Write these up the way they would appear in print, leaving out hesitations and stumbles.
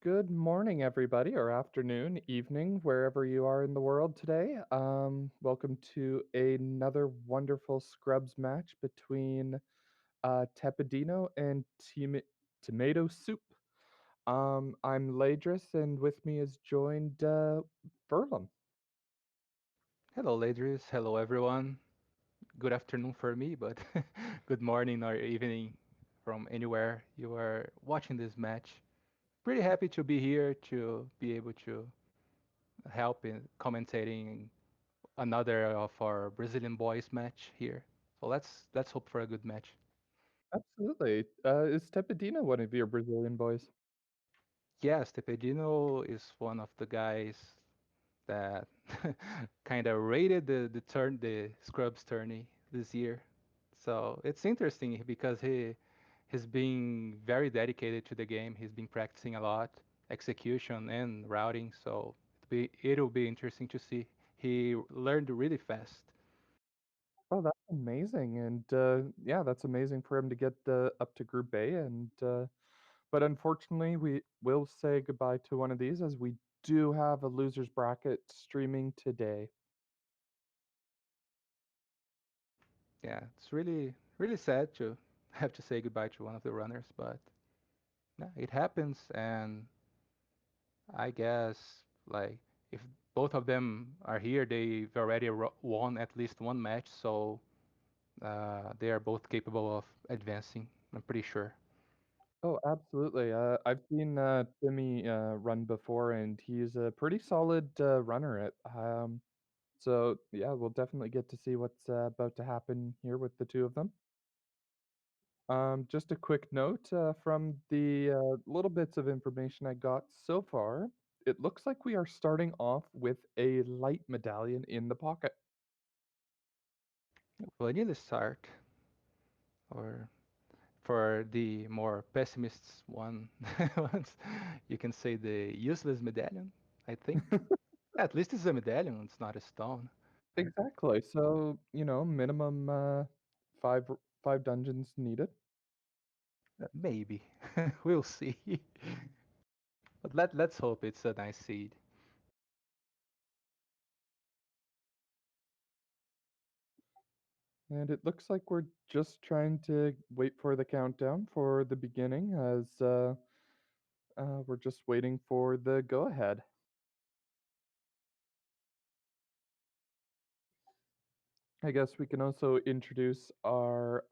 Good morning, everybody, or afternoon, evening, wherever you are in the world today. Welcome to another wonderful Scrubs match between Tepidino and Tomato Soup. I'm Ladris, and with me is joined Furlum. Hello, ladies. Hello, everyone. Good afternoon for me, but good morning or evening from anywhere you are watching this match. Pretty happy to be here to be able to help in commentating another of our Brazilian boys match here. So let's hope for a good match. Absolutely. Is Tepidino one of your Brazilian boys? Yes, Tepedino is one of the guys that kind of rated the Scrubs tourney this year. So it's interesting because he's being very dedicated to the game. He's been practicing a lot, execution and routing. So it'll be interesting to see. He learned really fast. Oh, that's amazing, and yeah, that's amazing for him to get up to Group A, and but unfortunately, we will say goodbye to one of these as we do have a losers bracket streaming today. Yeah, it's really sad to have to say goodbye to one of the runners, but yeah, it happens, and I guess like if both of them are here, they've already won at least one match, so they are both capable of advancing. I'm pretty sure. Oh, absolutely. I've seen Timmy run before, and he's a pretty solid runner. So yeah, we'll definitely get to see what's about to happen here with the two of them. Just a quick note from the little bits of information I got so far. It looks like we are starting off with a light medallion in the pocket. Vanilla start, or for the more pessimists ones, you can say the useless medallion. I think at least it's a medallion. It's not a stone. Exactly. So, minimum five five dungeons needed. Maybe we'll see. But let's hope it's a nice seed. And it looks like we're just trying to wait for the countdown for the beginning as we're just waiting for the go ahead. I guess we can also introduce our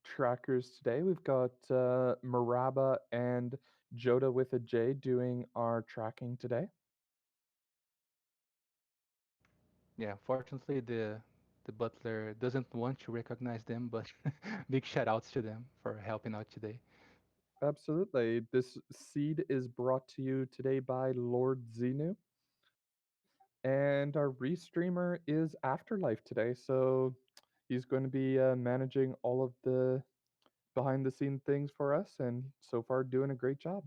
trackers today. We've got Maraba and Joda with a J doing our tracking today. Yeah, fortunately the butler doesn't want to recognize them, but big shout outs to them for helping out today. Absolutely. This seed is brought to you today by Lord Xenu. And our restreamer is Afterlife today, so he's going to be managing all of the behind the scene things for us, and so far doing a great job.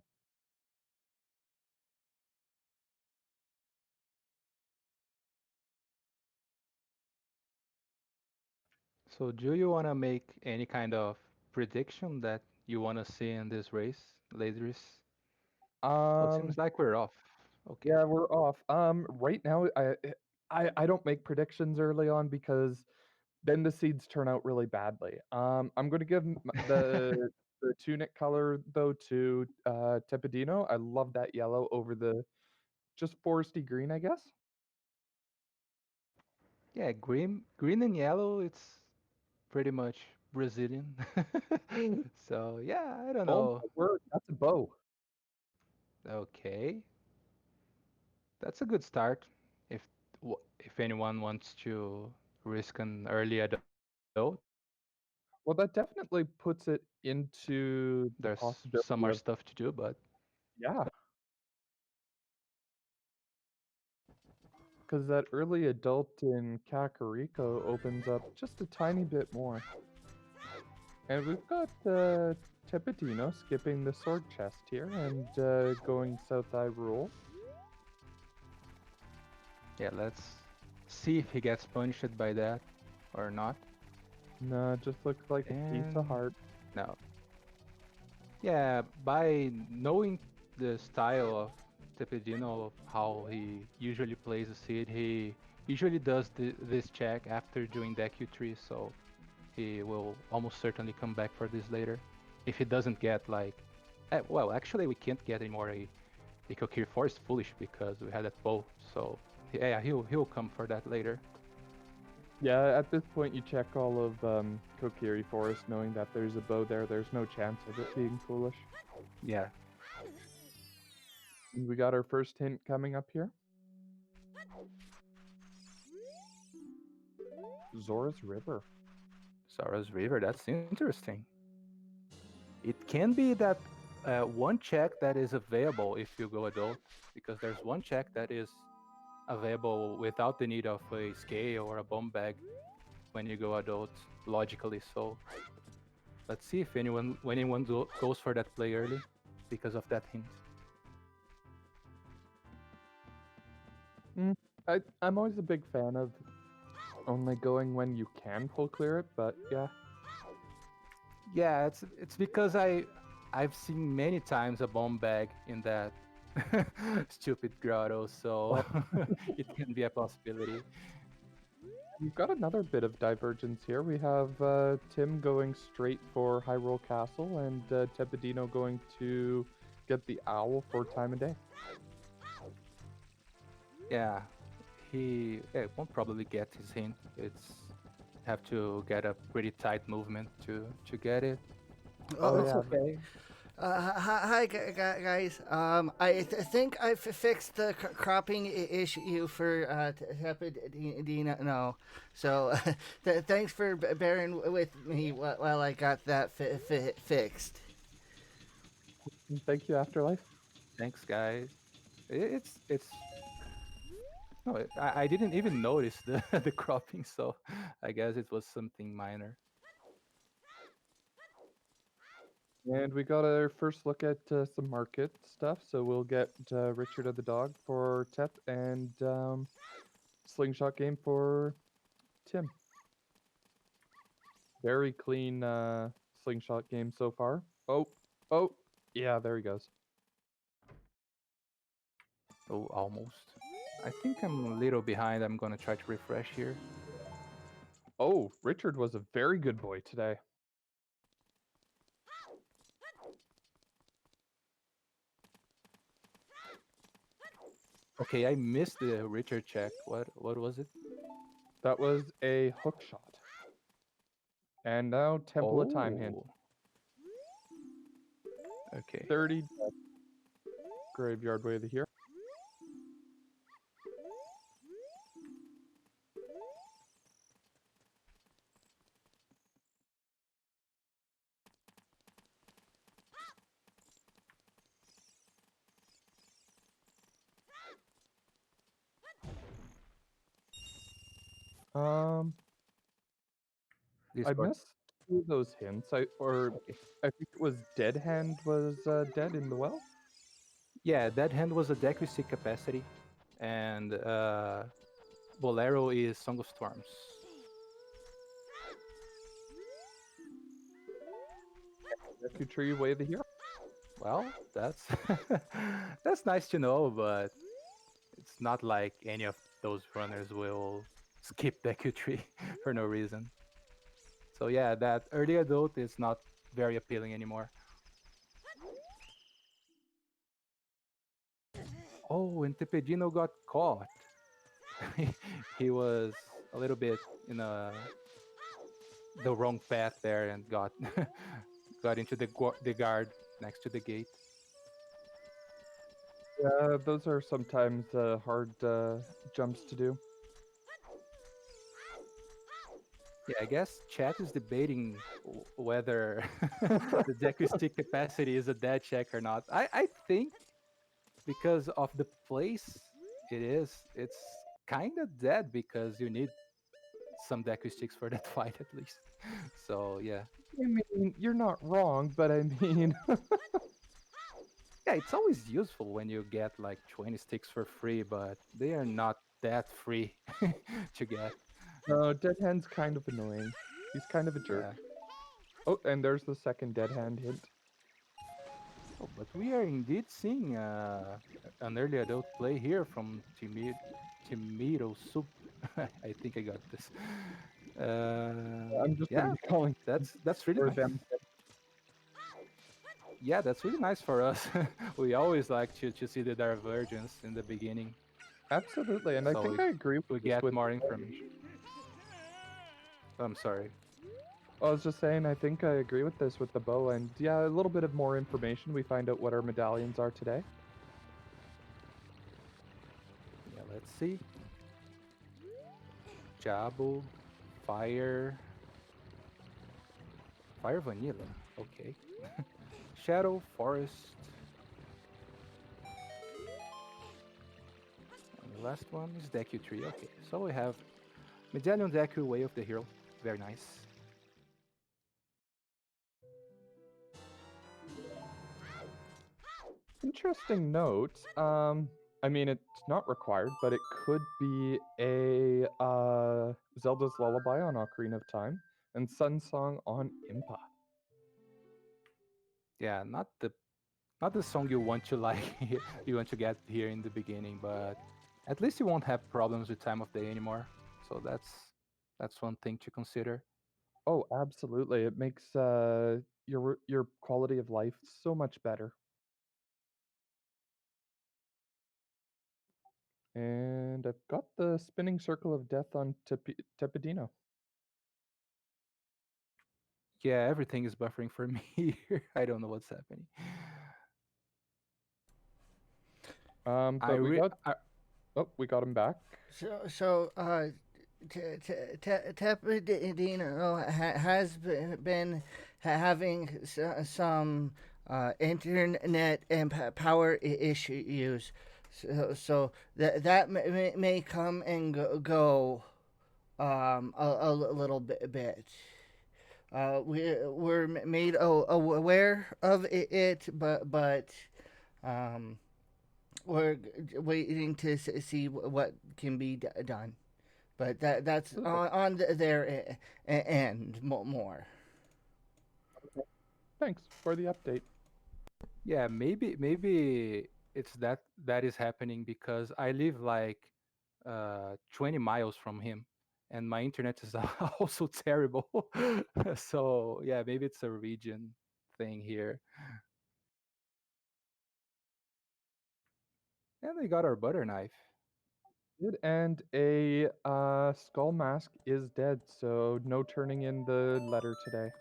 So do you want to make any kind of prediction that you want to see in this race, ladies? Oh, it Um, seems like we're off. Okay. yeah, we're off. Right now, I don't make predictions early on because then the seeds turn out really badly. I'm going to give the tunic color though to Tepidino. I love that yellow over the just foresty green, I guess. Yeah, green and yellow, it's pretty much Brazilian. So yeah, I don't Oh know. my word, that's a bow. Okay, that's a good start. If if anyone wants to risk an early adult, Well, that definitely puts it into the there's some possibility more of, stuff to do, but yeah, because that early adult in Kakariko opens up just a tiny bit more. And we've got Tepetino skipping the sword chest here and going South Eye Rule. yeah, let's see if he gets punished by that or not. No, it just looks like a piece of And heart. no, yeah, by knowing the style of Tepedino, of how he usually plays a seed. He usually does this check after doing the Q3, so he will almost certainly come back for this later. If he doesn't get like, well, actually we can't get anymore a Kokiri Forest Foolish because we had that bow. So yeah, he'll come for that later. Yeah, at this point you check all of Kokiri Forest knowing that there's a bow there. There's no chance of it being foolish. Yeah, And we got our first hint coming up here. Zora's River. Zara's River. That's interesting. It can be that one check that is available if you go adult, because there's one check that is available without the need of a scale or a bomb bag when you go adult, logically. So let's see if anyone goes for that play early because of that hint. Mm, I'm always a big fan of only going when you can full clear it, but yeah. Yeah, it's because I've seen many times a bomb bag in that stupid grotto, so Well, it can be a possibility. we've got another bit of divergence here. We have Tim going straight for Hyrule Castle and Tepedino going to get the owl for time of day. Yeah, he won't probably get his hint. It's have to get a pretty tight movement to get it, but Oh it's Oh, yeah, okay. hi, guys. Think I fixed the cropping issue for Tepidina. No, so thanks for bearing with me while I got that fixed. thank you, Afterlife. Thanks, guys. It's no, I didn't even notice the the cropping, so I guess it was something minor. And we got our first look at some market stuff. So we'll get Richard of the Dog for Tep and Slingshot Game for Tim. Very clean Slingshot game so far. Oh, yeah, there he goes. Oh, almost. I think I'm a little behind. I'm gonna try to refresh here. Oh, Richard was a very good boy today. Okay, I missed the Richard check. What was it? That was a hook shot. And now Temple of Time hint. Oh, okay. 30 Graveyard Way of the Hero. Um, I Discord. missed two of those hints. Okay. I think it was Dead Hand was dead in the well. Yeah, Dead Hand was a deck with stick capacity, and Bolero is Song of Storms. Deku Tree Way of the Hero. Well, that's that's nice to know, but it's not like any of those runners will skip Deku Tree for no reason. So yeah, that early adult is not very appealing anymore. Oh, and Tepedino got caught. He was a little bit in the wrong path there and got got into the guard next to the gate. Yeah, those are sometimes hard jumps to do. Yeah, I guess chat is debating whether the deck with stick capacity is a dead check or not. I think because of the place it is, it's kind of dead because you need some deck with sticks for that fight at least. So yeah, I mean, you're not wrong, but I mean, yeah, it's always useful when you get like 20 sticks for free, but they are not that free to get. no, Dead Hand's kind of annoying. He's kind of a jerk. Yeah. Oh, and there's the second Dead Hand hint. Oh, but we are indeed seeing an early adult play here from Timiro Soup. I think I got this. I'm just gonna Yeah, be calling that's really for nice. them. Yeah, that's really nice for us. We always like to see the divergence in the beginning, Absolutely, and I so think I agree with we this get with. more information. I'm sorry. I was just saying, I think I agree with this with the bow, and yeah, a little bit of more information. We find out what our medallions are today. Yeah, let's see. Jabu, fire, fire vanilla. Okay. Shadow, forest, and the last one is Deku tree. Okay, so we have Medallion Deku, Way of the Hero. Very nice. Interesting note. I mean, it's not required, but it could be a Zelda's Lullaby on Ocarina of Time and Sun Song on Impa. Yeah, not the song you want to like you want to get here in the beginning, but at least you won't have problems with time of day anymore. So that's one thing to consider. Oh, absolutely. It makes your quality of life so much better. And I've got the spinning circle of death on Tepidino. Yeah, everything is buffering for me here. I don't know what's happening. I But we re got I, we got him back. Tepidino has been having some internet and power issues, so that may come and go a little bit. We're made aware of it, but um, we're waiting to see what can be done. But that's Absolutely. on their end more. Thanks for the update. yeah, maybe it's that is happening because I live like 20 miles from him and my internet is also terrible. So, yeah, maybe it's a region thing here. And we got our butter knife. Good, and a skull mask is dead, so no turning in the letter today.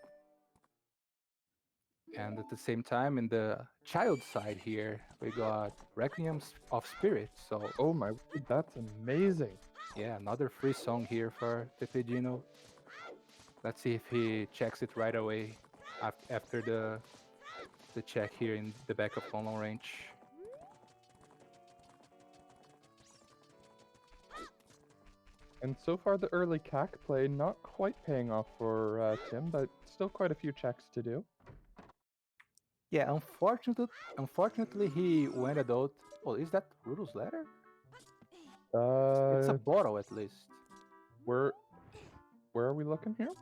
And at the same time, in the child side here, we got Requiem of Spirit. So, Oh my word, that's amazing. yeah, another free song here for Tepedino. Let's see if he checks it right away after the check here in the back of long range. And so far, the early CAC play not quite paying off for Tim, but still quite a few checks to do. Yeah, unfortunately, he went adult. Oh, is that Rudo's letter? It's a Uh, bottle at least. where where are we looking here?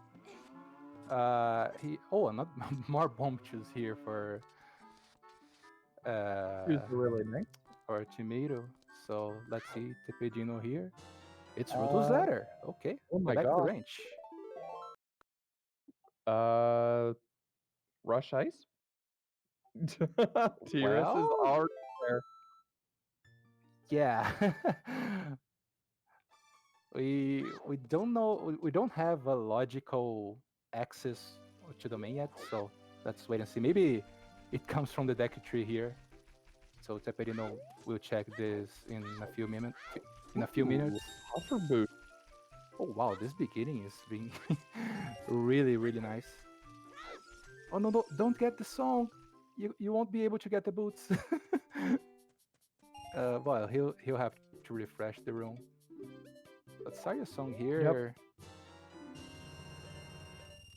He not more bombs here Here's uh the really nice. for tomato. So let's see Tepedino here. It's Rudo's Uh, letter. Okay, oh go my back to the god. range. Uh, Rush Ice. Tiras is Well, already there. yeah. We don't know we don't have a logical access to the main yet, so let's wait and see. Maybe it comes from the deck tree here. So Teperino will check this in a few minutes. In a few Ooh, minutes. Huffer Boot. Oh wow, this beginning is being really really nice. Oh no, no, don't get the song. You won't be able to get the boots. Well, he'll have to refresh the room. But Saya's song Yep. here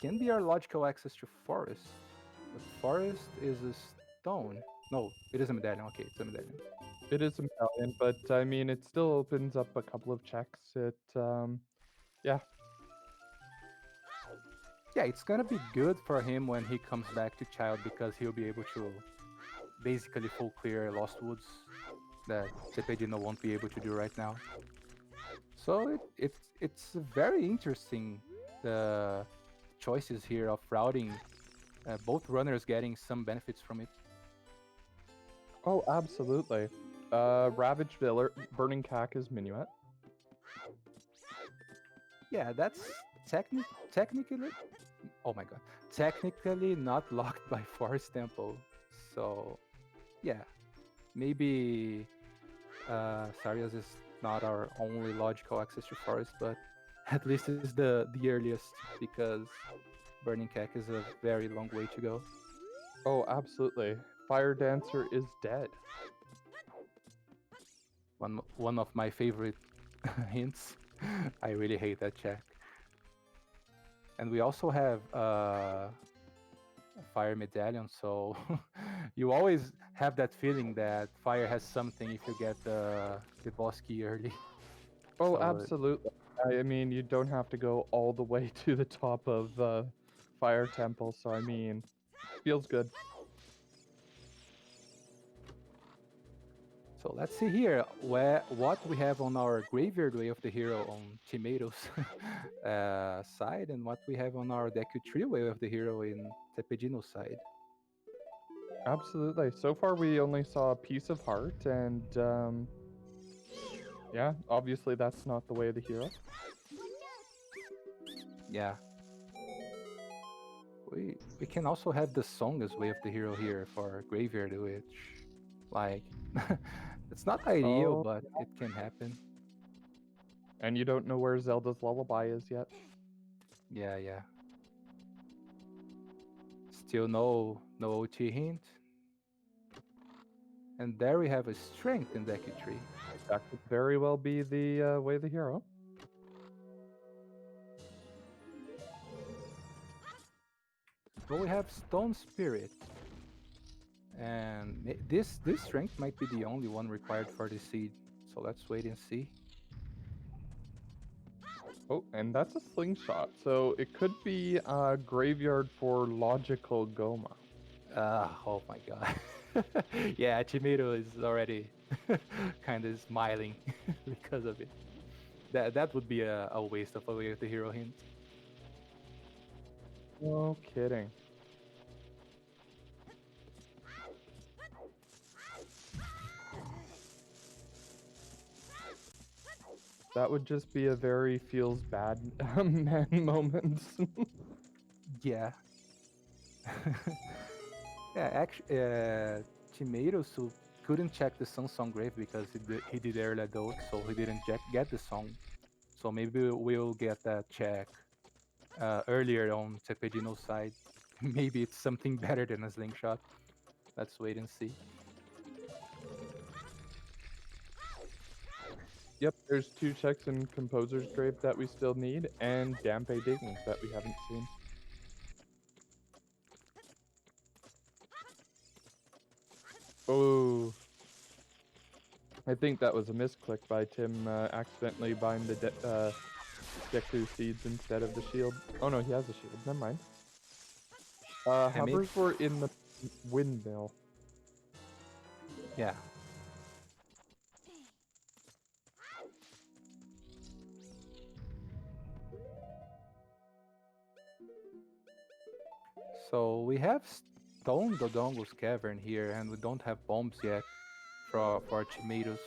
can be our logical access to forest. But forest is a stone. No, it is a medallion. Okay, it's a medallion. It is a medallion, but I mean, it still opens up a couple of checks. Yeah, Yeah, it's gonna be good for him when he comes back to child because he'll be able basically full clear Lost Woods that Cepedino won't be able to do right now. So it's very interesting the choices here of routing, both runners getting some benefits from it. Oh, absolutely. Ravaged Viller, Burning Cack is Minuet. Yeah, that's technically, oh my god, technically not locked by Forest Temple. So yeah, maybe Sarias is not our only logical access to Forest, but at least is the earliest because Burning Cack is a very long way to go. Oh, absolutely. Fire Dancer is dead. One of my favorite hints. I really hate that check. And we also have a fire medallion, so you always have that feeling that fire has something if you get the boss key early. Oh, So absolutely. I mean, you don't have to go all the way to the top of Fire Temple, so I mean, feels good. so let's see here what we have on our graveyard way of the hero on Tomatoes side, and what we have on our Deku Trio way of the hero in Tepejino's side. Absolutely. So far, we only saw a piece of heart, and yeah, obviously that's not the way of the hero. Yeah, we can also have the song as way of the hero here for graveyard, which like it's not ideal, Oh, but it can happen. and you don't know where Zelda's Lullaby is yet. Yeah, yeah. Still no OT hint. And there we have a strength in Deku Tree. That could very well be the way of the hero. But we have Stone Spirit. And this strength might be the only one required for the seed. So let's wait and see. Oh, and that's a slingshot, so it could be a graveyard for logical Goma. Oh my god. Yeah, Chimiro is already kind of smiling because of it. That would be a waste of a way of the hero hint. No kidding. That would just be a very feels bad man moment. Yeah. Yeah, actually, Chimeiro so couldn't check the Sun Grave because he did early adult, so he didn't get the song. So maybe we'll get that check earlier on Tepedino's side. Maybe it's something better than a slingshot. Let's wait and see. Yep, there's two checks in Composer's Grave that we still need, and Dampe Digging that we haven't seen. Oh, I think that was a misclick by Tim accidentally buying the Deku seeds instead of the shield. Oh no, he has a shield. Never mind. And maybe, Hovers were in the windmill. yeah. So we have Stone Dodongo's Cavern here, and we don't have bombs yet for Chimeiros.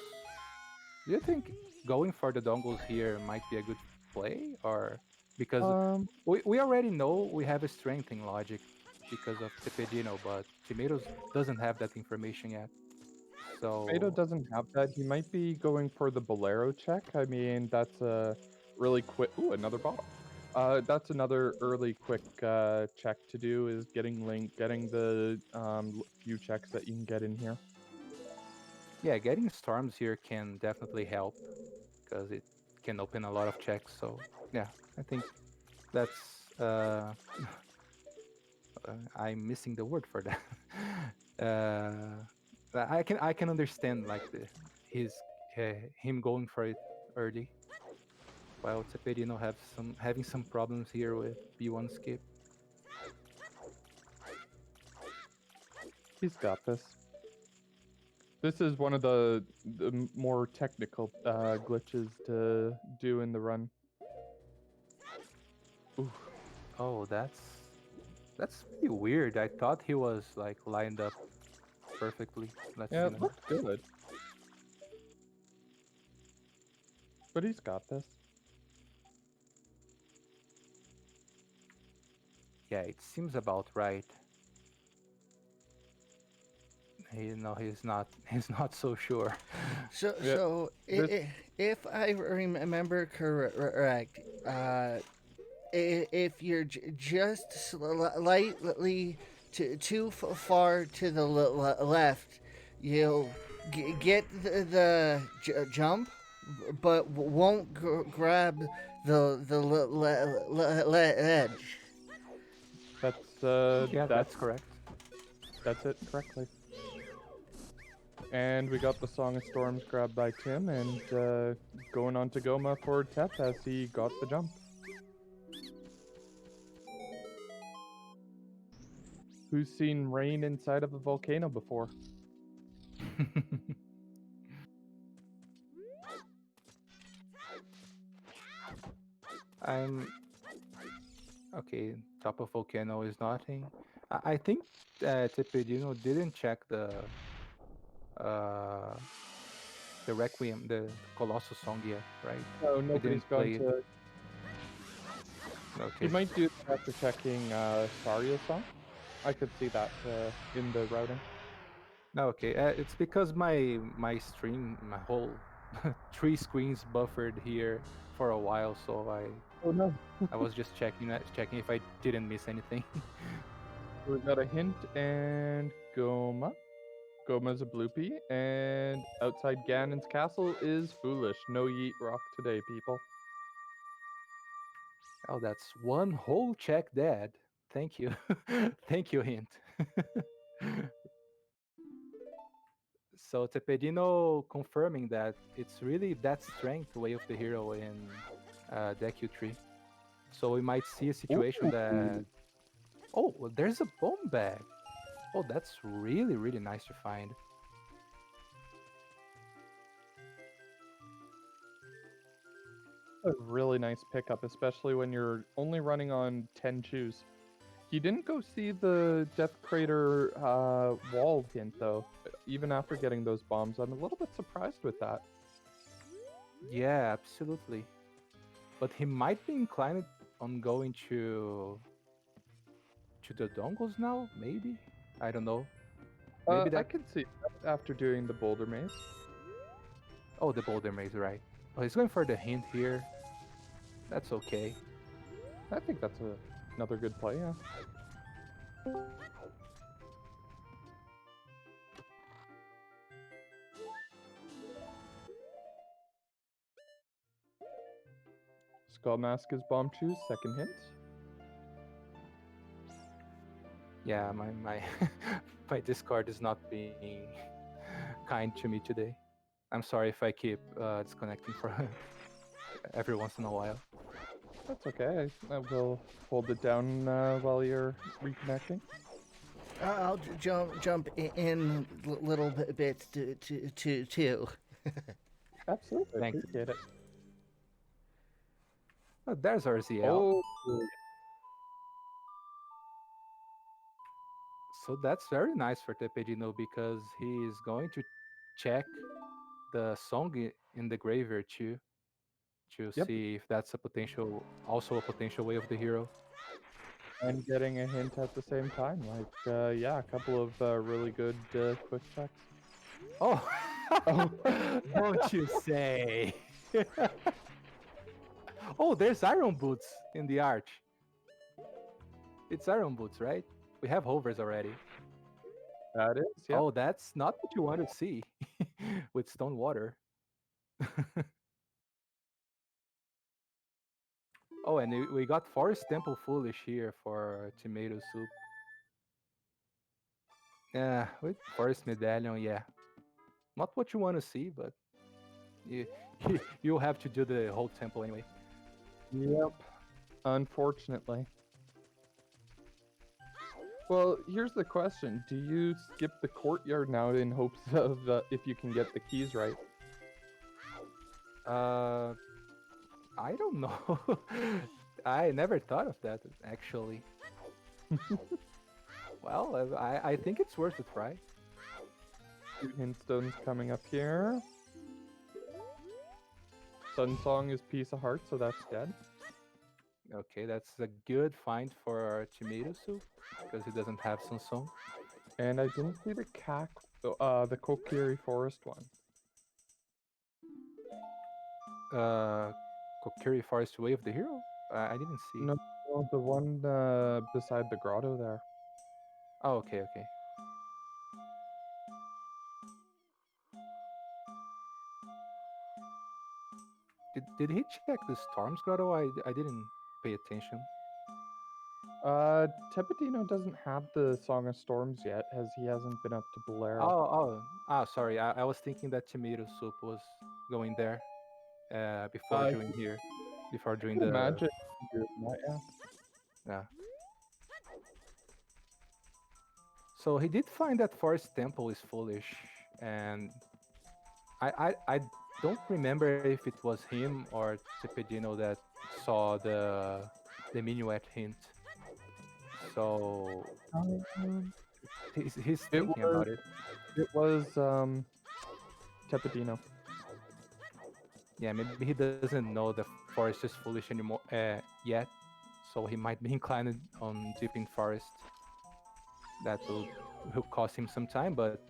Do you think going for the dongles here might be a good play, or because Um, we already know we have a strength in logic because of Tepedino, but Chimeiros doesn't have that information yet. Tomato So doesn't have that. He might be going for the Bolero check. I mean, that's a really quick. Ooh, another ball. That's another early quick check to do is getting Link, getting the few checks that you can get in here. yeah, getting storms here can definitely help because it can open a lot of checks. So yeah, I think that's I'm missing the word for that. I can understand like his him going for it early, while Cepedino having some problems here with B1 skip. He's got this. This is one of the more technical glitches to do in the run. Ooh, Oh, that's pretty weird. I thought he was like lined up perfectly. Let's yeah, see it now. looked good, but he's got this. Yeah, it seems about right. He's not. He's not so sure. So, Yeah, so this if I remember correct, if you're just slightly too far to the left, you'll get the jump, but won't grab the edge. that's Yeah, that's correct. that's it correctly. And we got the Song of Storms grabbed by Tim, and going on to Goma for Tep as he got the jump. Who's seen rain inside of a volcano before? I'm okay. Top of volcano is nothing. I think Tepedino didn't check uh the Requiem, the Colossus song yet, right? No, We nobody's didn't gone play it. to. He Okay. might do that after checking Sario's song. I could see that in the routing. No, okay. It's because my stream, my whole three screens buffered here for a while, so Oh no. I was just checking if I didn't miss anything. We got a hint and Goma. Goma's a bloopy, and outside Ganon's castle is foolish. No yeet rock today, people. Oh, that's one whole check dead. Thank you. Thank you, hint. So Tepedino confirming that it's really that strength way of the hero in deck U3. So we might see a situation that, Ooh, oh, well, there's a bomb bag. Oh, that's really, really nice to find. a really nice pickup, especially when you're only running on 10 chews. He didn't go see the Death Crater wall hint, though, even after getting those bombs. I'm a little bit surprised with that. Yeah, absolutely. But he might be inclined on going to the dongles now, maybe? I don't know. Maybe I that. can see that after doing the Boulder Maze. Oh, the boulder maze, right. Oh, he's going for the hint here. That's okay. I think that's another good play, yeah. Skull Mask is Bomb Choose, second hint. Yeah, my my Discord is not being kind to me today. I'm sorry if I keep disconnecting for every once in a while. That's okay. I will hold it down while you're reconnecting. I'll jump in little bit to too. Absolutely, Thanks. appreciate it. Oh, there's RZL. Oh, So that's very nice for Tepedino because he is going to check the song in the graveyard too to yep. see if that's a potential, also a potential way of the hero. And getting a hint at the same time. Like, yeah, a couple of really good quick checks. Oh, Oh, don't you say? Oh, there's Iron Boots in the arch. It's Iron Boots, right? We have hovers already. that is, yep. Oh, that's not what you want to see with Stone Water. Oh, and we got Forest Temple Foolish here for tomato soup. Yeah, with Forest Medallion, yeah. Not what you want to see, but you, you'll have to do the whole temple anyway. Yep. Unfortunately. Well, here's the question: do you skip the courtyard now in hopes of if you can get the keys right? Uh, I don't know. I never thought of that actually. Well, I think it's worth a try. Two hintstones coming up here. Sunsong is piece of heart, so that's dead. Okay, that's a good find for tomato soup because he doesn't have Samsung. And I didn't see the Kokiri forest one. Uh, Kokiri Forest Way of the Hero? I didn't see. No, no, the one beside the grotto there. Oh, okay, okay. Did he check the Storms Grotto? I didn't pay attention. Tepetino doesn't have the Song of Storms yet, as he hasn't been up to Bolero. Sorry. I was thinking that tomato soup was going there before I doing here, before doing could the imagine doing that, yeah. yeah. So he did find that Forest Temple is foolish, and I don't remember if it was him or Cepedino that saw the minuet hint. So Um, he's it thinking was about it. it was Tepetino. Yeah, maybe he doesn't know the forest is foolish anymore yet, so he might be inclined on deep in forest. That will cost him some time, but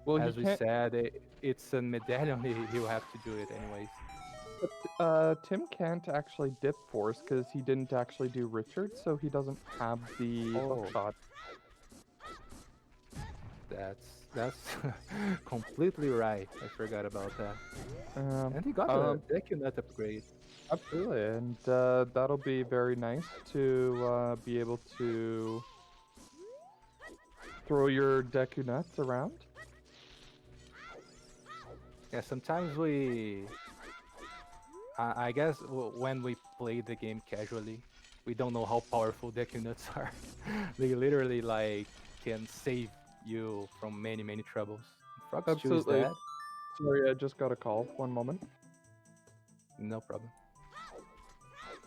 Well, he as we can't. said, it's a medallion. He'll have to do it anyways. Tim can't actually dip force because he didn't actually do Richard, so he doesn't have the Oh, hookshot. that's completely right. I forgot about that. Um, And he got a um, Dekunut upgrade. Absolutely, and that'll be very nice to be able to throw your Deku nuts around. Yeah, sometimes I guess when we play the game casually, we don't know how powerful Decunuts are. They literally like can save you from many troubles. Frog's Chew is Absolutely. dead. Sorry, I just got a call. One moment. No problem.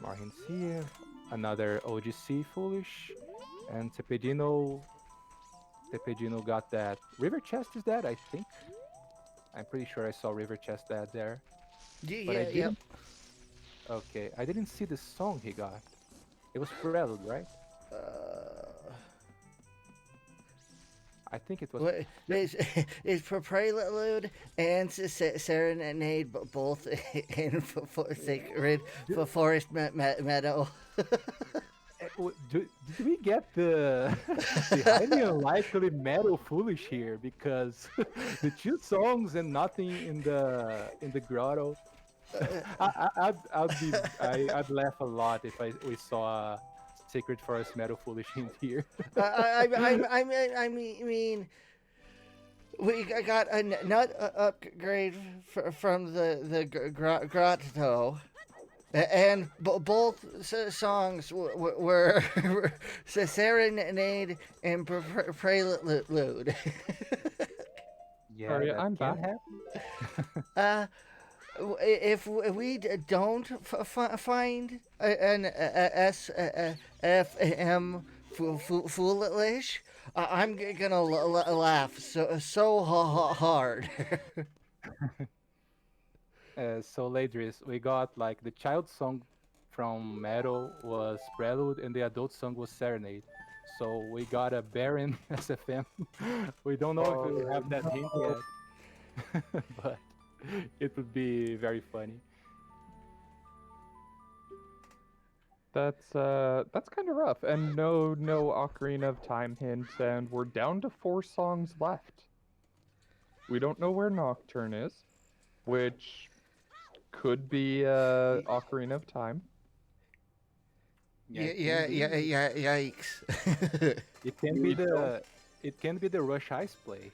More hints here. Another OGC foolish. And Tepedino got that. River Chest is dead, I think. I'm pretty sure I saw River Chest dead there. But I Yeah, yep. didn't. Okay, I didn't see the song he got. It was Prelude, right? Uh, I think it was. what is Prelude and Serenade both in Sacred Do, Forest Meadow? did we get the the highly unlikely metal foolish here because the two songs and nothing in the grotto. I'd laugh a lot if we saw Sacred Forest metal foolish in here. I mean, we got a nut upgrade from the grotto. And both songs were Serenade and Prelude. Yeah, Sorry, that I'm can back. happen. uh, if we don't find an FM foolish, I'm gonna laugh so hard. So Ladris, we got like the child song from Metal was Prelude and the adult song was Serenade. So we got a Baron SFM. We don't know if we Oh have that hint no, yet, but it would be very funny. that's kind of rough. And no Ocarina of Time hint, and we're down to 4 songs left. We don't know where Nocturne is, which could be Ocarina of Time. Yeah, Yeah, it can be. yikes. It can be We don't. the Rush Ice play.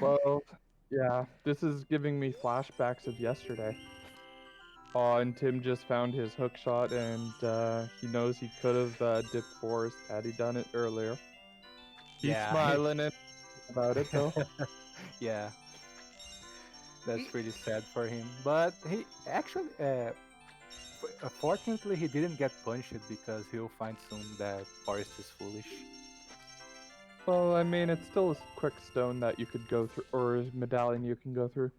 Well, yeah, this is giving me flashbacks of yesterday. And Tim just found his hook shot, and he knows he could have dipped Forest had he done it earlier. He's Yeah, smiling and about it though. yeah, that's pretty sad for him. But he actually, fortunately, he didn't get punished because he'll find soon that Forest is foolish. Well, I mean, it's still a quick stone that you could go through, or a medallion you can go through.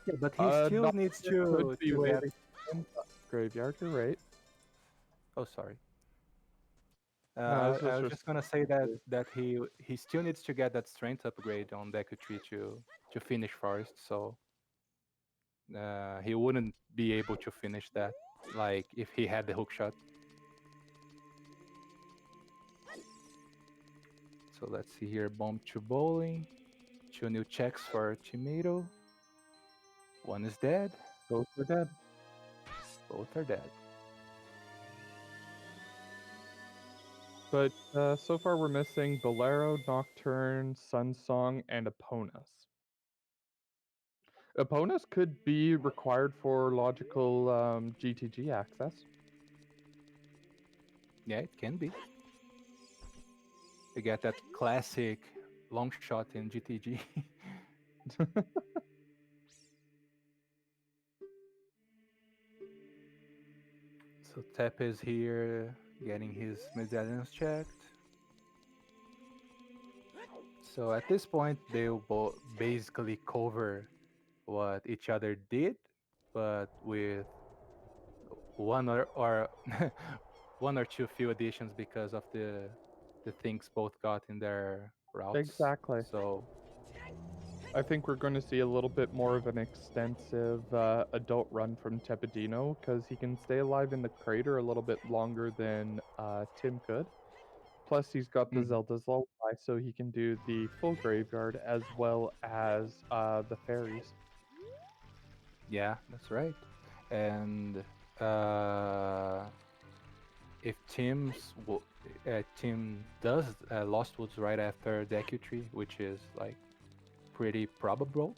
Yeah, but he still Not needs could be to get. waiting in the graveyard. You're right. Oh, sorry. No, I was I just was just gonna say that he still needs to get that strength upgrade on Deku Tree to finish Forest. So he wouldn't be able to finish that like if he had the hook shot. So let's see here. Bomb to bowling. Two new checks for Tomato. One is dead. both are dead. Both are dead. But so far we're missing Bolero, Nocturne, Sunsong, and Eponus. Eponus could be required for logical GTG access. Yeah, it can be. You get that classic long shot in GTG. So Tep is here getting his medallions checked. So at this point, they'll basically cover what each other did, but with one or one or two few additions because of the things both got in their routes. Exactly. So I think we're going to see a little bit more of an extensive adult run from Tepidino because he can stay alive in the crater a little bit longer than Tim could. Plus, he's got the mhm, Zelda's Lullaby, so he can do the full graveyard as well as the fairies. yeah, that's right. And uh, if Tim does Lost Woods right after Deku Tree, which is like pretty probable,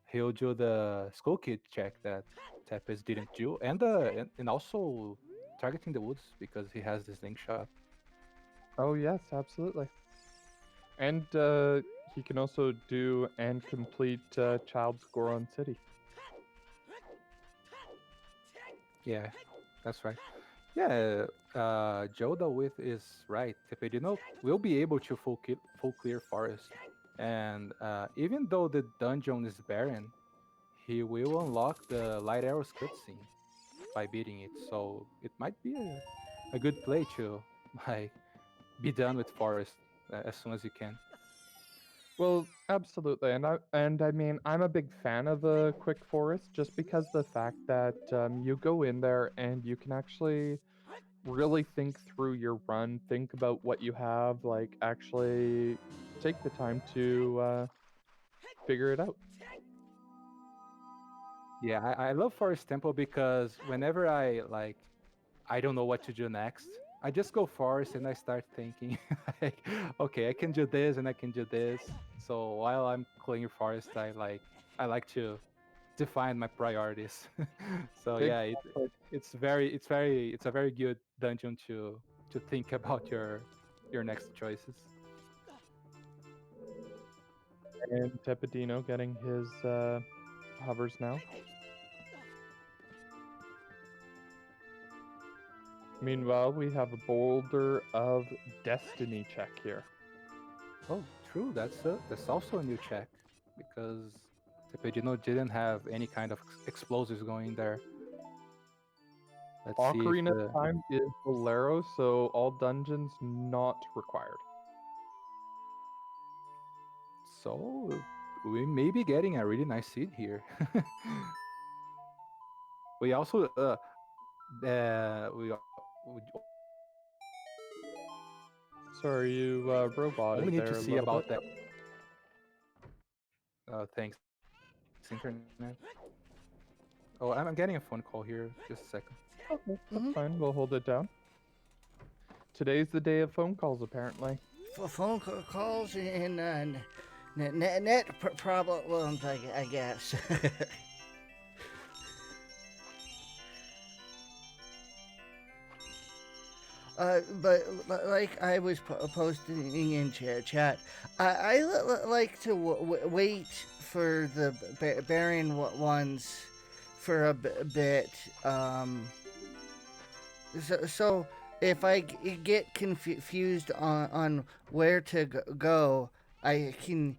he'll do the Skull Kid check that Tepes didn't do, and also targeting the woods because he has this slingshot. Oh, yes, absolutely. And he can also do and complete Child's Goron City. Yeah, that's right. Yeah, Joda with is right. Tepedino will be able to full clear forest, and even though the dungeon is barren, he will unlock the light arrows cutscene by beating it. So it might be a good play to like be done with forest as soon as you can. Well, absolutely, and I mean I'm a big fan of the quick forest just because the fact that you go in there and you can actually really think through your run, think about what you have, like actually take the time to figure it out. Yeah, I love Forest Temple because whenever I don't know what to do next, I just go forest and I start thinking like, okay, I can do this and I can do this. So while I'm clearing forest, I like to define my priorities. So yeah, Exactly. it's a very good dungeon to think about your next choices. And Tepidino getting his hovers now. Meanwhile, we have a Boulder of Destiny check here. Oh, true. That's also a new check because Tepedino didn't have any kind of explosives going there. Let's see if Ocarina of the Time is Bolero, so all dungeons not required. so we may be getting a really nice seed here. We also we Sorry, you only roboted need to there a see little bit. about that. Thanks, internet. Oh, I'm getting a phone call here. Just a second. Okay, that's Mm-hmm. fine. We'll hold it down. Today's the day of phone calls, apparently. Phone calls and net problems, I guess. But like I was posting in chat, I like to wait for the barren ones for a bit. So if I get confused on where to go, I can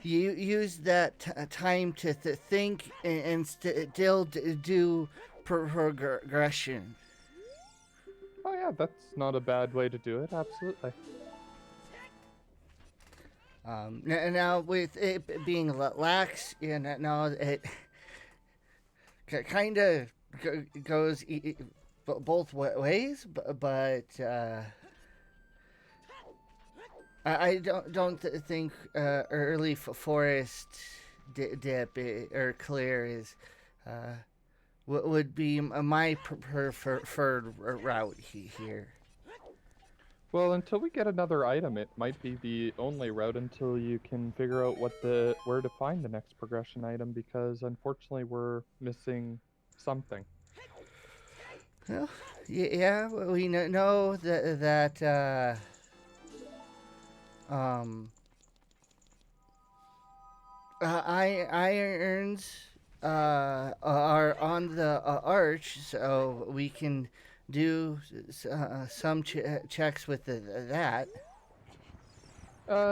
use that time to think and still do progression. Oh yeah, that's not a bad way to do it. Absolutely. Now with it being lax, now it kind of goes both ways, but I don't think early forest dip or clear is uh, would be my preferred route here. Well, until we get another item, it might be the only route until you can figure out where to find the next progression item because unfortunately we're missing something. Well, yeah, we know that um, irons are on the arch, so we can do some checks with that.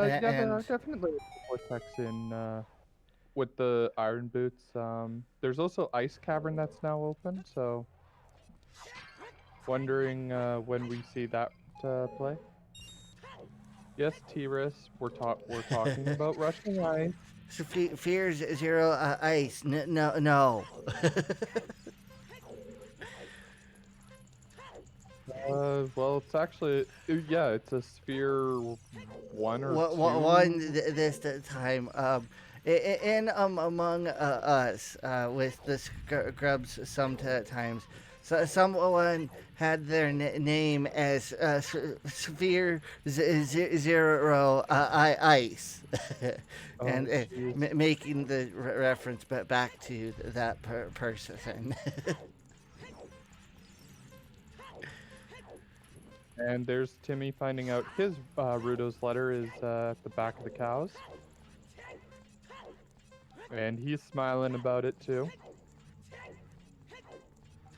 Yeah, there And are definitely vortex in with the iron boots. There's also ice cavern that's now open, so wondering when we see that play. Yes, Tiris, we're talking about rushing ice. fears zero ice. No, no. Well, it's actually yeah, it's a sphere one or One two. this time. In among us with the scrubs sometimes. So someone had their name as Sphere Zero Ice, and Oh, jeez. making the reference back to that person. And there's Timmy finding out his Rudo's letter is at the back of the cows, and he's smiling about it too.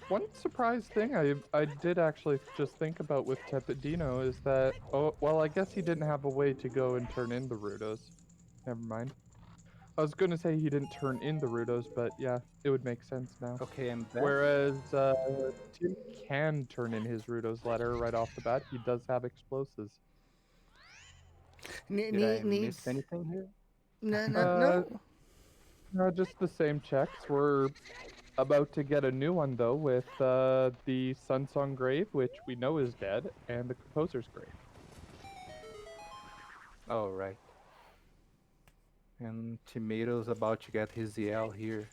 One surprise thing I did actually just think about with Tepidino is that oh well I guess he didn't have a way to go and turn in the Rudos. Never mind. I was gonna say he didn't turn in the Rudos, but yeah, it would make sense now. Okay, I'm back. Whereas Tim can turn in his Rudos letter right off the bat. He does have explosives. Did I miss Needs anything here? no no Uh, no. no, just the same checks. We're about to get a new one though with the Sunsong grave, which we know is dead, and the composer's grave. Oh, right. And Tomato's about to get his ZL here.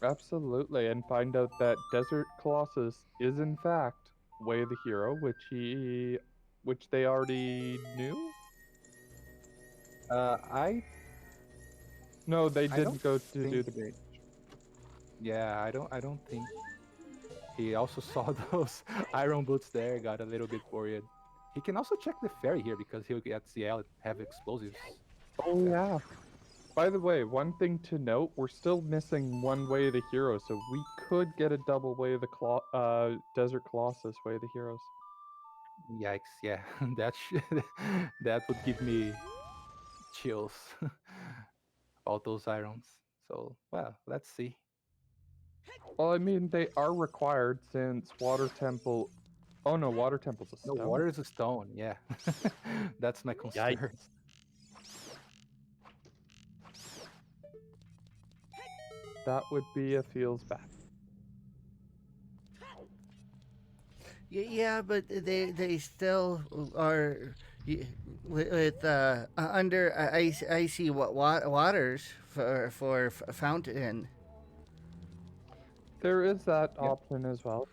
Absolutely, and find out that Desert Colossus is in fact Way of the Hero, which they already knew. I No, they I don't didn't go to think. do the bait. Yeah, I don't think he also saw those iron boots there. Got a little bit worried. He can also check the ferry here because he'll get CL and have explosives. Oh Yeah. yeah. By the way, one thing to note, we're still missing one Way of the Hero, so we could get a double Way of the Desert Colossus Way of the Heroes. Yikes! Yeah, that would give me chills. All those irons. So well, let's see. Well, I mean, they are required since Water Temple. Oh no, Water Temple's a No, stone. water is a stone. Yeah, that's my concern. Yikes. That would be a feels bad. Yeah, but they still are with under icy waters for fountain. There is that Yep, option as well.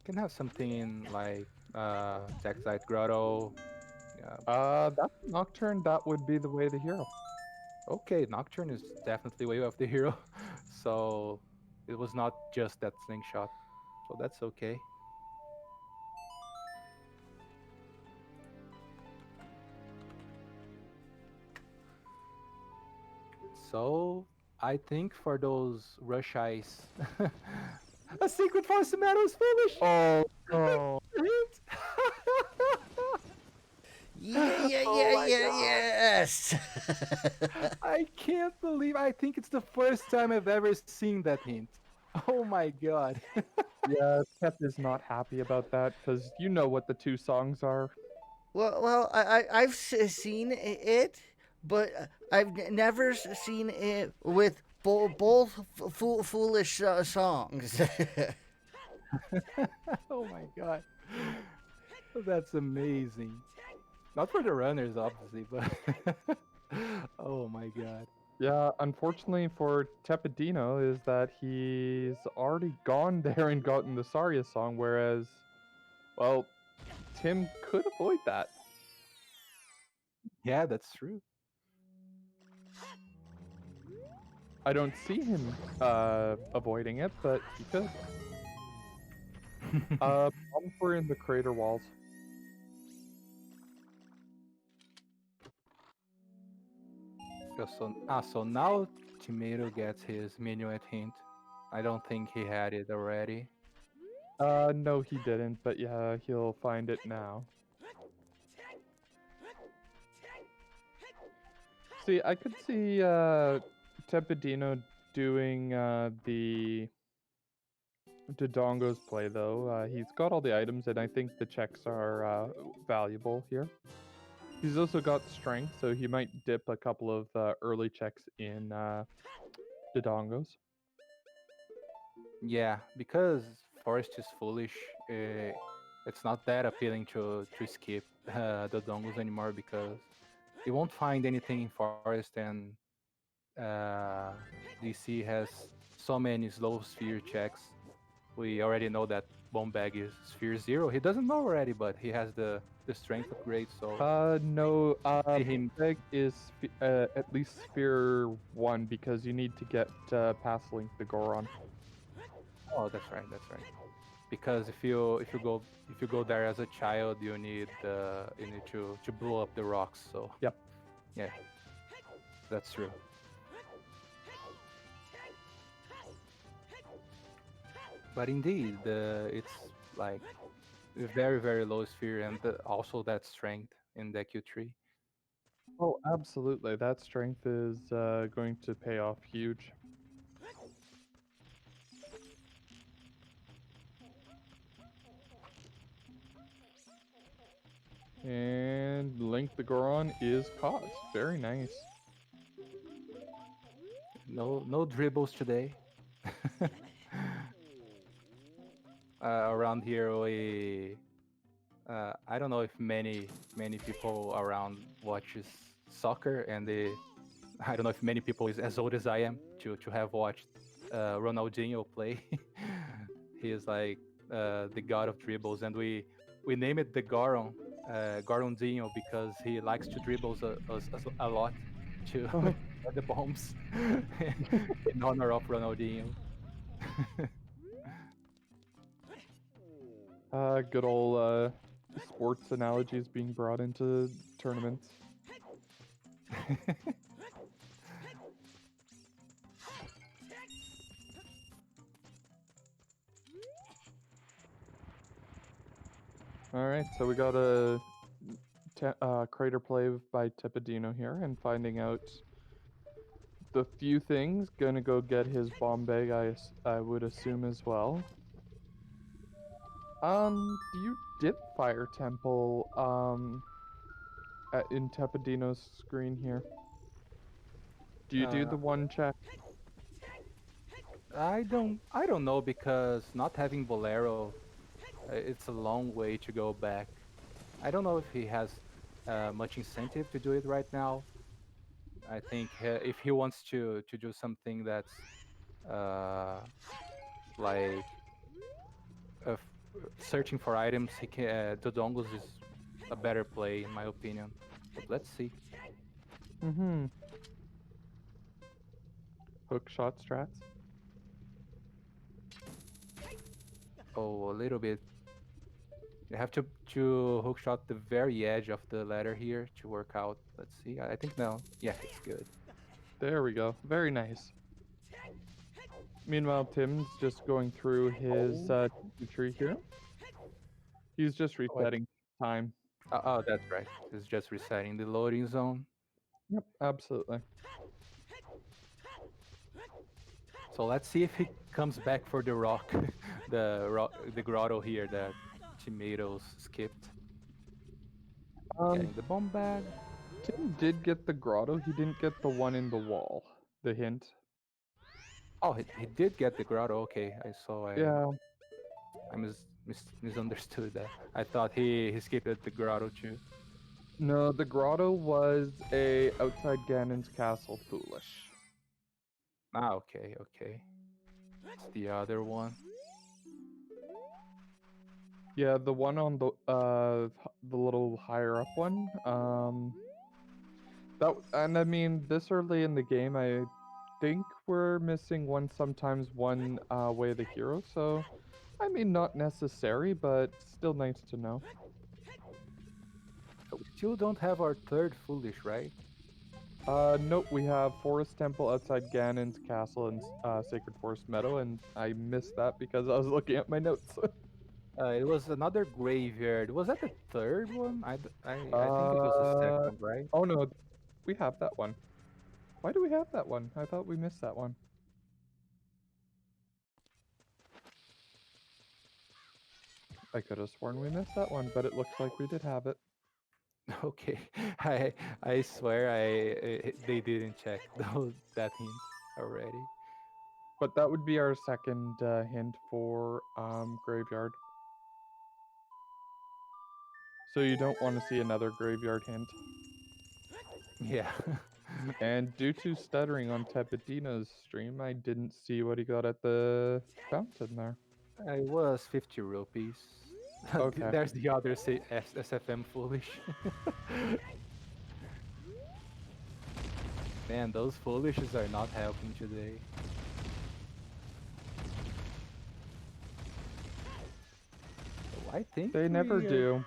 can have something like Texite Grotto. Yeah. That's Nocturne. That would be the Way of the Hero. Okay, Nocturne is definitely way of the hero. So it was not just that slingshot. So that's okay. So I think for those rush ice, a secret force metal is foolish. Oh no. Yeah, yeah, Oh yeah, my yeah, god! yes. I can't believe. I think it's the first time I've ever seen that hint. Oh my god! Yeah, Tep is not happy about that because you know what the two songs are. I've seen it, but I've never seen it with both foolish songs. Oh my god! That's amazing. Not for the runners, obviously, but oh my god. Yeah, unfortunately for Tepidino is that he's already gone there and gotten the Saria song, whereas, well, Tim could avoid that. Yeah, that's true. I don't see him avoiding it, but he could. Bombs were in the crater walls. So now Tomato gets his minuet hint. I don't think he had it already. No, he didn't, but yeah, he'll find it now. See, I could see Tepidino doing the Dodongo's play though. He's got all the items, and I think the checks are valuable here. He's also got strength, so he might dip a couple of early checks in Dodongos. Yeah, because Forest is foolish. It's not that appealing to skip the dongles anymore because you won't find anything in Forest, and uh, DC has so many slow sphere checks. We already know that Bombag is sphere 0. He doesn't know already, but he has the strength upgrade, so No, see him. Beg is at least Sphere 1 because you need to get past Link the Goron. Oh, that's right, that's right. Because if you go there as a child, you need to blow up the rocks. So Yep. yeah, that's true. But indeed, it's like a very very low sphere, and also that strength in the Q3. Oh, absolutely. That strength is going to pay off huge. And Link the Goron is caught. Very nice. No dribbles today. Around here, I don't know if many people around watches soccer, and I don't know if many people is as old as I am to have watched Ronaldinho play. He is like the god of dribbles, and we name it the Garon, Garondinho, because he likes to dribbles a lot to Oh, get the bombs in honor of Ronaldinho. good old sports analogies being brought into tournaments. All right, so we got a crater play by Tepidino here, and finding out the few things. Gonna go get his bomb bag, I would assume as well. You did Fire Temple, in Tepidino's screen here. Do you do uh, the one check? I don't know because not having Bolero, it's a long way to go back. I don't know if he has much incentive to do it right now. I think if he wants to do something that's uh, like searching for items, he can Dodongos is a better play in my opinion. But let's see. Mm-hmm. Hook shot strats. Oh, a little bit. You have to hook shot the very edge of the ladder here to work out. Let's see. I think no. Yeah, it's good. There we go. Very nice. Meanwhile, Tim's just going through his Oh, tree here. He's just oh, resetting time. oh, that's right. It's just resetting the loading zone. Yep, absolutely. So let's see if he comes back for the rock, the grotto here that Tomatoes skipped. Um, Getting the bomb bag. Tim did get the grotto. He didn't get the one in the wall. The hint. Oh, he did get the grotto. Okay, I saw. Yeah. Misunderstood that. I thought he skipped the grotto too. No, the grotto was a outside Ganon's castle foolish. Ah, okay, okay. It's the other one. Yeah, the one on the little higher up one. That and I mean this early in the game, I think we're missing one sometimes one way of the hero. So I mean not necessary, but still nice to know. So we still don't have our third foolish, right? Nope, we have Forest Temple outside Ganon's castle and Sacred Forest Meadow, and I missed that because I was looking at my notes. It was another graveyard. Was that the third one? I think it was the uh, second, right? oh no, we have that one. Why do we have that one? I thought we missed that one. I could have sworn we missed that one, but it looks like we did have it. Okay, I swear they didn't check that hint already. But that would be our second hint for graveyard. So you don't want to see another graveyard hint. Yeah. And due to stuttering on Tepidino's stream, I didn't see what he got at the fountain there. It was 50 rupees. Okay. There's the other SFM foolish. Man, those foolishes are not helping today. So They never do.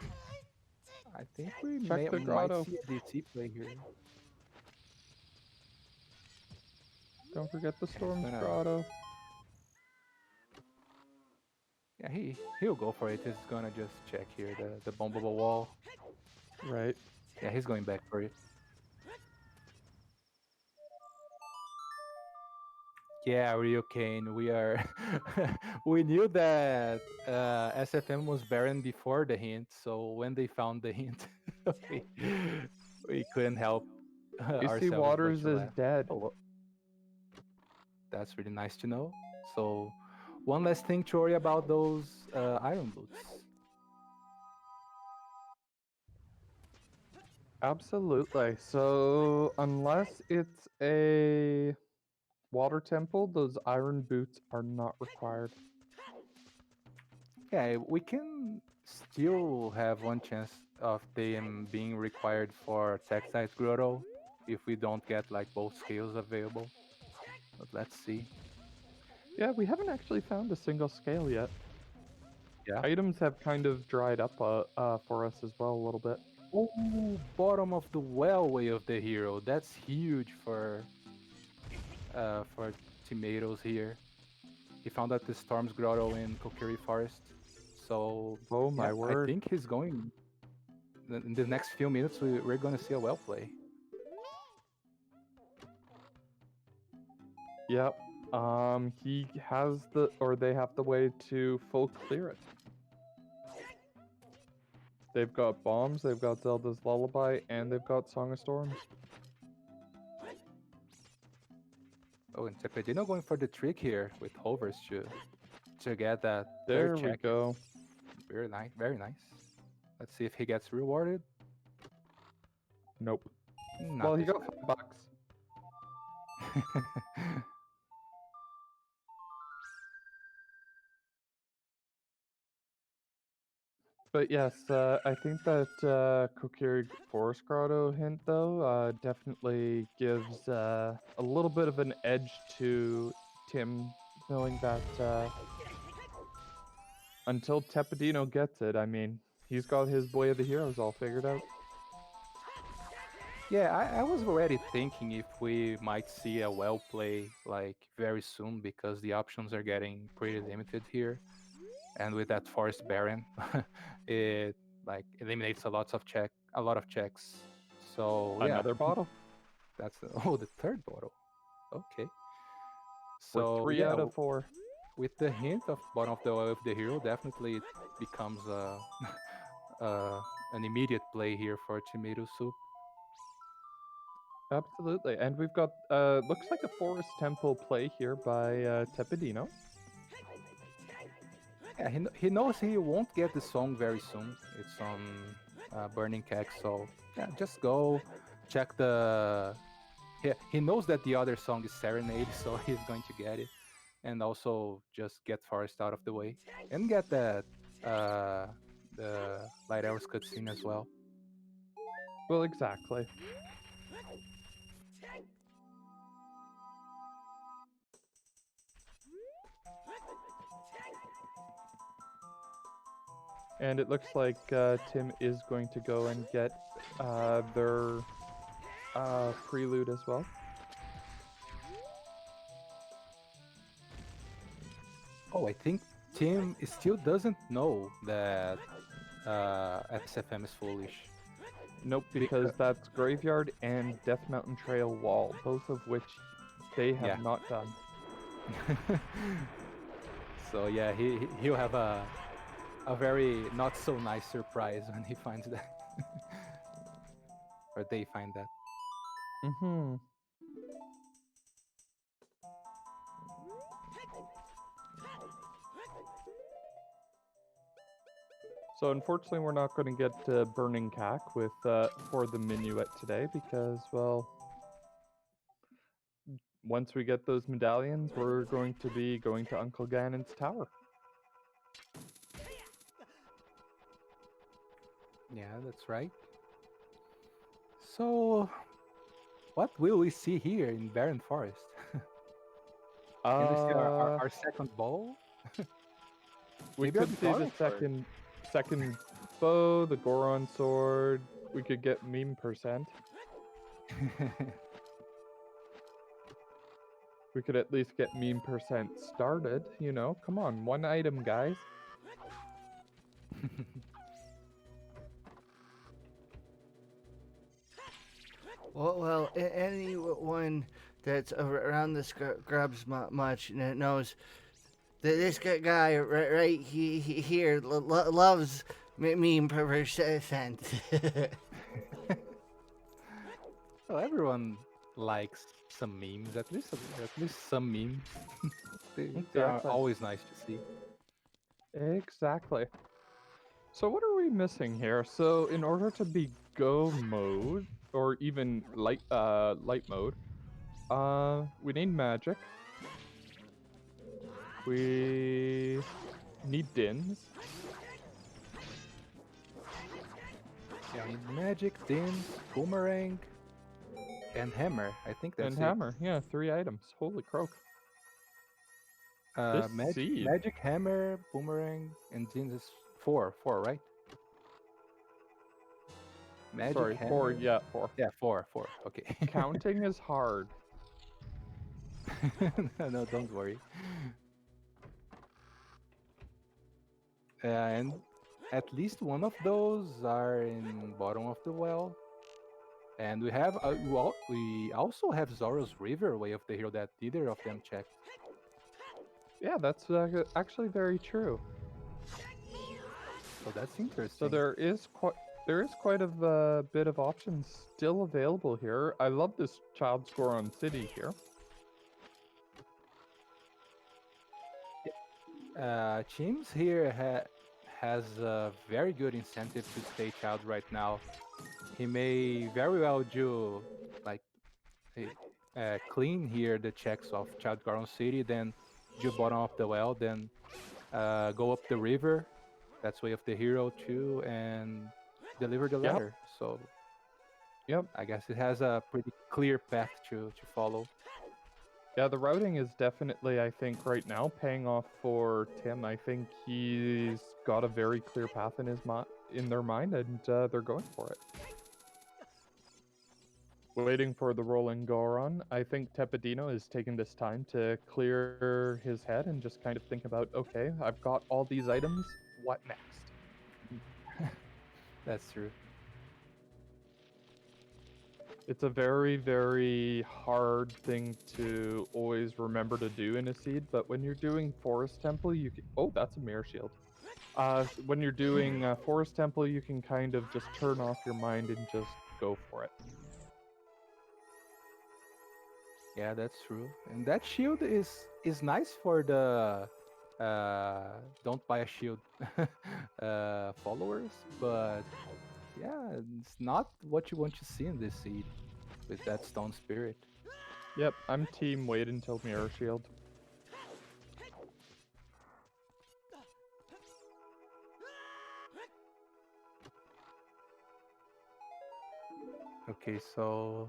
I think we Check the might grotto. see a DC play here. Don't forget the Yeah, he's Storm's gonna. Grotto. Yeah, he'll go for it. He's gonna just check here the bombable wall. Right. Yeah, he's going back for it. Yeah, Rio Kane, we are. We knew that SFM was barren before the hint, so when they found the hint, we, we couldn't help AC ourselves but Waters to is laugh. dead. Oh, well, that's really nice to know. So, one less thing to worry about those iron boots. Absolutely. So unless it's a water temple, those iron boots are not required. Yeah, we can still have one chance of them being required for Textile Grotto if we don't get like both scales available. But let's see. Yeah, we haven't actually found a single scale yet. Yeah. Items have kind of dried up for us as well a little bit. Oh, bottom of the wellway of the hero. That's huge for tomatoes here. He found out the Storm's Grotto in Kokiri Forest. So Oh yeah, my I word. think he's going. In the next few minutes, we're going to see a well play. Yep. He has they have the way to full clear it. They've got bombs, they've got Zelda's Lullaby, and they've got Song of Storms. Oh, and Cepedino going for the trick here with hovers to get that third There we check. go. Very nice, very nice. Let's see if he gets rewarded. Nope. Not Well, he this got $5. time. But yes, I think that Kokiri Forest Grotto hint, though, definitely gives a little bit of an edge to Tim, knowing that until Tepidino gets it, I mean, he's got his Way of the Heroes all figured out. Yeah, I was already thinking if we might see a well play like very soon because the options are getting pretty limited here, and with that Forest Baron, it like eliminates a lot of checks. So yeah, Another bottle. that's oh the third bottle. Okay, We're so three yeah, out of four. with the hint of bottom of the oil of the hero, definitely it becomes uh, an immediate play here for tomato soup. Absolutely. And we've got looks like a forest temple play here by Tepidino. Yeah, he knows he won't get the song very soon. It's on Burning Keg, so yeah, just go check the. He knows that the other song is Serenade, so he's going to get it, and also just get Forest out of the way and get that uh, the Light Arrows cutscene as well. Well, exactly. And it looks like Tim is going to go and get their prelude as well. Oh, I think Tim still doesn't know that SFM is foolish. Nope, because Because that's Graveyard and Death Mountain Trail Wall, both of which they have yeah. not done. So yeah, he'll have a very not so nice surprise when he finds that, or they find that. Mm-hmm. So unfortunately, we're not going to get Burning Cack with for the minuet today because, well, once we get those medallions, we're going to be going to Uncle Ganon's tower. Yeah, that's right. So, what will we see here in Barren Forest? Can we see Uh, our second ball? we Maybe I'll could be see the going for second bow, the Goron sword. We could get meme percent. it. We could at least get meme percent started. You know, come on, one item, guys. Well, anyone that's around the scrubs much knows that this guy right here loves meme percent. Well, everyone likes some memes, at least some memes. They are Exactly. always nice to see. Exactly. So what are we missing here? So in order to be go mode or even light mode, we need magic. We need dins Yeah, we need magic, dins, boomerang, and hammer. I think and that's it. hammer. Yeah, 3 items. Holy croak. This seed. Magic, hammer, boomerang, and dins is four, right? Magic, Sorry, four. hammer. Yeah, four. Yeah, four. Okay. Counting is hard. No, don't worry. And at least one of those are in bottom of the well. And we also have Zoro's River, Way of the Hero, that neither of them checked. Yeah, that's actually very true. So that's So interesting. there is quite a bit of options still available here. I love this Child's Goron City here. Chims here has a very good incentive to stay child right now. He may very well do like clean here the checks of Child Garon City, then do bottom of the well, then go up the river. That's Way of the Hero too, and deliver the Yep, letter. So yep. I guess it has a pretty clear path to follow. Yeah, the routing is definitely, I think, right now paying off for Tim. I think he's got a very clear path in their mind, and they're going for it. Waiting for the rolling Goron, I think Tepidino is taking this time to clear his head and just kind of think about, okay, I've got all these items. What next? That's true. It's a very, very hard thing to always remember to do in a seed, but when you're doing Forest Temple, you can. Oh, that's a Mirror Shield. When you're doing Forest Temple, you can kind of just turn off your mind and just go for it. Yeah, that's true. And that shield is nice for the don't buy a shield followers, but yeah, it's not what you want to see in this seed with that stone spirit. Yep, I'm team wait until Mirror Shield. Okay, so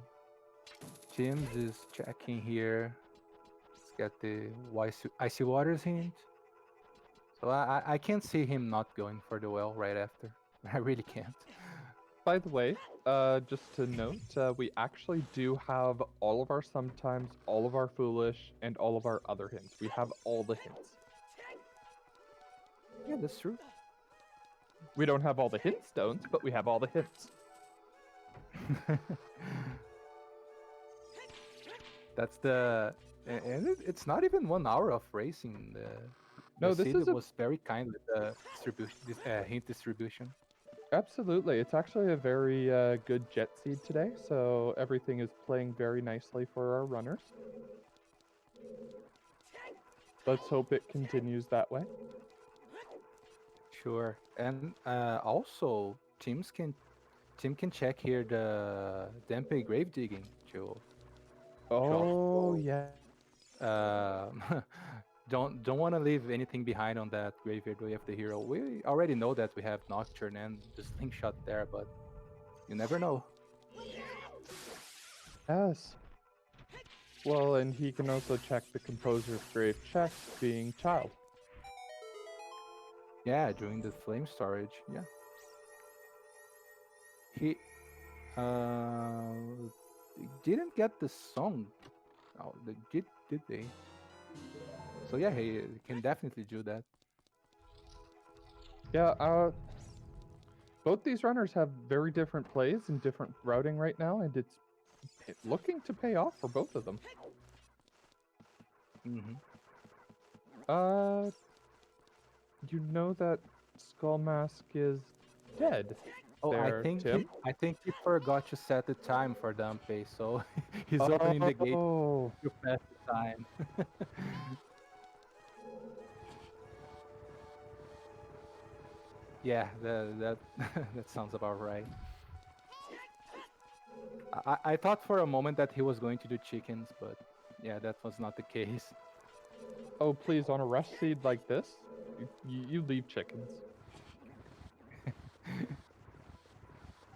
James is checking here. Let's get the icy waters hint. So I can't see him not going for the well right after. I really can't. By the way, just to note, we actually do have all of our sometimes, all of our foolish, and all of our other hints. We have all the hints. Yeah, that's true. We don't have all the hint stones, but we have all the hints. That's and it's not even 1 hour of racing. The No, this city is a was very kind with the distribution, this, hint distribution. absolutely. It's actually a very good jet seed today, so everything is playing very nicely for our runners. Let's hope it continues that way. Sure, and also Tim can check here the Dempe grave digging to Oh, also yes. don't want to leave anything behind on that graveyard way of the hero. We already know that we have Nocturne and the slingshot there, but you never know. Yes. Well, and he can also check the composer's grave chest being child. Yeah, during the flame storage. Yeah, he uh didn't get the song. Oh, did they? So yeah, he can definitely do that. Yeah, both these runners have very different plays and different routing right now, and it's looking to pay off for both of them. Hmm. Uh, you know that Skull Mask is dead Oh, there, Tim. I think he forgot to set the time for Dumpy, so he's opening the gate Oh, to pass the time. Yeah, that that sounds about right. I thought for a moment that he was going to do chickens, but yeah, that was not the case. oh, please, on a rush seed like this, you leave chickens.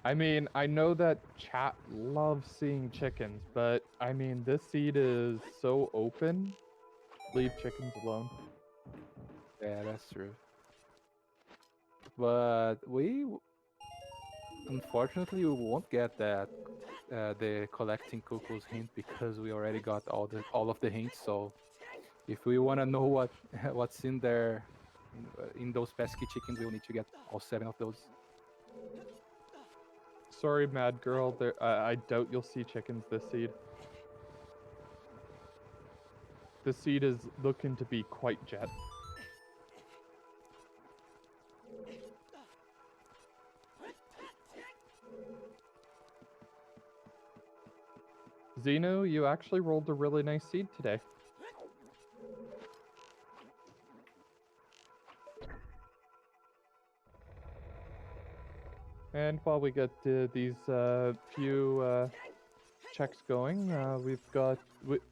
I mean, I know that chat loves seeing chickens, but I mean, this seed is so open. Leave chickens alone. Yeah, that's true. But unfortunately we won't get that the collecting cuckoos hint because we already got all of the hints. So if we want to know what what's in there in those pesky chickens, we'll need to get all 7 of those. Sorry, Mad Girl. There, I doubt you'll see chickens this seed. The seed is looking to be quite jet. Zeno, you actually rolled a really nice seed today. And while we get these few checks going,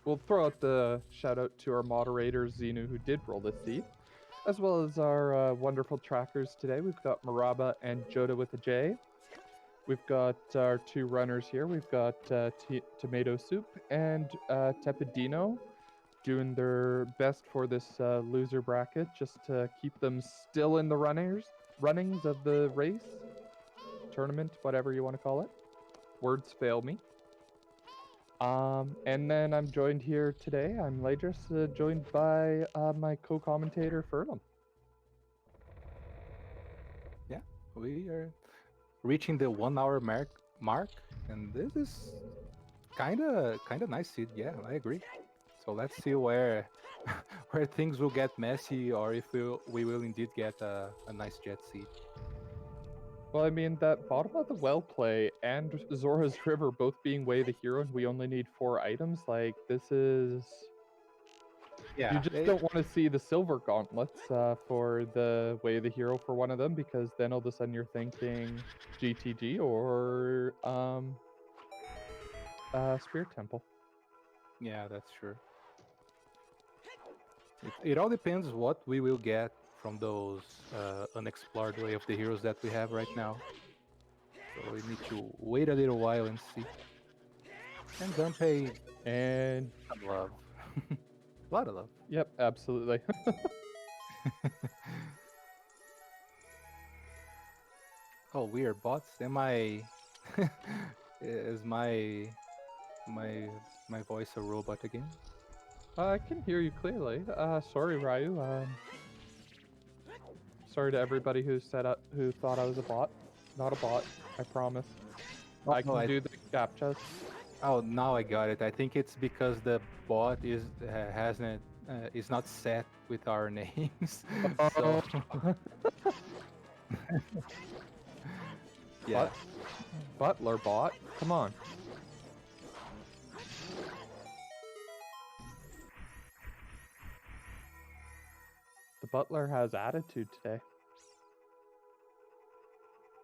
we'll throw out the shout out to our moderator Zenu who did roll this seed, as well as our wonderful trackers today. We've got Maraba and Joda with a J. We've got our two runners here. We've got Tomato Soup and Tepidino doing their best for this loser bracket, just to keep them still in the runnings of the race, tournament, whatever you want to call it. Words fail me. And then I'm joined here today. I'm Ladris, joined by my co-commentator Furlum. Yeah, we are reaching the 1 hour mark, and this is kind of nice seed. Yeah, I agree. So let's see where where things will get messy, or if we will indeed get a nice jet seed. Well, I mean, that bottom of the well play and Zora's River both being Way the Hero, and we only need 4 items. Like, this is. You Yeah, just don't want to see the silver gauntlets for the Way of the Hero for one of them, because then all of a sudden you're thinking GTG or Spirit Temple. yeah, that's true. It all depends what we will get from those unexplored way of the heroes that we have right now. So we need to wait a little while and see. And Gunpei, And some love. A lot of love. yep, absolutely. Oh, weird bots. Am I? Is my my voice a robot again? I can hear you clearly. Sorry, Ryu. Sorry to everybody who thought I was a bot. Not a bot, I promise. Oh I no, can do the captchas. oh, now I got it. I think it's because the bot hasn't is not set with our names. So Oh, yeah, Butler bot. Come on. The butler has attitude today.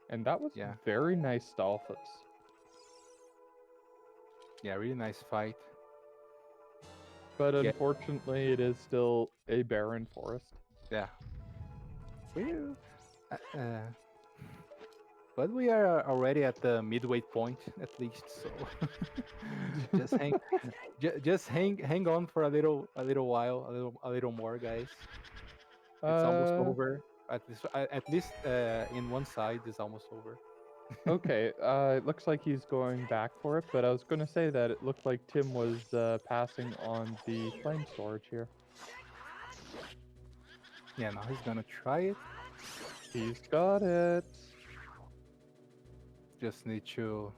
And that was yeah, very nice Stalfos. yeah. Really nice fight. But Yeah, unfortunately, it is still a barren forest. yeah. We uh, uh, but we are already at the midway point at least. So just hang on for a little while, a little more, guys. It's almost uh, over. At least in one side is almost over. okay. It looks like he's going back for it, but I was going to say that it looked like Tim was passing on the flame storage here. Yeah, now he's gonna try it. He's got it. Just need to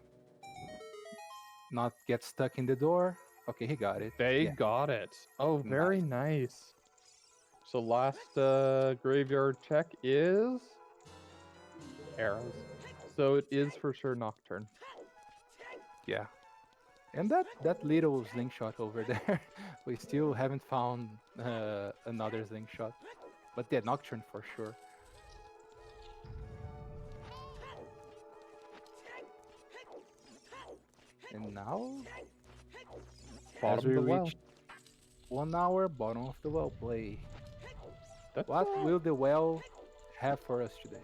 not get stuck in the door. Okay, he got it. They Yeah, got it. Oh, very nice. nice. So last graveyard check is arrows. So it is for sure Nocturne. Yeah, and that little slingshot over there, we still haven't found another slingshot. But yeah, Nocturne for sure. And now, as Bottom of we the well. reach 1 hour, bottom of the well play. That's What will the well have for us today?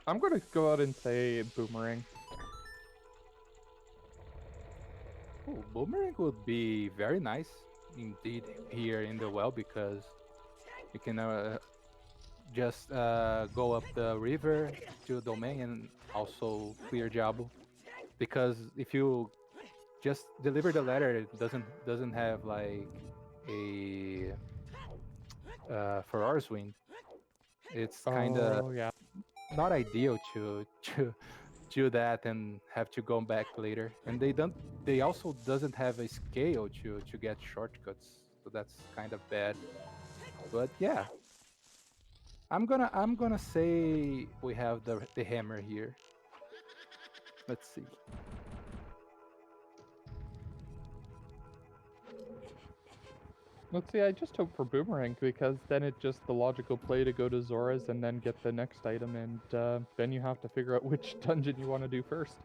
I'm gonna go out and say boomerang. Oh, boomerang would be very nice indeed here in the well because you can just go up the river to domain and also clear Jabo. Because if you just deliver the letter, it doesn't have like a Ferrar's wind. It's kind of Oh yeah. not ideal to do that and have to go back later. And they also doesn't have a scale to get shortcuts, so that's kind of bad. But yeah, I'm gonna say we have the hammer here. Let's see. Let's see. I just hope for boomerang because then it's just the logical play to go to Zora's and then get the next item, and then you have to figure out which dungeon you want to do first.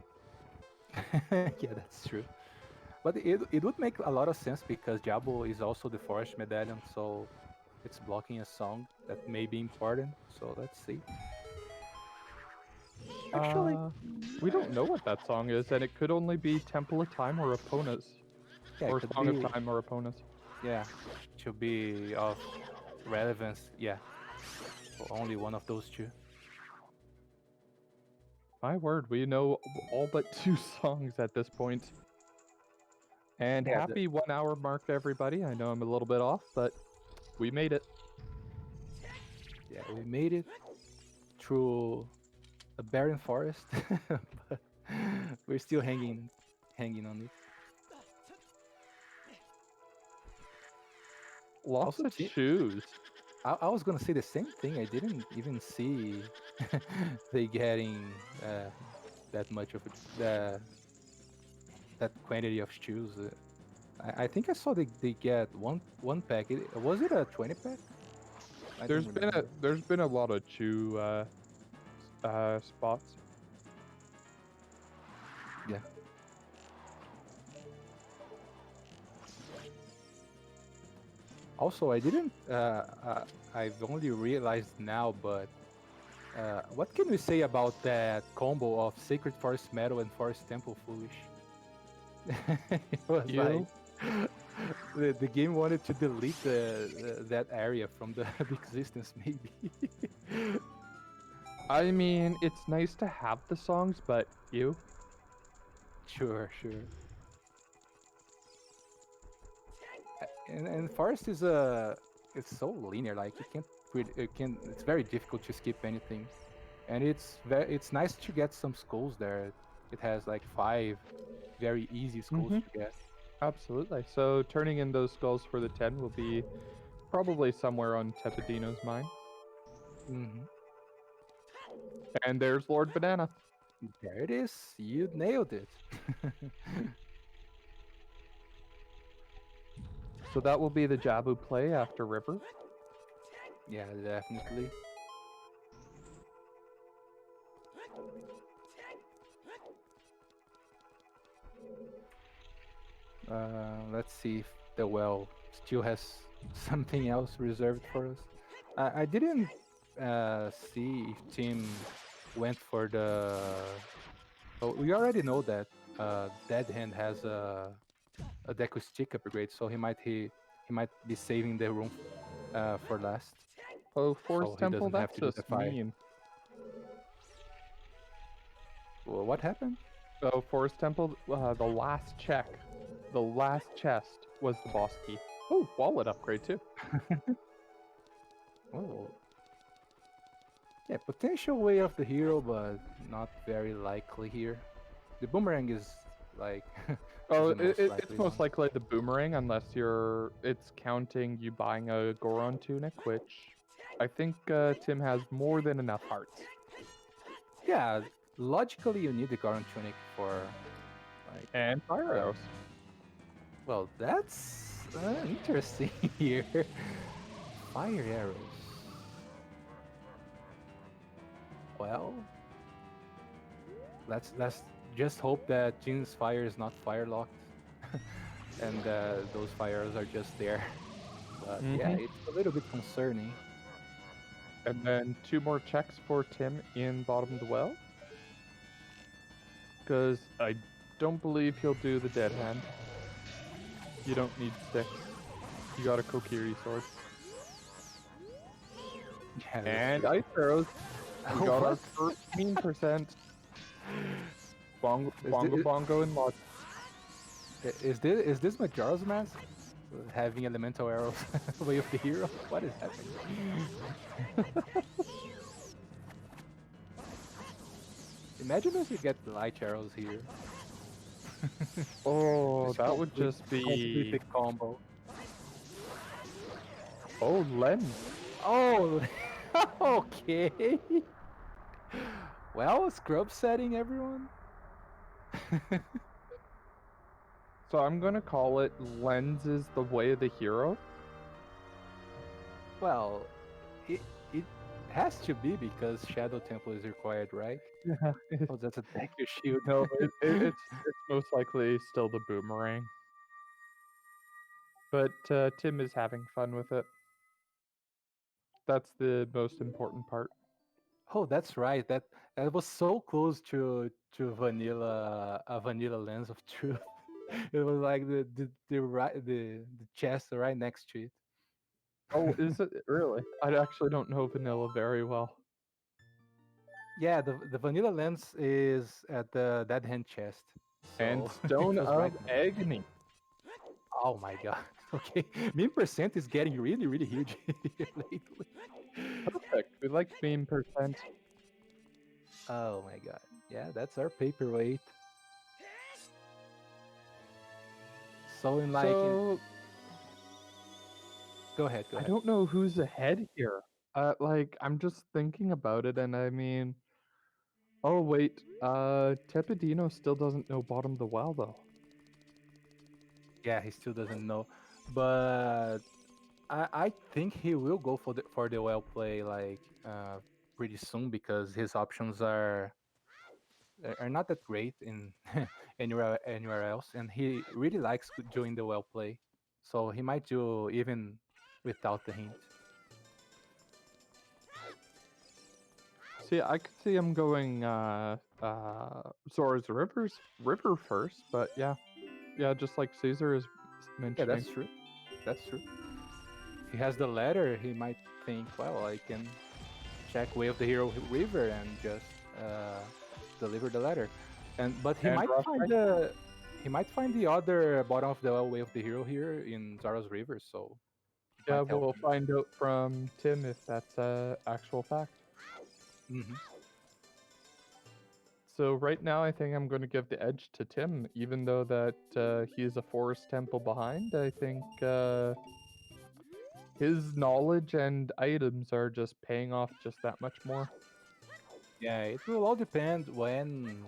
Yeah, that's true. But it would make a lot of sense because Jabo is also the forest medallion, so it's blocking a song that may be important. So let's see. Actually, Uh, we don't know what that song is, and it could only be Temple of Time or Epona's, yeah, it or could Song of be, Time or Epona's. yeah, to be of relevance. Yeah, so only one of those two. My word, we know all but two songs at this point. And Yeah, happy 1 hour mark to everybody. I know I'm a little bit off, but we made it. yeah, we made it through a barren forest, but we're still hanging on it. Lots Also, of chews. I was gonna say the same thing. I didn't even see they getting that much of that quantity of shoes. I think I saw they get one pack. Was it a 20 pack? I don't remember. There's been a lot of chew spots. Yeah. Also, I didn't. I've only realized now, but what can we say about that combo of Sacred Forest Meadow and Forest Temple Foolish? It was like You the game wanted to delete that area from the, the existence, maybe. I mean, it's nice to have the songs, but you Sure, sure. And Forest is a it's so linear. Like it can it's very difficult to skip anything, and it's nice to get some skulls there. It has like 5 very easy skulls Mhm. to get. Absolutely. So turning in those skulls for the 10 will be probably somewhere on Tepidino's mind. Hmm. And there's Lord Banana. There it is. You nailed it. So that will be the Jabu play after River. Yeah, definitely. Let's see if the well still has something else reserved for us. I didn't see if Tim went for the. Oh, we already know that Dead Hand has a Deku Stick upgrade, so he might be saving the room for last, Oh, so Forest he Temple, doesn't have that's to do the just fire. mean. Well, what happened? Oh, Forest Temple, the last check, the last chest was the boss key. Oh, wallet upgrade too. Oh, yeah, potential way of the hero, but not very likely here. The boomerang is like is Oh, the most it's likely most one. likely the boomerang, unless it's counting you buying a Goron tunic, which I think Tim has more than enough hearts. Yeah, logically you need the Goron tunic for like And fire the. arrows. Well, that's interesting here. Fire arrows. Well, let's just hope that Jin's fire is not fire locked, and those fires are just there. But yeah, Mm-hmm. it's a little bit concerning. And then 2 more checks for Tim in bottom of the well, because I don't believe he'll do the dead hand. You don't need sticks. You got a Kokiri sword. Yeah, that's And true. ice arrows. We Oh, got our what? first mean percent. Bongo, Is bongo, this bongo, and logic. is this Majora's Mask? Having elemental arrows way of the hero? What is happening? Imagine if we get light arrows here. Oh, This that would complete just be. completed combo. Oh, lens. Oh, okay. Well, scrub setting everyone. So I'm gonna call it lens is the way of the hero. Well, it has to be because Shadow Temple is required, right? Yeah. Oh, that's a deck your shield. No, it's most likely still the boomerang. But Tim is having fun with it. That's the most important part. Oh, that's right. That was so close to vanilla a vanilla lens of truth. It was like the chest right next to it. Oh, is it really? I actually don't know vanilla very well. Yeah, the vanilla lens is at the dead hand chest, And so it Stone was right of there. Agony. Oh my god. Okay, meme percent is getting really really huge lately. Perfect. We like meme percent. Oh my god. Yeah, that's our paperweight. So in like in So go ahead, go I ahead. don't know who's ahead here. Like I'm just thinking about it, and I mean, oh wait, Tepidino still doesn't know bottom of the well though. Yeah, he still doesn't know, but I think he will go for the well play like pretty soon because his options are not that great in anywhere else, and he really likes doing the well play, so he might do even without the hint. See, I could see him going Zora's River first, but yeah, yeah, just like Caesar is Yeah, mentioning. that's true. That's true. He has the letter. He might think, well, I can check Way of the Hero River and just deliver the letter. And but And Rough Trade. he might find the other bottom of the Way of the Hero here in Zara's River, so it Yeah, might help we'll him. find out from Tim if that's a actual fact. Hmm. So right now, I think I'm going to give the edge to Tim, even though that he is a forest temple behind. I think his knowledge and items are just paying off just that much more. Yeah, it will all depend when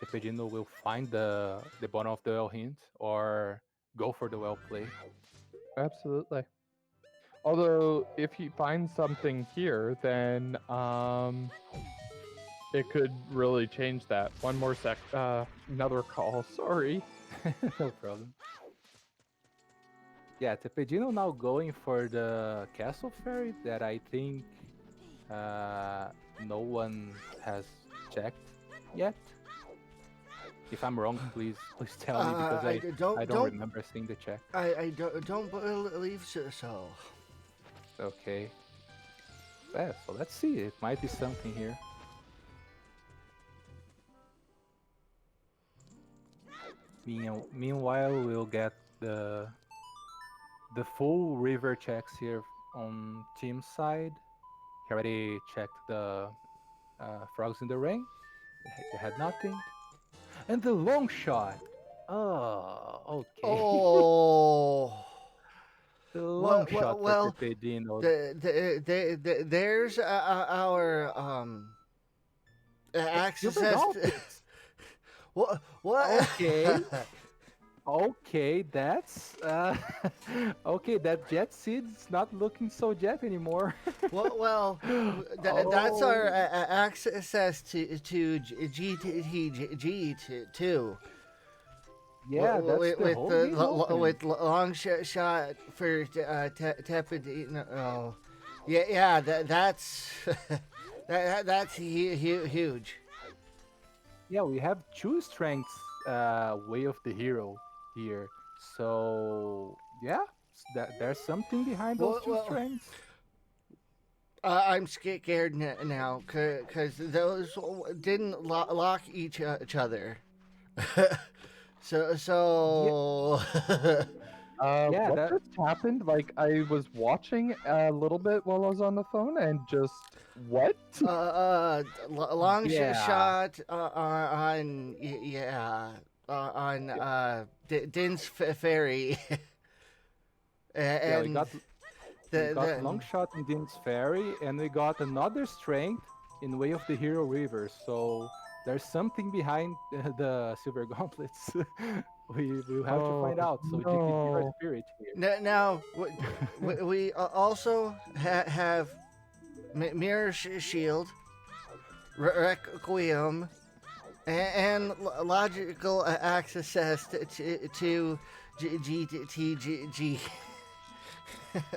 Tepedino will find the bottom of the well hint or go for the well play. Absolutely. Although, if he finds something here, then it could really change that. One more sec. Another call. Sorry. No problem. Yeah, Tepedino now going for the castle fairy that I think no one has checked yet. If I'm wrong, please tell me because I I don't remember seeing the check. don't believe so. Okay, yeah, so let's see. It might be something here. Meanwhile, we'll get the full river checks here on team side. He already checked the frogs in the rain. They had nothing. And the long shot. Oh, okay. Oh, The long shot for well, Tepedino. there's our The silver access. gauntlets. What? What? Okay. Okay, that's okay. That jet seed's not looking so jet anymore. Well, that's our Oh, access to GTG too. yeah, that's the With whole game open. with long shot for tepid. No, yeah. That's that's huge. Yeah, we have two strengths way of the hero here. So yeah, there's something behind those two Well, strengths. I'm scared now because those didn't lock each other. so Yeah, so yeah, What that just happened? Like I was watching a little bit while I was on the phone, and just what? long yeah, shot on yeah on yeah, Din's Ferry yeah. and We the got long shot in Dim's Ferry, and we got another strength in Way of the Hero River. So there's something behind the silver gauntlets. We will have to Oh find out. So GTG our no. spirit here. now we also have Mirror Shield, Requiem, and logical access to GTG.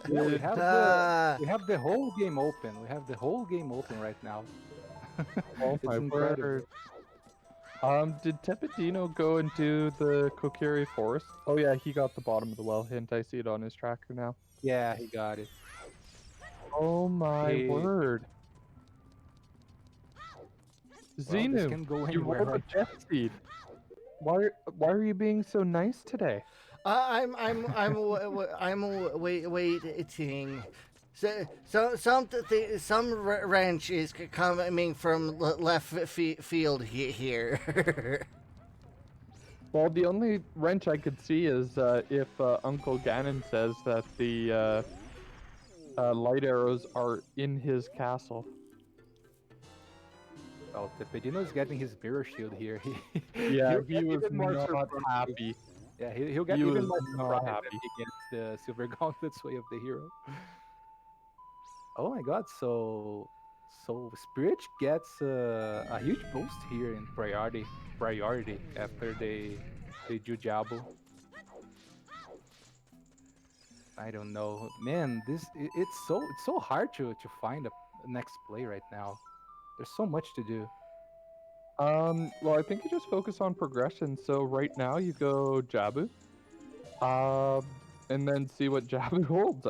Yeah, Did uh, we have the whole game open. We have the whole game open right now. oh It's my incredible. word. Did Tepidino go and do the Kokiri Forest? Oh yeah, he got the bottom of the well hint. I see it on his tracker now. Yeah, he got it. Oh my He word. Well, this Xenu, can go you anywhere, rolled a right? death seed. Why are you being so nice today? waiting. Some wrench is coming from left field here. Well, the only wrench I could see is if Uncle Ganon says that the light arrows are in his castle. Oh, Tepedino is getting his mirror shield here. Yeah, He'll he get was even more not surprised. happy. Yeah, he'll get He even was more not surprised if happy. he gets the Silver Gauntlet's Way of the Hero. Oh my God! So Spirit gets a huge boost here in priority after they do Jabo. I don't know, man. It's so hard to find a next play right now. There's so much to do. Well, I think you just focus on progression. So right now you go Jabu, and then see what Jabu holds.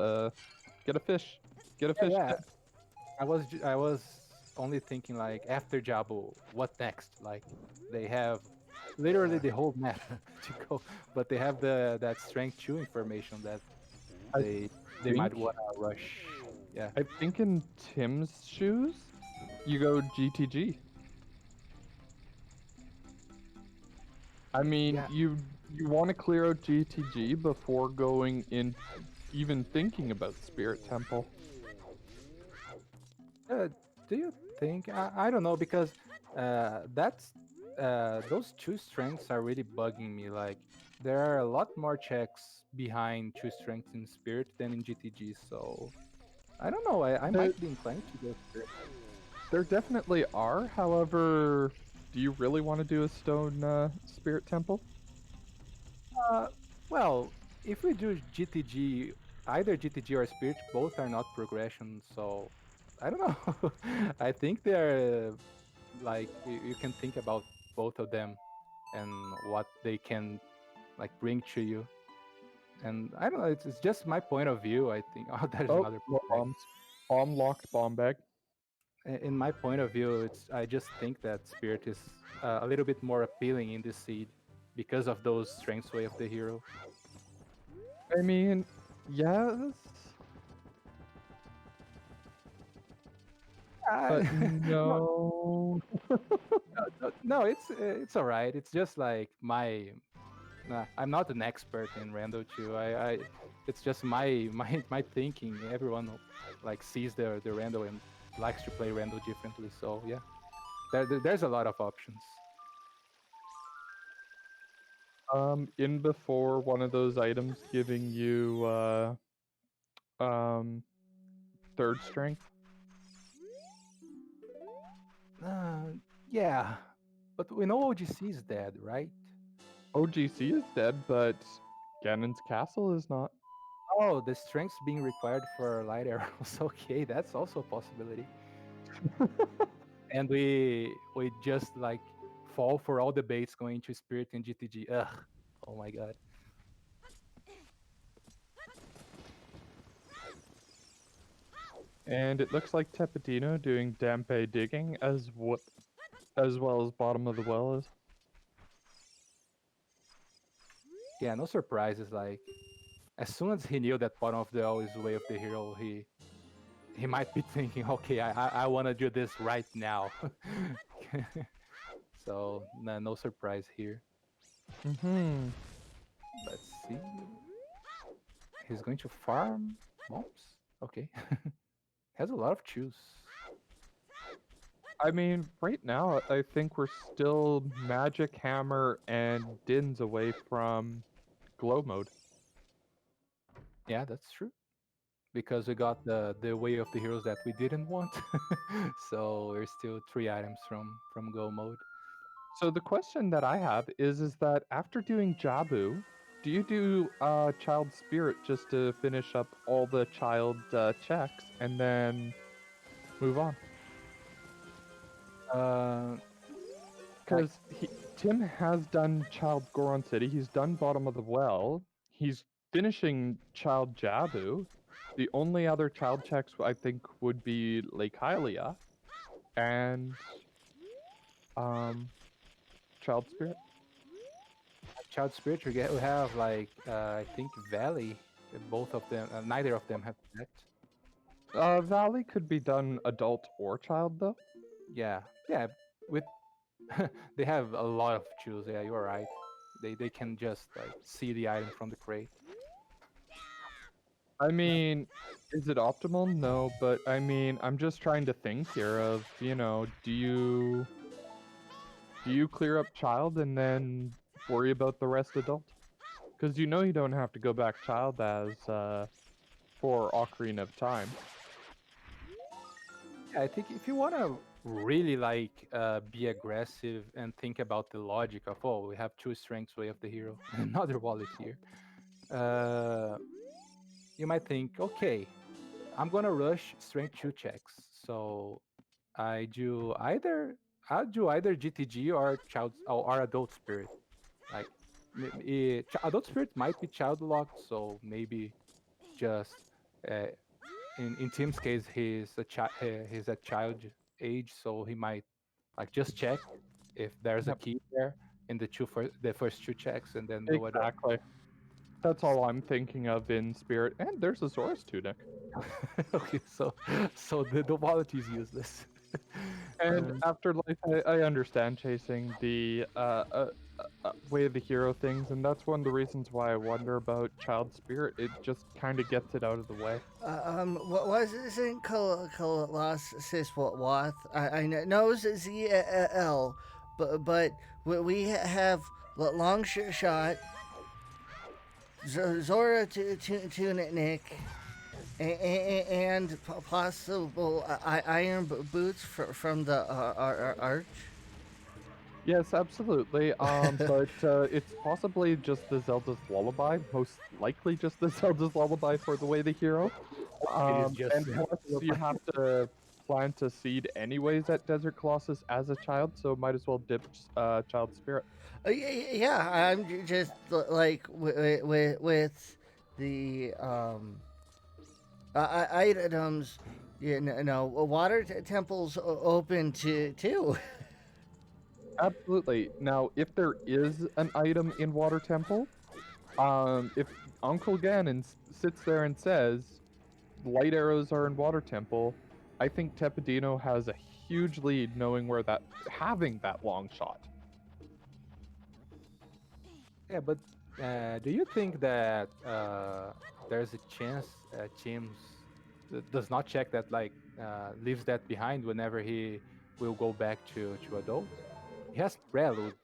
Get a fish. Get a Yeah, fish. yeah. I was only thinking like after Jabo, what next? Like they have literally the whole map to go, but they have that strength 2 information that I they they might think wanna rush. Yeah. I think in Tim's shoes, you go GTG. I mean, Yeah. you want to clear out GTG before going in, even thinking about Spirit Temple. Uh, do you think? I don't know because that's those two strengths are really bugging me. Like there are a lot more checks behind two strengths in Spirit than in GTG. So I don't know. I There, might be inclined to go Spirit. there definitely are. However, do you really want to do a stone Spirit Temple? Uh, well, if we do GTG, either GTG or Spirit, both are not progression. So I don't know. I think they're like you can think about both of them and what they can like bring to you. And I don't know. It's just my point of view. I think. Oh, that is Oh, another more bag. bombs. Bomb locked bomb bag. In my point of view, it's I just think that Spirit is a little bit more appealing in this seed because of those strengths way of the hero. I mean, yes, but No, no. no, it's all right. It's just like my. Nah, I'm not an expert in rando too. It's just my thinking. Everyone like sees the rando and likes to play rando differently. So yeah, there's a lot of options. In before one of those items giving you um third strength. Uh, yeah, but we know OGC is dead, right? OGC is dead, but Ganon's castle is not. Oh, the strength's being required for light arrows. Okay, that's also a possibility. And we just like fall for all the baits going to Spirit and GTG. Ugh. Oh my god. And it looks like Tepetino doing Dampe digging as well as bottom of the well is. Yeah, no surprises. Like as soon as he knew that bottom of the L is way of the hero, he might be thinking, okay, I want to do this right now. So no surprise here. Mm-hmm. Let's see. He's going to farm mobs. Okay, has a lot of choose. I mean, right now I think we're still Magic Hammer and Dins away from glow mode. Yeah, that's true. Because we got the way of the heroes that we didn't want. So we're still 3 items from go mode. So the question that I have is that after doing Jabu, do you do Child Spirit just to finish up all the child checks and then move on? Uh, like Because Tim has done Child Goron City, he's done Bottom of the Well, he's finishing Child Jabu. The only other child checks I think would be Lake Hylia, and um child spirit. Child Spirit, we have like I think Valley. Both of them, neither of them have checked. Valley could be done adult or child though. Yeah, yeah. With they have a lot of choose. Yeah, you're right. They can just like see the item from the crate. I mean, is it optimal? No, but I mean, I'm just trying to think here of, do you clear up child and then worry about the rest adult? Because you don't have to go back child as for Ocarina of Time. Yeah, I think if you wanna really like be aggressive and think about the logic of, oh, we have two strengths way of the hero, another wallet here. Uh, you might think, okay, I'm gonna rush strength two checks. So I do either I'll do either GTG or or adult spirit. Like adult spirit might be child locked, so maybe just uh, in Tim's case, he's a child age, so he might like just check if there's a Yep, key there in the first two checks, and then go adult. exactly. That's all I'm thinking of in spirit. And there's a Zora's tunic. Okay, so the wallet is useless. And Um, afterlife, I understand chasing the way of the hero things, and that's one of the reasons why I wonder about child spirit. It just kind of gets it out of the way. What was it? Isn't Colossus Wath? I know ZL, but we have long shot, Zora to Nick, and possible iron boots from the arch. Yes, absolutely. But it's possibly just the Zelda's lullaby. Most likely, just the Zelda's lullaby for the way the hero. it is just And plus, you have to plant a seed anyways at Desert Colossus as a child, so might as well dip child spirit. Yeah, I'm just like with the items. Water temples open to too. Absolutely. Now, if there is an item in Water Temple, if Uncle Ganon sits there and says light arrows are in Water Temple, I think Tepidino has a huge lead knowing where that having that long shot. yeah, but do you think that there's a chance James does not check that, like leaves that behind whenever he will go back to adult? He has prelude.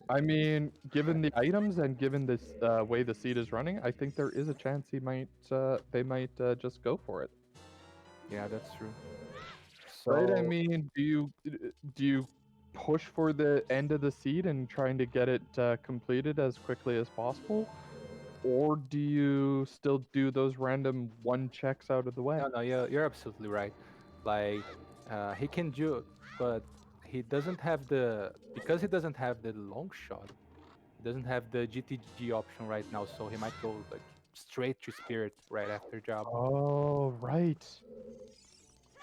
I mean, given the items and given this way the seed is running, I think there is a chance they might just go for it. Yeah, that's true. Right? I So mean, do you push for the end of the seed and trying to get it completed as quickly as possible, or do you still do those random one checks out of the way? no, no, you're absolutely right. Like he can do, but he doesn't have the because he doesn't have the long shot. He doesn't have the GTG option right now, so he might go like straight to spirit right after job. Oh, right.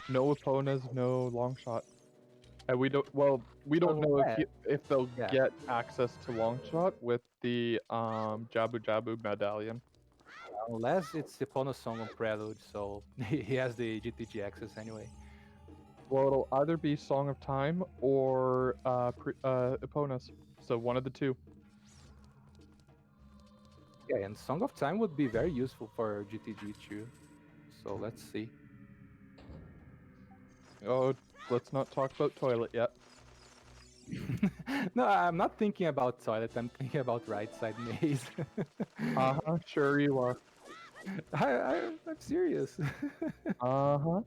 No opponents, no long shot. And we don't know Unless, if they'll yeah, get access to long shot with the Jabu Jabu medallion. unless it's Epona song on prelude, so he has the GTG access anyway. Well, it'll either be Song of Time or Eponas. So one of the two. Yeah, and Song of Time would be very useful for GTG too. So let's see. Oh, let's not talk about toilet yet. No, I'm not thinking about toilet. I'm thinking about right side maze. Uh-huh, sure you are. I'm serious. Uh-huh.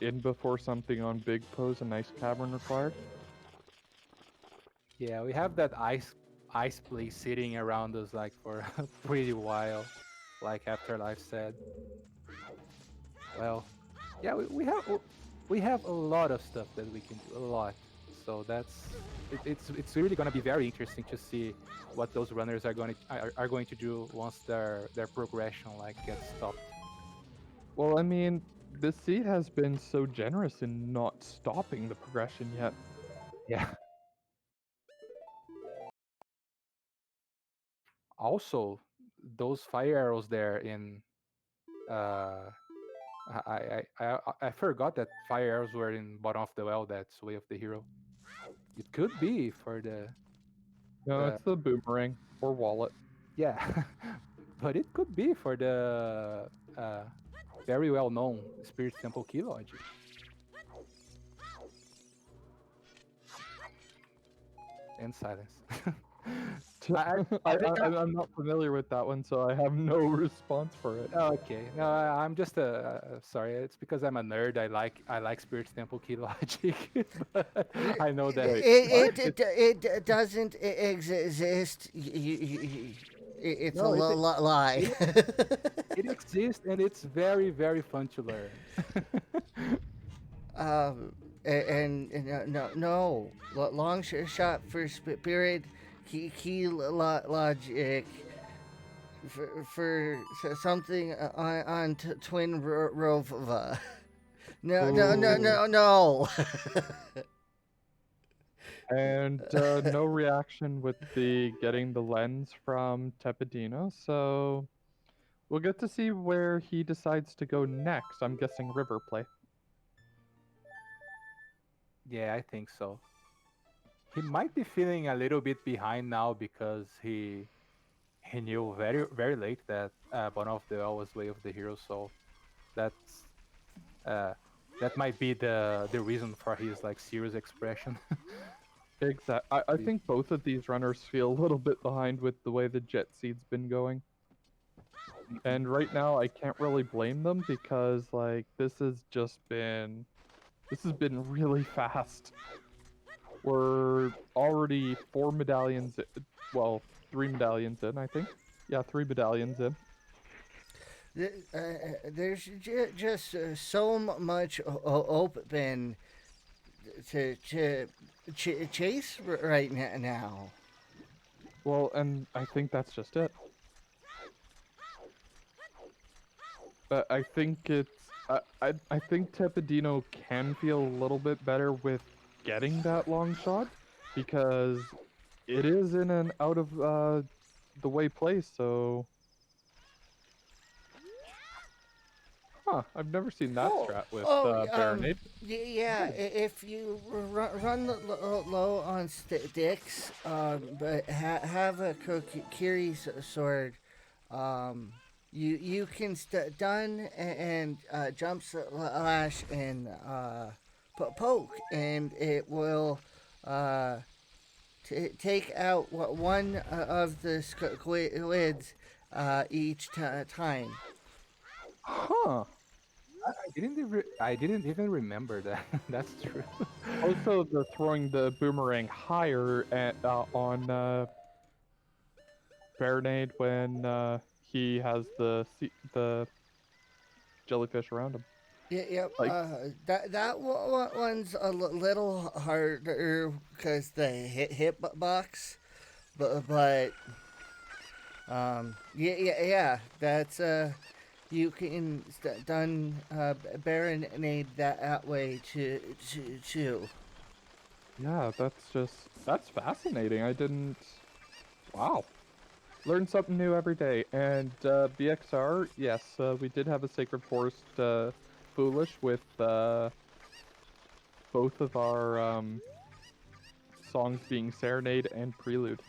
In before something on big pose, a nice cavern required. Yeah, we have that ice place sitting around us like for a pretty while, like Afterlife said. Well, yeah, we have a lot of stuff that we can do, a lot. So it's really gonna be very interesting to see what those runners are going to do once their progression like gets stopped. Well, I mean, This seat has been so generous in not stopping the progression yet. Yeah. Also, those fire arrows there in uh I forgot that fire arrows were in bottom of the well. That's way of the hero. It could be for No, the it's the boomerang or wallet. yeah, but it could be for the uh, very well known Spirit Temple key logic and silence. I, I think I'm not familiar with that one, so I have no response for it. okay. No, I'm just sorry. It's because I'm a nerd. I like Spirit Temple key logic, but It, I know that Wait, what? it doesn't exist. It's a no, lie. it it exists and it's very very fun to learn. um, and no, long shot for spirit key logic for something on Twin Rova. No, no, no, Ooh. no, no. And no reaction with the getting the lens from Tepidino, so we'll get to see where he decides to go next. I'm guessing river play. Yeah, I think so. He might be feeling a little bit behind now because he knew very very late that one of the was way of the hero. So that's uh, that might be the reason for his like serious expression. Exact. I think both of these runners feel a little bit behind with the way the jet seed's been going. Mhm. And right now I can't really blame them because like this has been really fast. We're already 4 medallions well, 3 medallions in, I think. Yeah, 3 medallions in. There's just so much open to chase right now. Well, and I think that's just it. I think I think Tepidino can feel a little bit better with getting that long shot because it is in an out of the way place. So, I've never seen that Oh, strat with oh, Baronade. yeah. If you run low on sticks, but have a Kokiri's sword, um, you can stun and jump slash and poke, and it will uh, take out one of the squids each time. Huh. I didn't even remember that. That's true. Also, the throwing the boomerang higher on Baronade when he has the jellyfish around him. Yeah, yep. Like, One's a little harder because the hit box, but yeah. That's you can done Baronade that way too. yeah, that's fascinating. I didn't. Wow. Learn something new every day. And BXR, yes, we did have a Sacred Forest Foolish with both of our songs being Serenade and Prelude.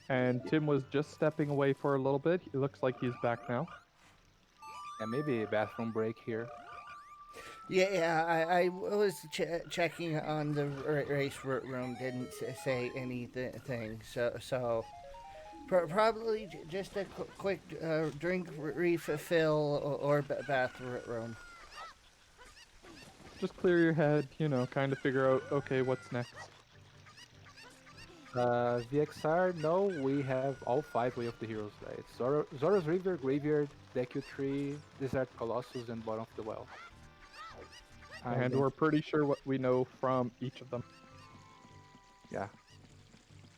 And Tim was just stepping away for a little bit. It looks like he's back now. Yeah, maybe a bathroom break here. Yeah. I was checking on the race room. Didn't say anything. So probably just a quick drink refill or bathroom. Just clear your head, kind of figure out, okay, what's next. VXR, no, we have all five Way of the Heroes, right? Zoro's River, Graveyard, Deku Tree, Desert Colossus, and Bottom of the Well. I And don't. we're pretty sure what we know from each of them. Yeah,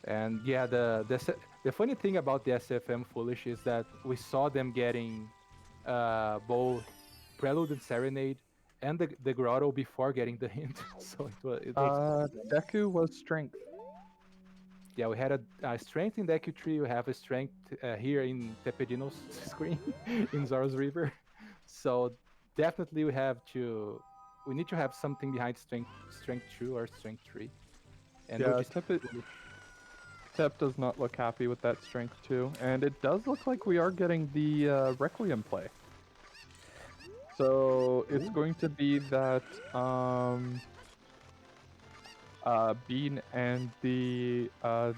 and yeah, the funny thing about the SFM Foolish is that we saw them getting both. Prelude and Serenade, and the grotto before getting the hint. So it makes sense. Deku was strength. Yeah, we had a strength in Deku Tree. We have a strength here in Tepedino's screen in Zoro's River. So definitely we need to have something behind strength 2 or strength 3. And we'll Yeah, just Tep does not look happy with that strength too, and it does look like we are getting the Requiem play. So it's Ooh. going to be that Bean and the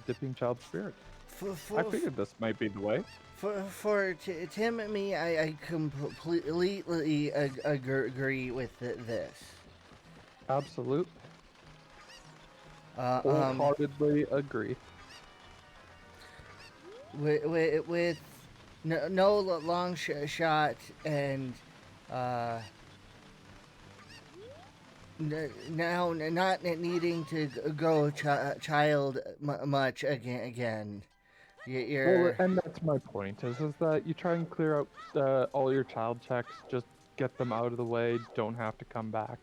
Dipping Child Spirit. For I for figured this might be the way. Tim and me, I completely agree with this. Absolute. Uh, um, Wholeheartedly agree. with no long shot and uh, now not needing to go child much again. Well, You're and that's my point is that you try and clear out all your child checks, just get them out of the way, don't have to come back.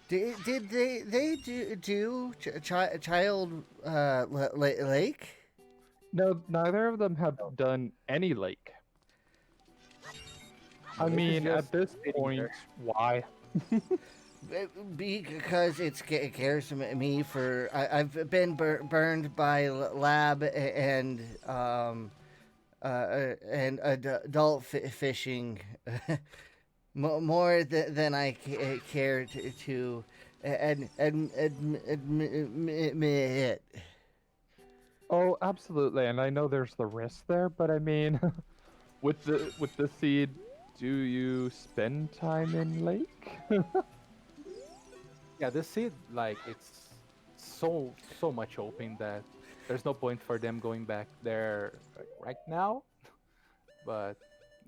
did they do child lake? No, neither of them have done any lake. No, I Lake is mean, just at this sitting point, there. why? Because it scares me for I've been burned by lab and adult fishing more than I care to admit. Oh, absolutely, and I know there's the risk there, but I mean, with the seed, do you spend time in lake? Yeah, this seed like it's so much open that there's no point for them going back there like, right now. But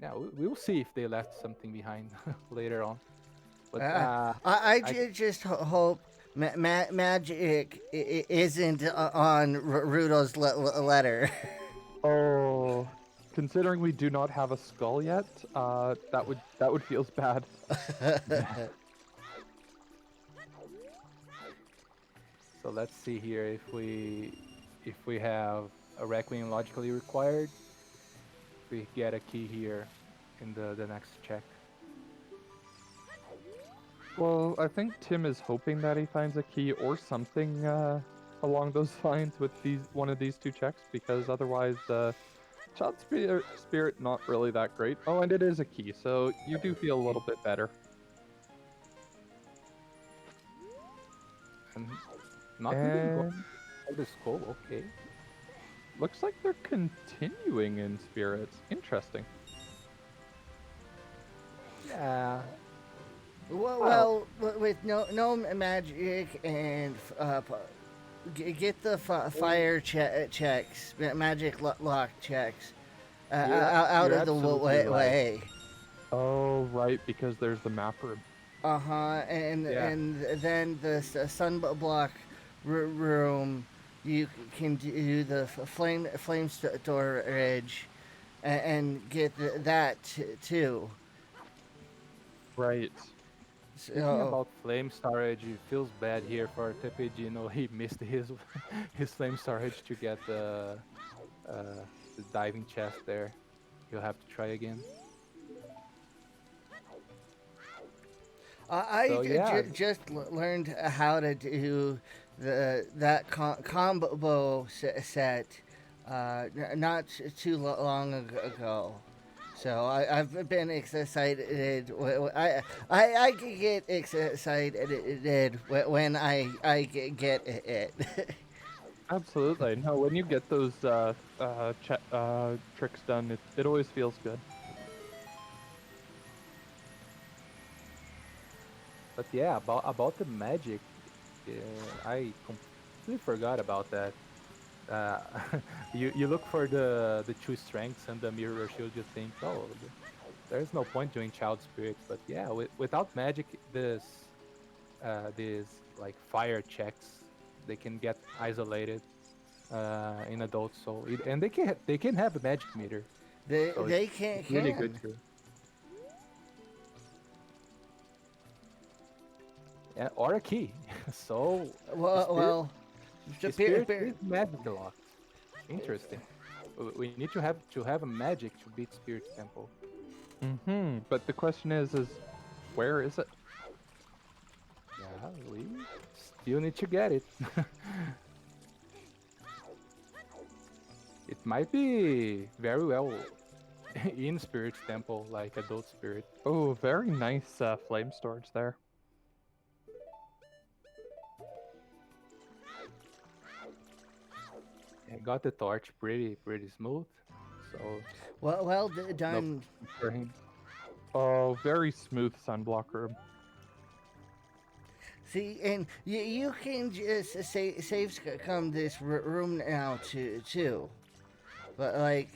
yeah, we will see if they left something behind later on. But Uh, I I just hope magic isn't on Rudo's letter. Oh, considering we do not have a skull yet, that would feels bad. so let's see here if we have a requiem logically required. If we get a key here in the next check. Well, I think Tim is hoping that he finds a key or something along those lines with these one of these two checks, because otherwise, child spirit not really that great. Oh, and it is a key, so you do feel a little bit better. And not even going And for the skull. Okay. looks like they're continuing in spirits. Interesting. Yeah. Well, Well, with no magic and get the fire checks, magic lock checks out you're of the absolutely right. way. Oh, right, because there's the map room. Yeah. And then the sunblock room, you can do the flame storage and get that too. Right. Speaking So about flame storage, it feels bad here for Tepegino. He missed his his flame storage to get the diving chest there. He'll have to try again. So yeah, just learned how to do that combo set not too long ago. So I've been excited. I get excited when I get it. Absolutely. No, when you get those tricks done, it always feels good. but yeah, about the magic, I completely forgot about that. Uh, you look for the true strengths and the mirror shield. You think, oh, there's no point doing child spirit. But yeah, without magic, this like fire checks, they can get isolated in adults. So and they can have a magic meter. So They it's really good can. too. or a key. So Well, spirit well, spirit is magic locked. Interesting. We need to have a magic to beat Spirit Temple. But the question is where is it? Yeah, we still need to get it. It might be very well in Spirit Temple, like Adult Spirit. Oh, very nice flame storage there. I got the torch pretty smooth, so no done. for him. Oh, very smooth sunblock room. See, and you can just say saves come this room now too, but like,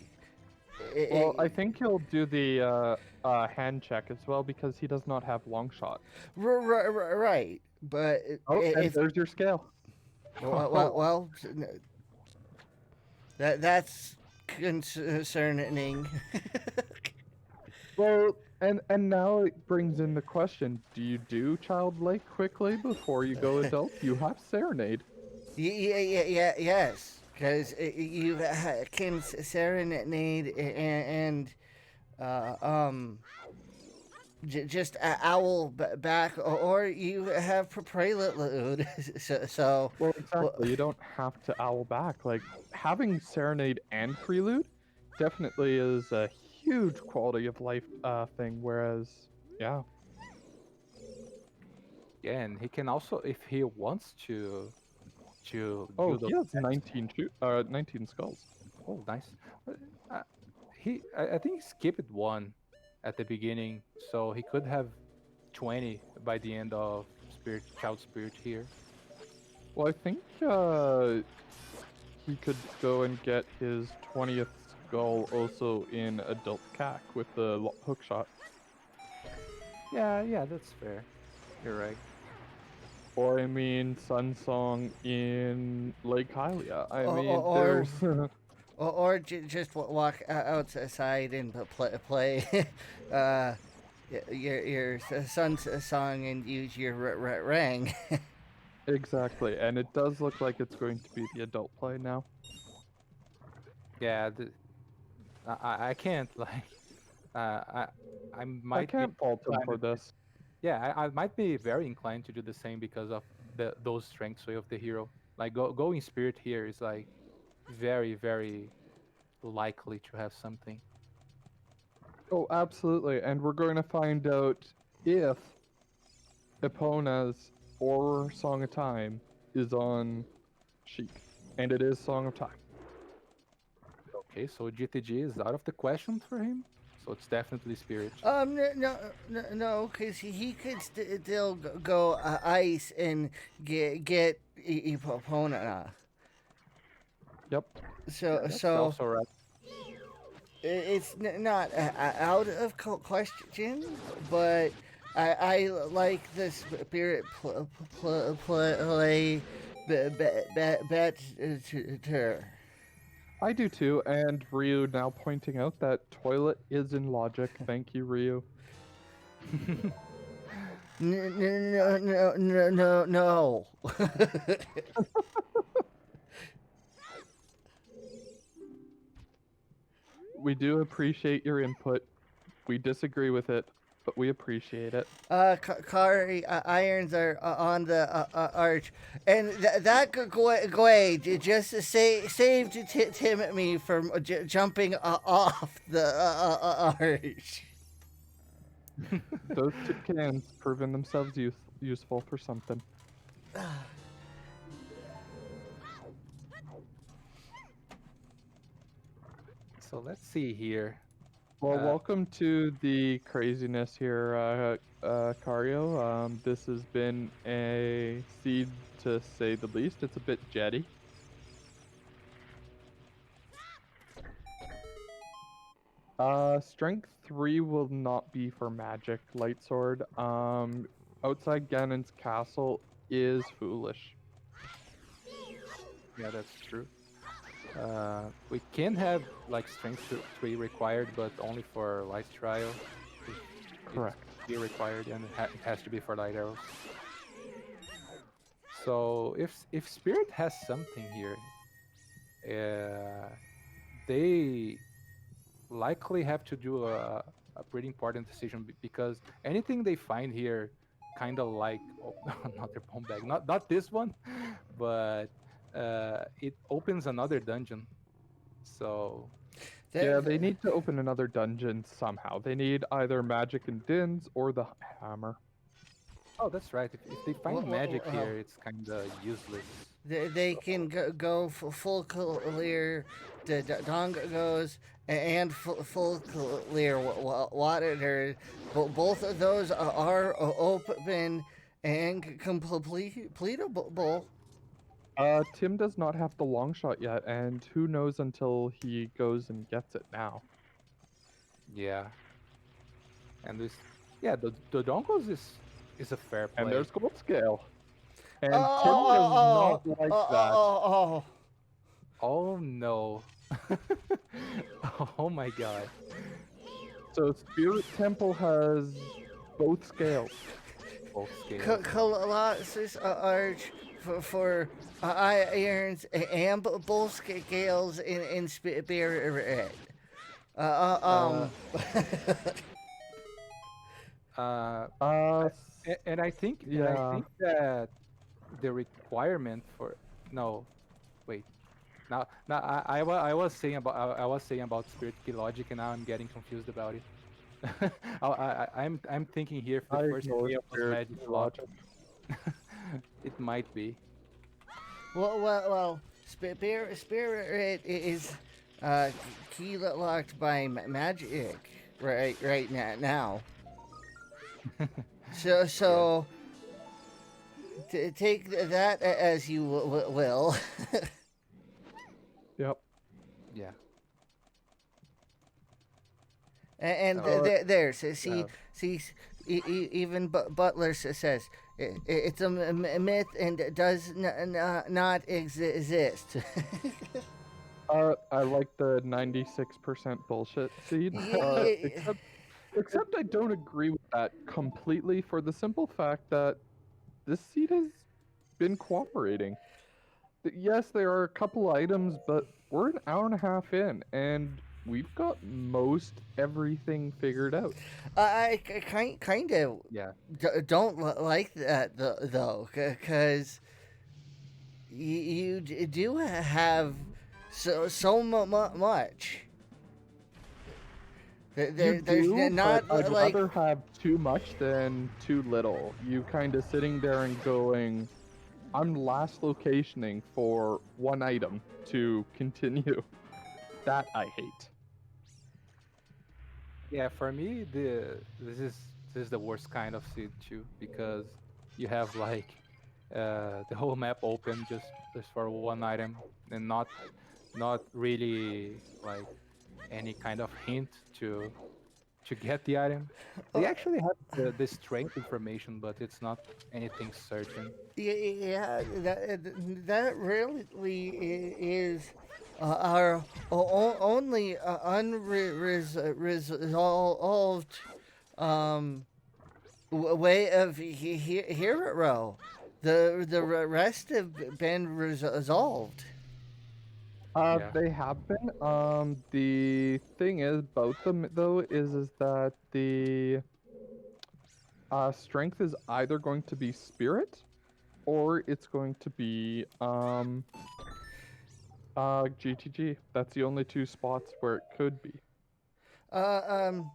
Well, I it, think he'll do the hand check as well because he does not have long shot. right, but Oh, and if there's your scale. Oh, that's concerning. well, and now it brings in the question: do you do childlike quickly before you go adult? You have serenade. Yes, because you can serenade and uh, um just owl back, or you have prelude. So Well, well, exactly. You don't have to owl back. Like having serenade and prelude definitely is a huge quality of life thing. Whereas, yeah, Yeah, and he can also, if he wants to oh, do those he has attacks. 19 skulls. Oh, nice. Uh, uh, I think he skipped one at the beginning, so he could have 20 by the end of Child Spirit here. Well, I think he could go and get his 20th skull also in adult CAC with the hook shot. Yeah, yeah, that's fair. You're right. Or I mean, Sun Song in Lake Hylia. I or mean, or, there's just walk outside and play uh, your son's song and use your rang. exactly, and it does look like it's going to be the adult play now. Yeah, I can't like uh, I I I might be can't fault him for inclined this. yeah, I might be very inclined to do the same because of those strengths of the hero. Like going spirit here is like very likely to have something. Oh, absolutely, and we're going to find out if Epona's or Song of Time is on Sheik, and it is Song of Time. Okay, so GTG is out of the question for him. So it's definitely spirit. No, because he could still go ice and get Epona. Yep. Yeah, So that's so also right. it's not out of question, but I like the spirit play better. I do too, and Ryu now pointing out that toilet is in logic. Thank you, Ryu. No. We do appreciate your input. We disagree with it, but we appreciate it. Koari irons are on the arch, and that Gwade just saved Timmy from jumping off the arch. Those two cans proven themselves useful for something. So let's see here. Well, Uh, welcome to the craziness here, Cario. This has been a seed to say the least. It's a bit jetty. Strength 3 will not be for magic light sword. Outside Ganon's castle is foolish. yeah, that's true. We can have like strength 3 required, but only for light trial. If it's Correct. be required, and it has to be for light arrows. So if Spirit has something here, uh, they likely have to do a pretty important decision because anything they find here, kind of like oh, another bomb bag, not this one, but it opens another dungeon. So Yeah, The, they the, need to open another dungeon somehow. They need either magic and dins or the hammer. oh, that's right. If they find magic well, here, it's kind of useless. they can go full clear. The dongos and full clear water. Both of those are open and completable. Tim does not have the long shot yet, and who knows until he goes and gets it now. Yeah, and this, yeah, the Donkos is a fair And play. there's gold scale. Oh, And Tim does oh, not oh, like oh, that. oh, oh. Oh no. Oh my god. So Spirit Temple has both scales. Both scales. Colossus Arch for irons and bull scales in spirit. Uh, uh, Uh, um, Uh, uh, and I yeah. think that the requirement for no, wait. Now I was saying about I was saying about spirit key logic, and now I'm getting confused about it. I'm thinking here if the I first ignore scale was Spirit magic lock. logic. It might be. well, spirit is uh, key locked by magic right now. So Yeah, so take that as you will. Yep. yeah. And So there, you have even Butler says it's a myth and does not exist. I like the 96% bullshit seed. Yeah, Except I don't agree with that completely for the simple fact that this seed has been cooperating. Yes, there are a couple items, but we're an hour and a half in, and we've got most everything figured out. kind of yeah. don't like that though, because you do have much. You There's do, but not I'd like rather have too much than too little. You kind of sitting there and going, I'm last locationing for one item to continue. That I hate. Yeah, for me, this is the worst kind of seed too because you have like the whole map open just for one item and not really like any kind of hint to get the item. They uh, actually have the strength information, but it's not anything certain. yeah, that really is our only unresolved um, way of hero. The rest have been resolved. Yeah, They have been. The thing is about them though is that the strength is either going to be spirit or it's going to be GTG. That's the only two spots where it could be. Uh, um,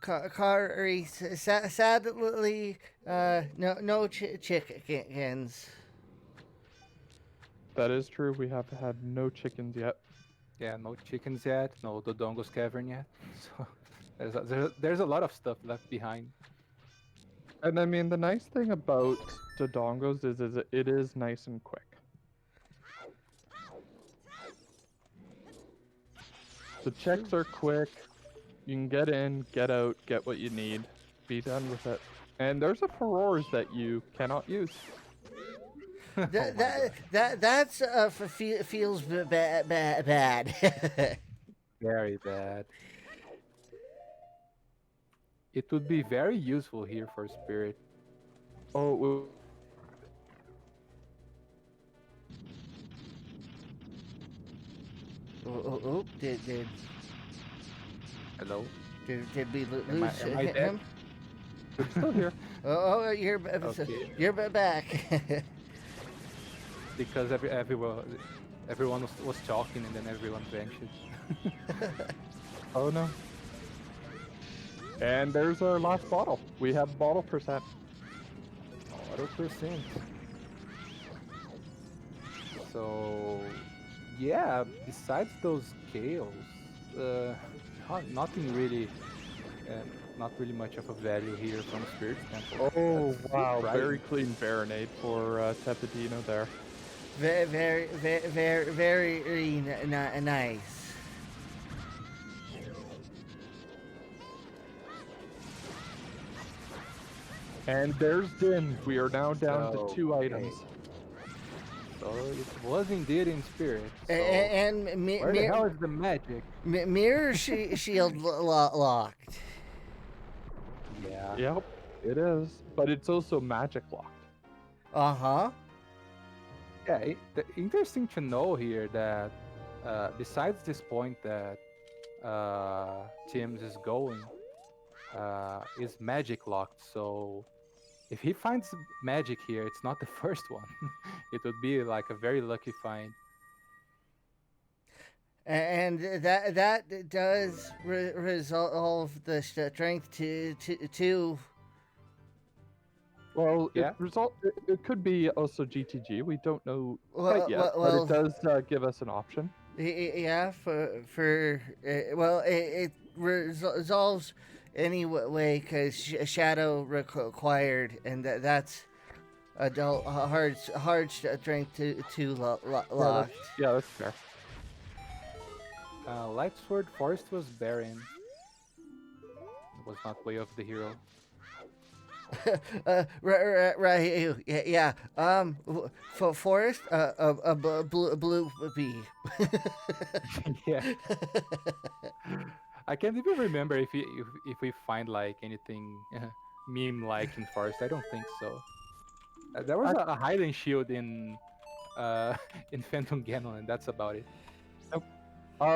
Kari, sadly, no chickens. That is true. We have had no chickens yet. yeah, no chickens yet, no Dodongo's cavern yet. So there's a lot of stuff left behind. And I mean, the nice thing about Dodongos is it is nice and quick. The checks are quick. You can get in, get out, get what you need, be done with it. And there's a Furores that you cannot use. Oh my god, That's feels bad. very bad. It would be very useful here for spirit. Oh, Did Hello? did we Am I lose am I dead? him? I'm still here. Oh, Okay. you're back. Because everyone was talking and then everyone vanished. Oh no. And there's our last bottle. We have bottle percent. 100%. So yeah, besides those chaos, uh, nothing really, uh, not really much of a value here from Spirit Temple. That's Oh wow, very surprising. clean Baronade for Tepidino there. Very nice. And there's Din. We are now down to So two okay, items. so it was indeed in Spirit. So And where the hell is the magic? mirror shield locked. Yeah, Yep, it is. But it's also magic locked. Uh-huh. yeah. Interesting to know here that besides this point that Tim's is going, is magic locked. So if he finds magic here, it's not the first one. It would be like a very lucky find. And that does resolve the strength to Well, Yeah. it could be also GTG. We don't know quite well, yet, well, but it well does give us an option. yeah, for well, it resolves anyway because shadow required, and that's adult hard strength to locked. That's fair. Lightsword Forest was barren. It was not way of the hero. Right, yeah. For forest, a blue bee. Yeah. I can't even remember if we find like anything meme like in Forest. I don't think so. There was Ac- a hidden shield in in Phantom Ganon, and that's about it. nope.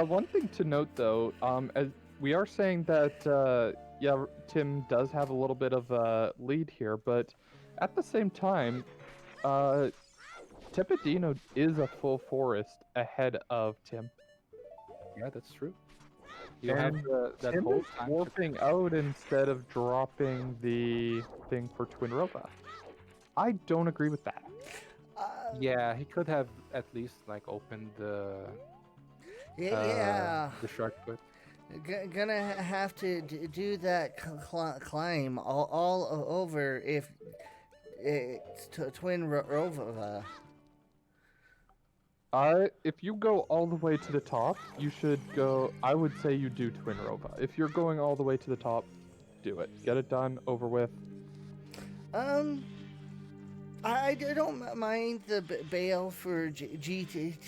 One thing to note though, as we are saying that, yeah, Tim does have a little bit of a lead here, but at the same time, uh, Tepidino is a full forest ahead of Tim. Yeah, that's true. You have And that Tim whole is time to. warping out instead of dropping the thing for Twin Rova. I don't agree with that. Uh, Yeah, he could have at least like opened yeah. the shortcut. Gonna have to do that climb all over if it's Twin Rova. If you go all the way to the top, you should go. I would say you do Twin Rova. If you're going all the way to the top, do it. Get it done, over with. Um, I don't mind the bail for GTG,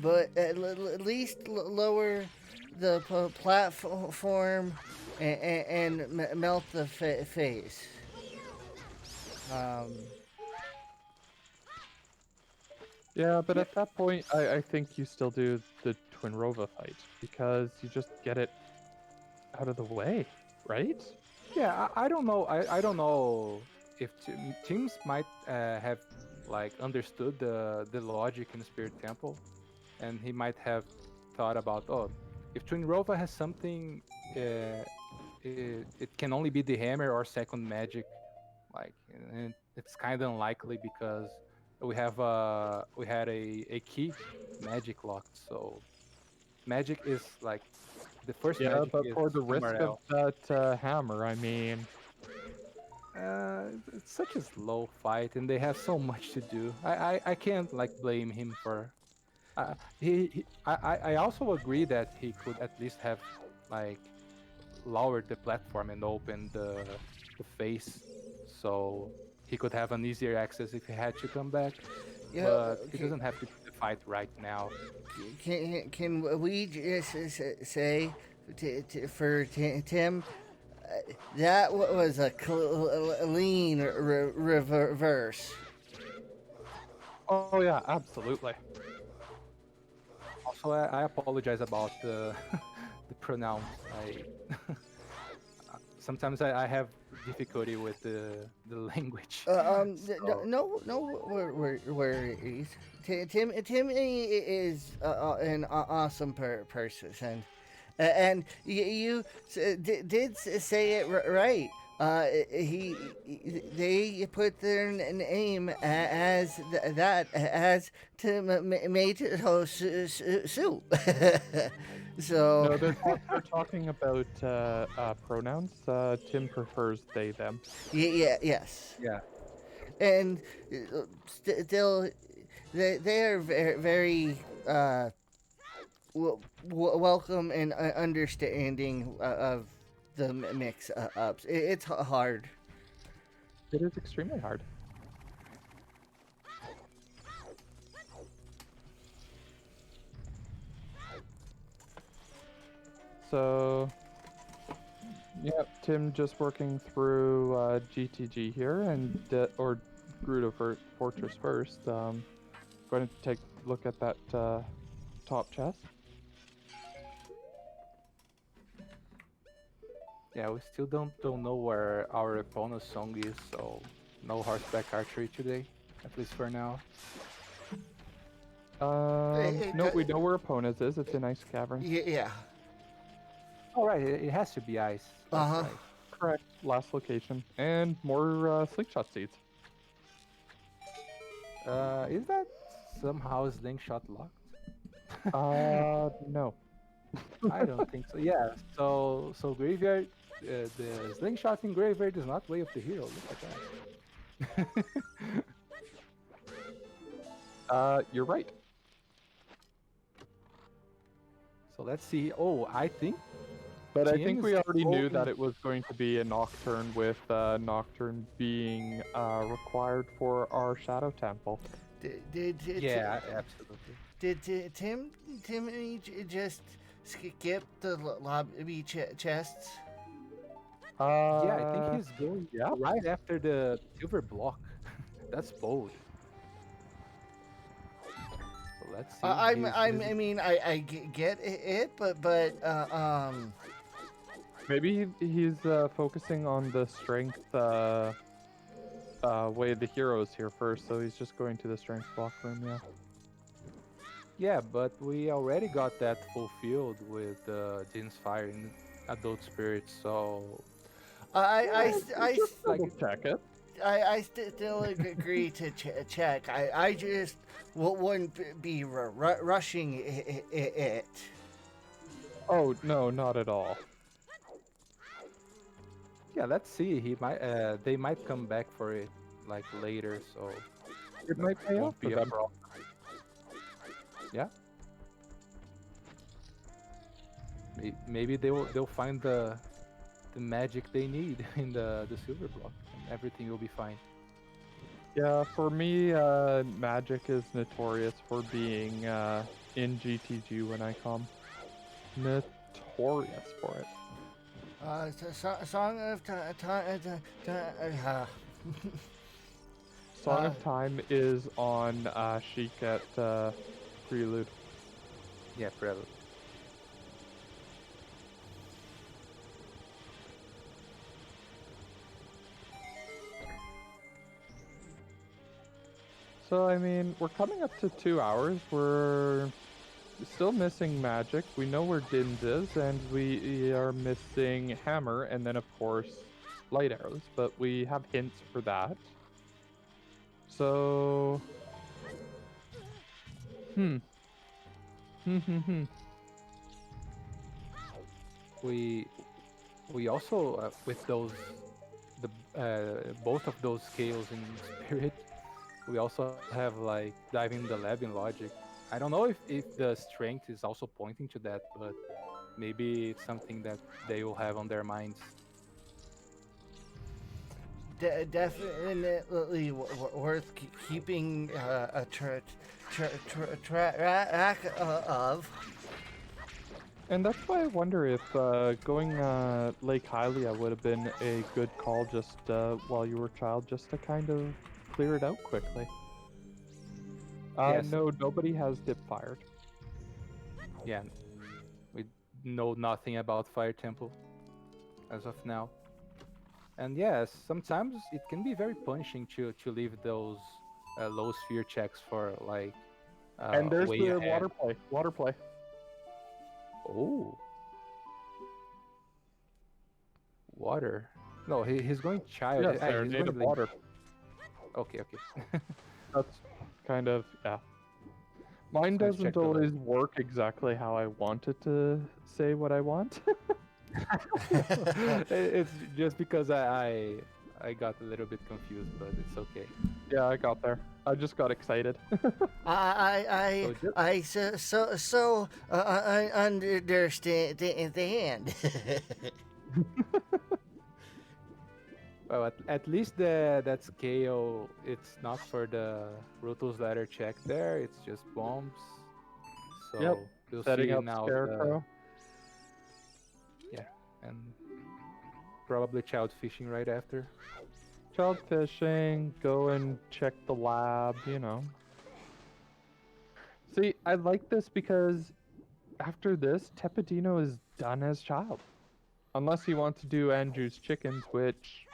but at least lower the platform and melt the face. Um, Yeah, but Yeah, at that point, I think you still do the Twin Rova fight because you just get it out of the way, right? yeah. I don't know. I don't know if teams might have like understood the logic in Spirit Temple, and he might have thought about, oh, if Twinrova has something, it can only be the hammer or second magic, like, and it's kind of unlikely because we had a key magic locked, so magic is like the first Yeah, magic but is for the somewhere risk of else. that hammer, I mean, It's such a slow fight, and they have so much to do. I can't like blame him for. I also agree that he could at least have like lowered the platform and opened the face, so he could have an easier access if he had to come back. yeah, But he doesn't have to fight right now. can we just say for Tim that was a lean reverse. oh yeah, absolutely. Also, I apologize about the the pronouns. I sometimes I have difficulty with the language. No, So worries. Tim is an awesome person, and you did say it right. They put their name as that as tomato soup. So No, they're talking about pronouns. Tim prefers they them. yes, yeah, and still they are very uh, welcome and understanding of the mix ups. It's hard. It is extremely hard. So, yeah, Tim just working through GTG here, and or Gerudo for Fortress first. Going to take a look at that top chest. yeah. We still don't know where our opponent's song is, so no horseback archery today, at least for now. No, we know where opponents is. It's in Ice Cavern. Yeah. All right, it has to be ice. Uh That's huh. right. Correct. Last location. And more slingshot seeds. Is that somehow slingshot locked? No. I don't think so. Yeah. So graveyard, the slingshot in graveyard is not way of the hero. Look at that. You're right. So let's see. Oh, I think But I Tim think is we already knew that going. it was going to be a Nocturne with Nocturne being required for our Shadow Temple. Yeah, absolutely. Did Tim just skip the lobby chests? Yeah, I think he's going Yeah. right after the silver block. That's bold. So let's see. I mean I get it, but Maybe he's focusing on the strength way of the heroes here first, so he's just going to the strength block room, yeah. Yeah, but we already got that fulfilled with Jin's Fire in Adult Spirit, so Just like double check it. I still agree to check. I just wouldn't be rushing it. Oh, no, not at all. yeah, let's see. He might they might come back for it like later, so It might pay off won't for be a them. problem. Yeah. Maybe they'll find the magic they need in the silver block, and everything will be fine. Yeah, for me, Magic is notorious for being in GTG when I come. Notorious for it. Song of Time. Song of Time is on Sheik at Prelude. Yeah, Prelude. So, I mean, we're coming up to 2 hours. We're still missing Magic. We know where Dins is, and we are missing Hammer, and then, of course, Light Arrows. But we have hints for that. So... Hmm. We we also with those the both of those scales in spirit, we also have like diving the lab in logic. I don't know if the strength is also pointing to that, but maybe it's something that they will have on their minds. Definitely worth keeping a track of. And that's why I wonder if going Lake Hylia would have been a good call just while you were a child, just to kind of clear it out quickly. Yes. No, nobody has dip fired. Yeah, we know nothing about Fire Temple as of now. And yes, sometimes it can be very punishing to leave those low sphere checks for like And there's way the ahead. water play. Water play. Oh, water. No, he's going child. Yeah, He's Serenade going of Link. Water. Okay, okay. That's kind of, yeah. Mine Just going to check doesn't the list. always work exactly how I want it to say what I want. It's just because I got a little bit confused, but it's okay. Yeah, I got there. I just got excited. So just I understand. well, at least the that scale it's not for the Ruto's ladder check there. It's just bombs. Yep. So you'll Setting see up now the Scarecrow. yeah, and probably child fishing right after. Child fishing, go and check the lab, you know. See, I like this because after this, Tepidino is done as child. Unless you want to do Andrew's chickens, which,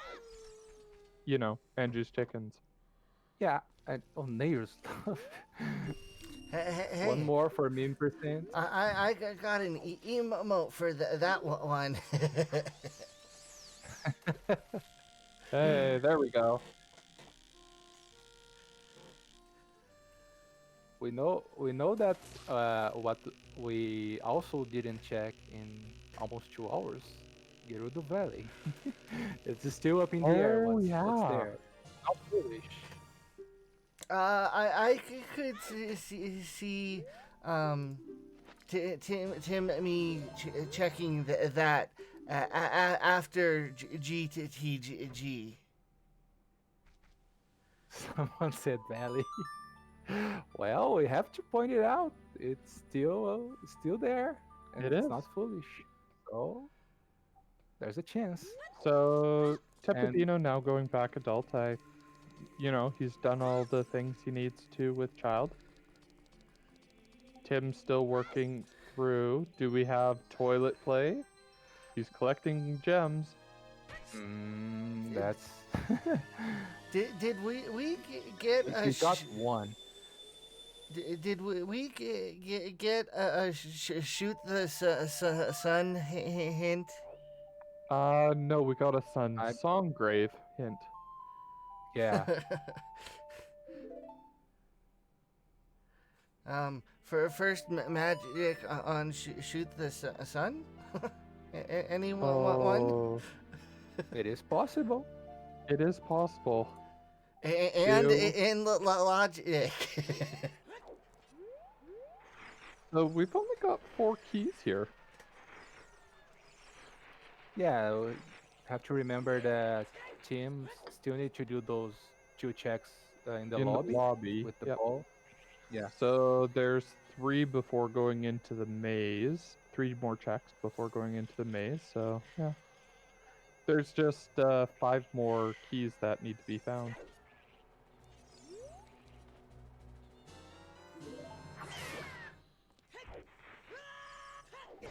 Andrew's chickens. Yeah, and oh nails stuff. One Hey, more for meme percent. I got an emote for that one. Hey, there we go. We know that what we also didn't check in almost 2 hours, Gerudo Valley. It's still up in the air. Oh, What's yeah. there? How foolish. I could see Tim me checking that after GTTG. Someone said Valley. Well, we have to point it out. It's still there, and It it's is. not foolish. So there's a chance. So, And Tepidino now going back adult. He's done all the things he needs to with child. Tim's still working through. Do we have toilet play? He's collecting gems. that's Did we get a he got one. did we get a shoot the sun hint? No, we got a Sun I Songgrave hint. yeah. For first magic on shoot the sun. Anyone want one? Oh, It is possible. it is possible. And Two. in logic. So we've only got 4 keys here. Yeah, we have to remember that teams still need to do those 2 checks in the In the lobby lobby. with the Yep. ball. Yeah. So there's 3 before going into the maze. 3 more checks before going into the maze. So yeah, there's just 5 more keys that need to be found.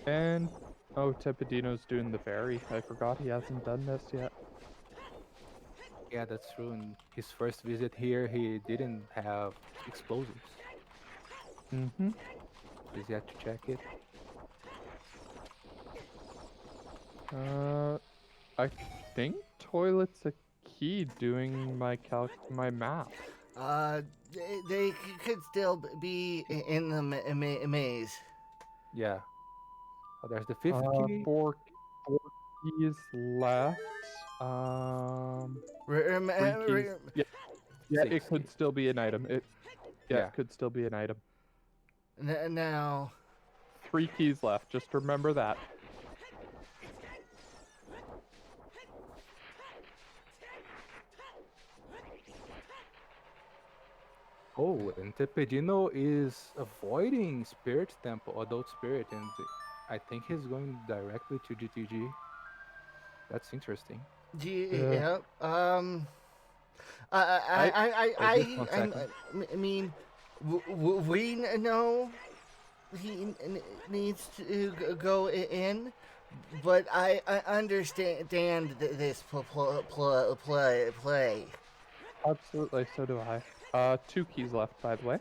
And oh, Tepidino's doing the fairy. I forgot he hasn't done this yet. Yeah, that's true. In his first visit here, he didn't have explosives. Mm-hmm. He's yet to check it. I think toilet's a key doing my math. They could still be in the maze. Yeah. Oh, there's the fifth key. Four keys left. Rem- 3 keys. rem- Yeah, yeah, it Six could keys. still be an item. Yeah, Yeah. it could still be an item. Now, 3 keys left. Just remember that. Oh, and Tepedino is avoiding Spirit Temple, Adult Spirit, and I think he's going directly to GTG. That's interesting. yeah. Just one second. I mean, we know he needs to go in, but I understand this play. Absolutely, so do I. Two keys left, by the way.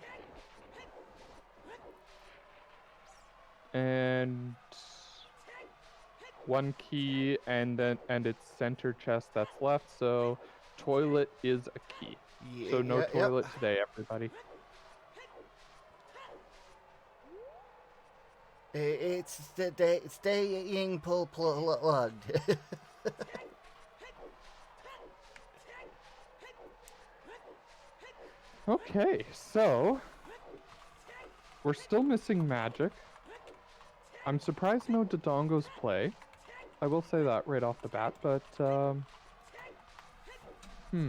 And one key and its center chest that's left, so toilet is a key. So no Yeah, yep. toilet today, everybody. It's staying plugged. Okay, so we're still missing magic. I'm surprised no Dodongos play. I will say that right off the bat, but hmm,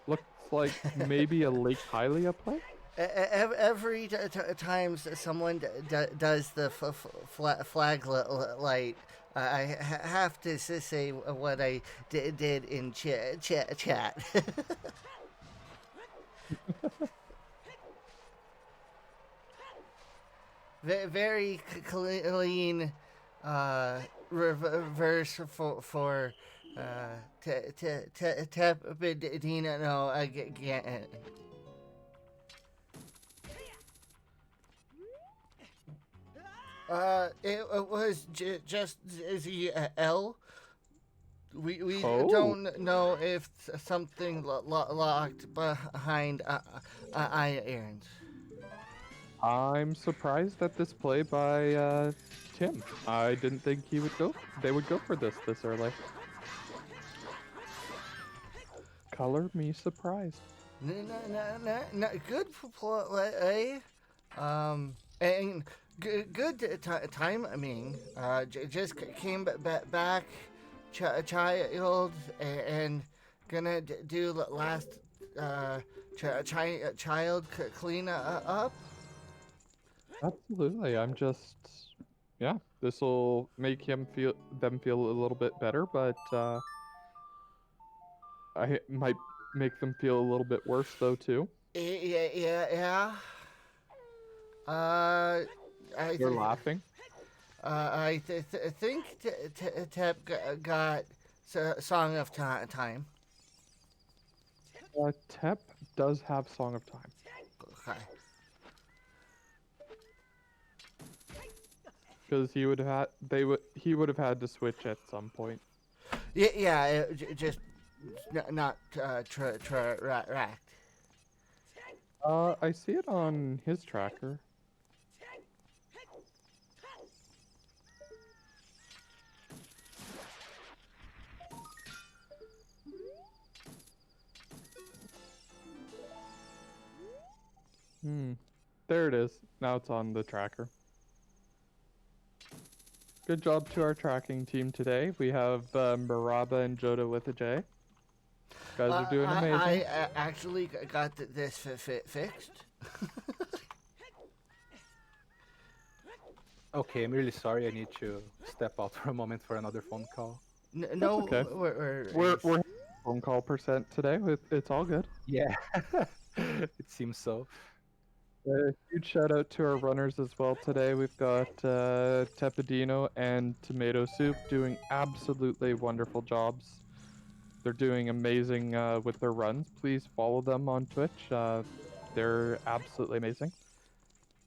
looks like maybe a Lake Hylia play. Every time someone does the flag light, I have to say what I did in chat. Very clean reverse for Tepidino again. It was just the L. We Oh, don't know if something locked behind irons. I'm surprised at this play by Tim. I didn't think he would go. They would go for this early. Color me surprised. Good play. And good time. I mean, just came back, child, and gonna do last child clean up. Absolutely. I'm just, yeah. This will make them feel a little bit better, but I might make them feel a little bit worse though too. Yeah. Uh, I They're th- laughing. think Tep got Song of Time. Tep does have Song of Time Okay. because he would have had to switch at some point. Yeah, just not racked. I see it on his tracker. Hmm. There it is. Now it's on the tracker. Good job to our tracking team today. We have Maraba and Joda with a J. Guys are doing I amazing. actually got this fixed. Okay, I'm really sorry. I need to step out for a moment for another phone call. That's No okay. worries. We're phone call percent today. It's all good. Yeah, it seems so. A huge shout out to our runners as well today. We've got Tepidino and Tomato Soup doing absolutely wonderful jobs. They're doing amazing with their runs. Please follow them on Twitch. They're absolutely amazing.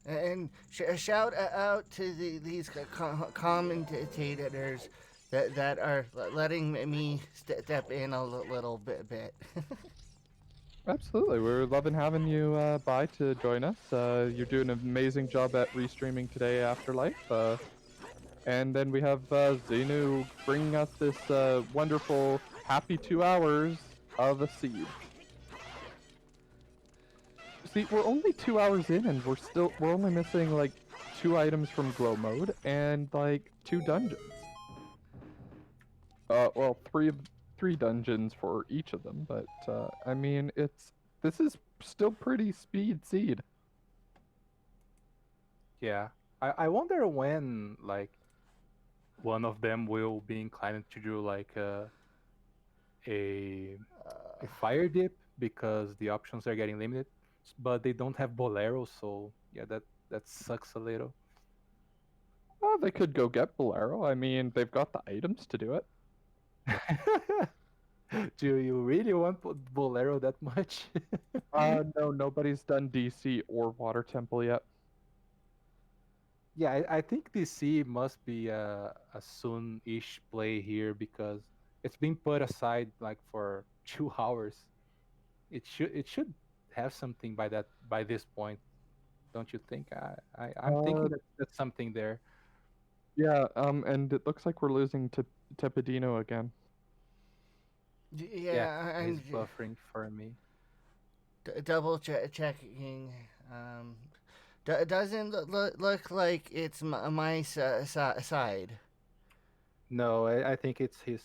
And shout out to these commentators that are letting me step in a little bit. Absolutely. We're loving having you by to join us. You're doing an amazing job at restreaming today, Afterlife. And then we have Zenu bringing us this wonderful happy 2 hours of a seed. See, we're only 2 hours in, and we're only missing like 2 items from glow mode and like 2 dungeons. Well, three dungeons for each of them, but I mean, this is still pretty speed seed. Yeah, I wonder when like one of them will be inclined to do like a Uh, a fire dip because the options are getting limited. but they don't have Bolero, so yeah, that sucks a little. Oh, they could go get Bolero. I mean, they've got the items to do it. Do you really want Bolero that much? No, nobody's done DC or Water Temple yet. Yeah, I think DC must be a soon-ish play here because it's been put aside like for 2 hours. It should have something by this point, don't you think? I'm Uh, thinking that that's something there. yeah, and it looks like we're losing to Tepidino again. Yeah, Yeah, he's I'm buffering for me. double checking. Um, doesn't look like it's my side. No, I think it's his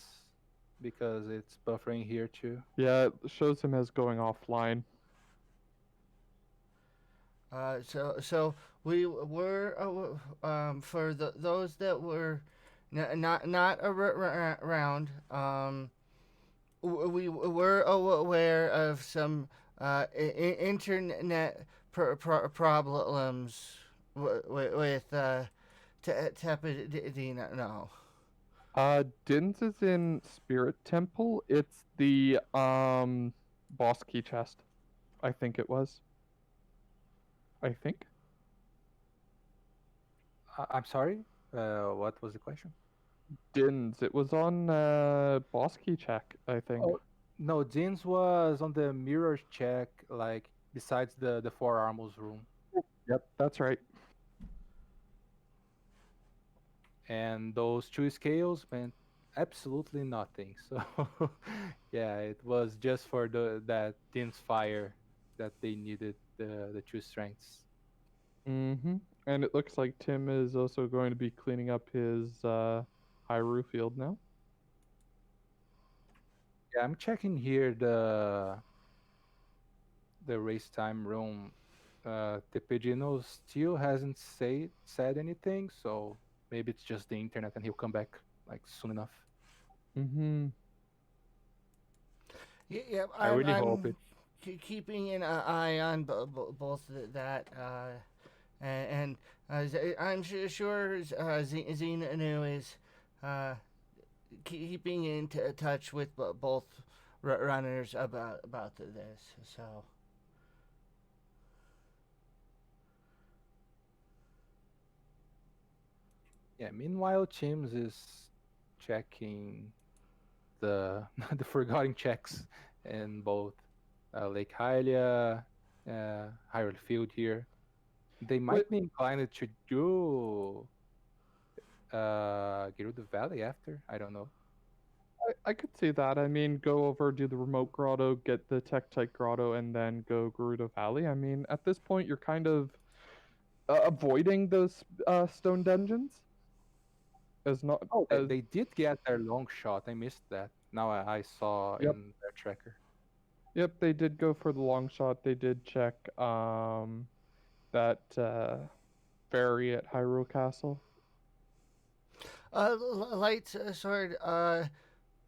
because it's buffering here too. Yeah, it shows him as going offline. So we were for those that were not around. We were aware of some internet problems with Tepidina. No. Din's is in Spirit Temple. It's the boss key chest. I think it was. I think. I'm sorry. What was the question? Din's. It was on boss key check, I think. Oh, no, Jin's was on the mirror check, like besides the four armors room, Yep, that's right. and those two scales meant absolutely nothing. So, yeah, it was just for the that Jin's fire that they needed the two strengths. Mm-hmm. And it looks like Tim is also going to be cleaning up his Hyrule field now. Yeah, I'm checking here the race time room. Tepegino still hasn't said anything, so maybe it's just the internet, and he'll come back like soon enough. Mm-hmm. Yeah, I really hope I'm it. keeping an eye on both that and I'm sure Xenu is uh, keeping in touch with both runners about this. So Yeah. Meanwhile, Chims is checking the the forgotten checks in both Lake Hylia, Hyrule Field here. They Wait, might be inclined to do Gerudo Valley after. I don't know. I could see that. I mean, go over, do the remote grotto, get the Tektite grotto, and then go Gerudo Valley. I mean, at this point, you're kind of avoiding those stone dungeons as not Oh, as. they did get their long shot. I missed that. Now I saw Yep. in their tracker. Yep, they did go for the long shot. They did check that ferry at Hyrule Castle. light sword.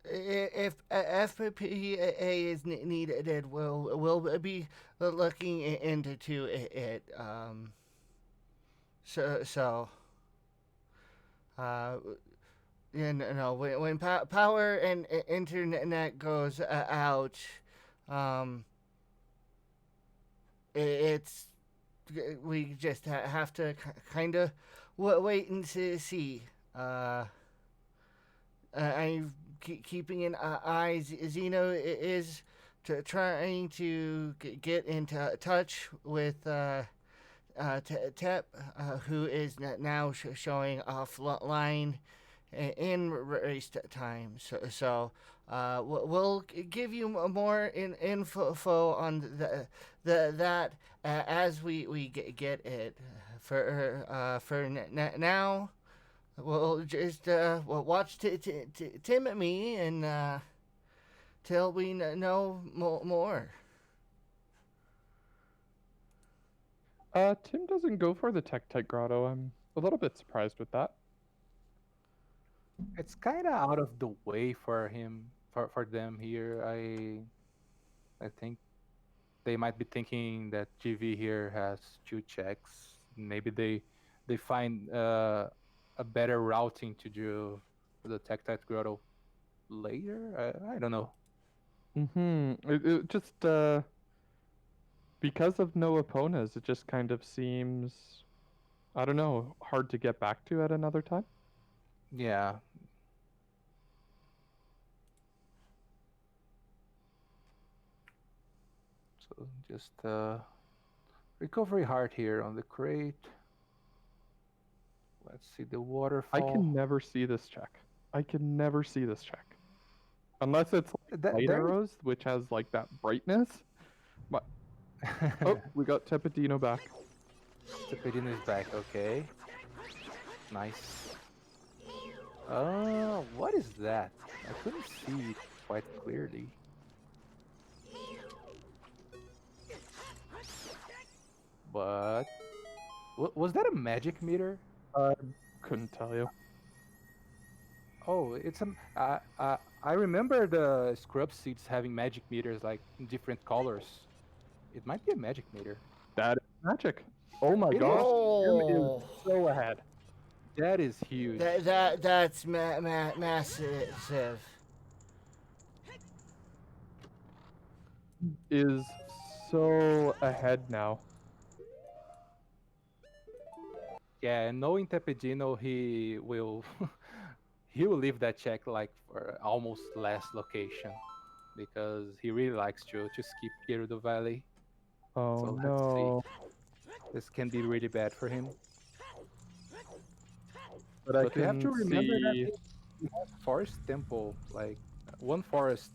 If FPA is needed, we'll be looking into it. So uh, when power and internet goes out, um, it's we just have to kind of wait and see. Uh, I'm keeping an eye. Zeno is trying to get into touch with Tep, who is now showing offline in race time. We'll give you more info on the that as we get it. For now, we'll just we'll watch Tim and me and till we know more. Tim doesn't go for the Tektite grotto. I'm a little bit surprised with that. It's kind of out of the way for him for them here. I think they might be thinking that GV here has two checks. Maybe they find a better routing to do the Tectite Grotto later. I don't know. It just because of no Eponas, it just kind of seems, I don't know, hard to get back to at another time. Yeah. So just recovery heart here on the crate. Let's see the I can waterfall. never see this check. I can never see this check. Unless it's like light There. arrows, which has like that brightness. But oh, we got Tepidino back. Cepedino is back. Okay. Nice. What is that? I couldn't see it quite clearly. But was that a magic meter? I couldn't tell you. Oh, it's a. I remember the scrub seeds having magic meters like in different colors. It might be a magic meter. That is magic. Oh my It is. gosh, Tim is Oh, so ahead. That is huge. that's massive. Is so ahead now. Yeah, and knowing Tepedino, he will he will leave that check like for almost last location because he really likes to skip Gerudo Valley. Oh So let's see. no. This can be really bad for him. But I But we have to can remember that see he has Forest Temple, like one forest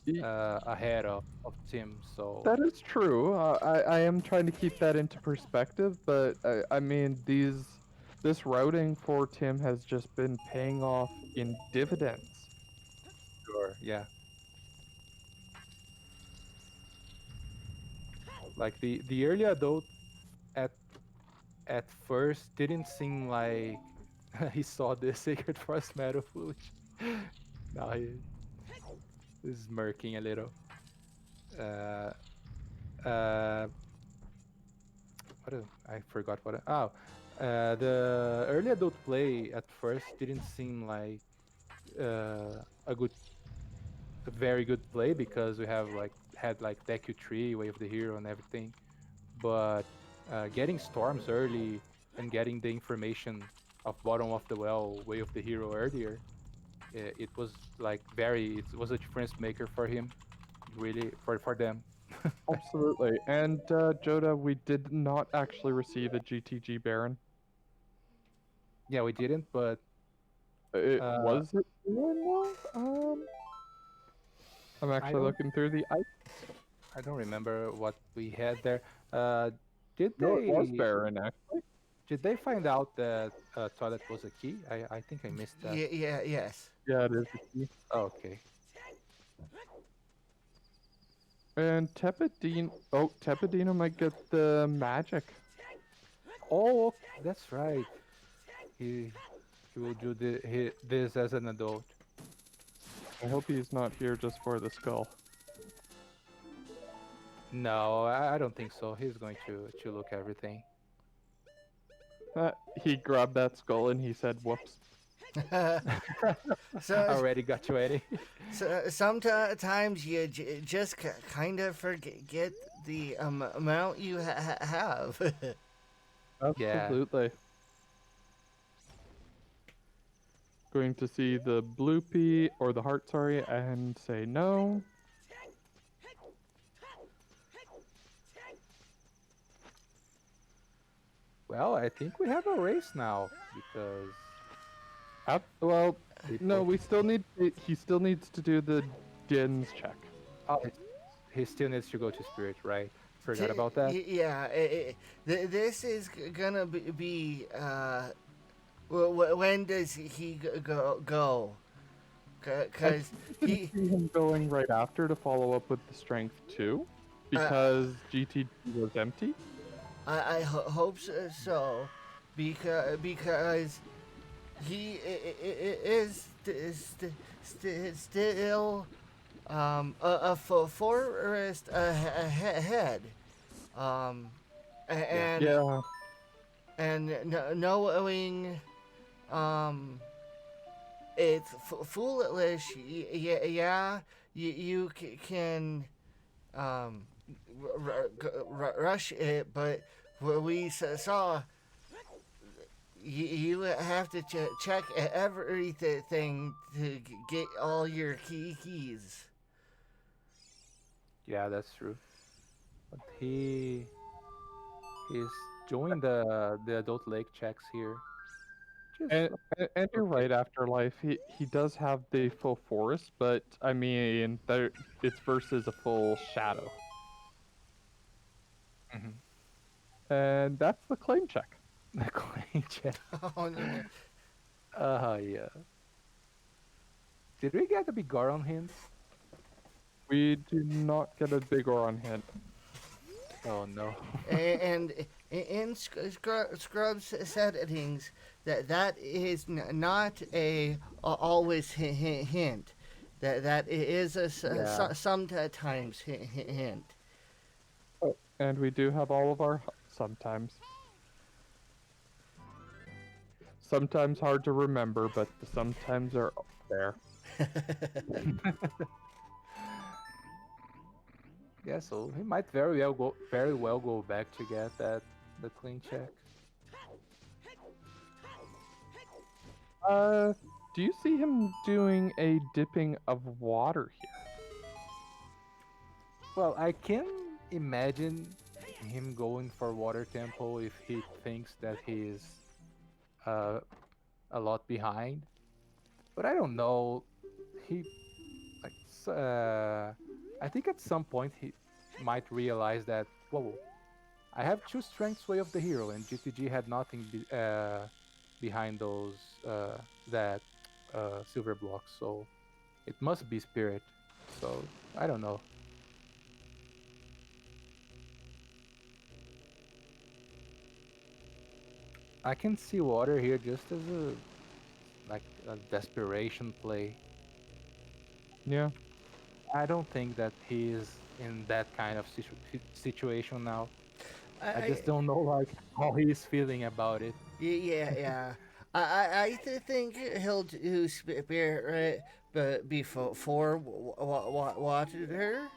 e- ahead of Tim. So that is true. I am trying to keep that into perspective, but I mean this routing for Tim has just been paying off in dividends. sure, yeah. Like the early adult at at first didn't seem like he saw the Sacred Forest Meadow Foolish. Now he is smirking a little. Uh, uh, I forgot what. The early adult play at first didn't seem like a good, a very good play because we have like had like Deku Tree, Way of the Hero, and everything. But getting storms early and getting the information of bottom of the well, Way of the Hero earlier, it was like very. It was a difference maker for him, really for them. Absolutely. And Joda, we did not actually receive a GTG Baron. Yeah, we didn't, but It uh, was it Baron though? I'm I actually don't looking through the I don't remember what we had there. Uh, did no, it was they Baron actually. did they find out that toilet was a key? I think I missed that. Yes. Yeah, it is a key. Oh, okay. And Tepidino. Oh, Tepidino might get the magic. Oh, that's right. He he will do this as an adult. I hope he's not here just for the skull. No, I don't think so. He's going to look everything. He grabbed that skull and he said, "Whoops." so Already got you ready. sometimes you just kind of forget the amount you have. Yeah. Absolutely. Going to see the bloopy or the heart, sorry, and say no. Well, I think we have a race now because Well, no, people. we still need. He still needs to do the Din's check. Oh, he still needs to go to Spirit, right? Forgot about that. Yeah, this is gonna when does he go? I Because didn't he see him going right after to follow up with the strength too, because GTG was empty. hope so, because he is still forest ahead, um, Yeah. and Yeah, knowing it's foolish. Yeah, you can um, rush it, but we saw you have to check everything to get all your keys. Yeah, that's true. But he's doing the adult lake checks here. Just and you're okay. right. Afterlife, he does have the full forest, but I mean, there it's versus a full shadow, Mm-hmm. and that's the claim check. The clay check. Oh no. Yeah. Did we get a big Goron hint? We do not get a big Oron hint. Oh no. And in Scrubs settings, that is not a always hint. That is a Yeah. sometimes hint. Oh, and we do have all of our sometimes. Sometimes hard to remember, but the sometimes are there. Yeah, so he might very well go back to get that the clean check. Uh, do you see him doing a dipping of water here? Well, I can imagine him going for Water Temple if he thinks that he's uh, a lot behind. But I don't know. He like I think at some point he might realize that whoa, I have two strengths way of the hero, and GTG had nothing behind those that silver blocks. So it must be spirit. So I don't know. I can see water here just as a like a desperation play. Yeah. I don't think that he is in that kind of situation now. I I just don't know like how he's feeling about it. yeah. I think he'll do spirit, but before watered her.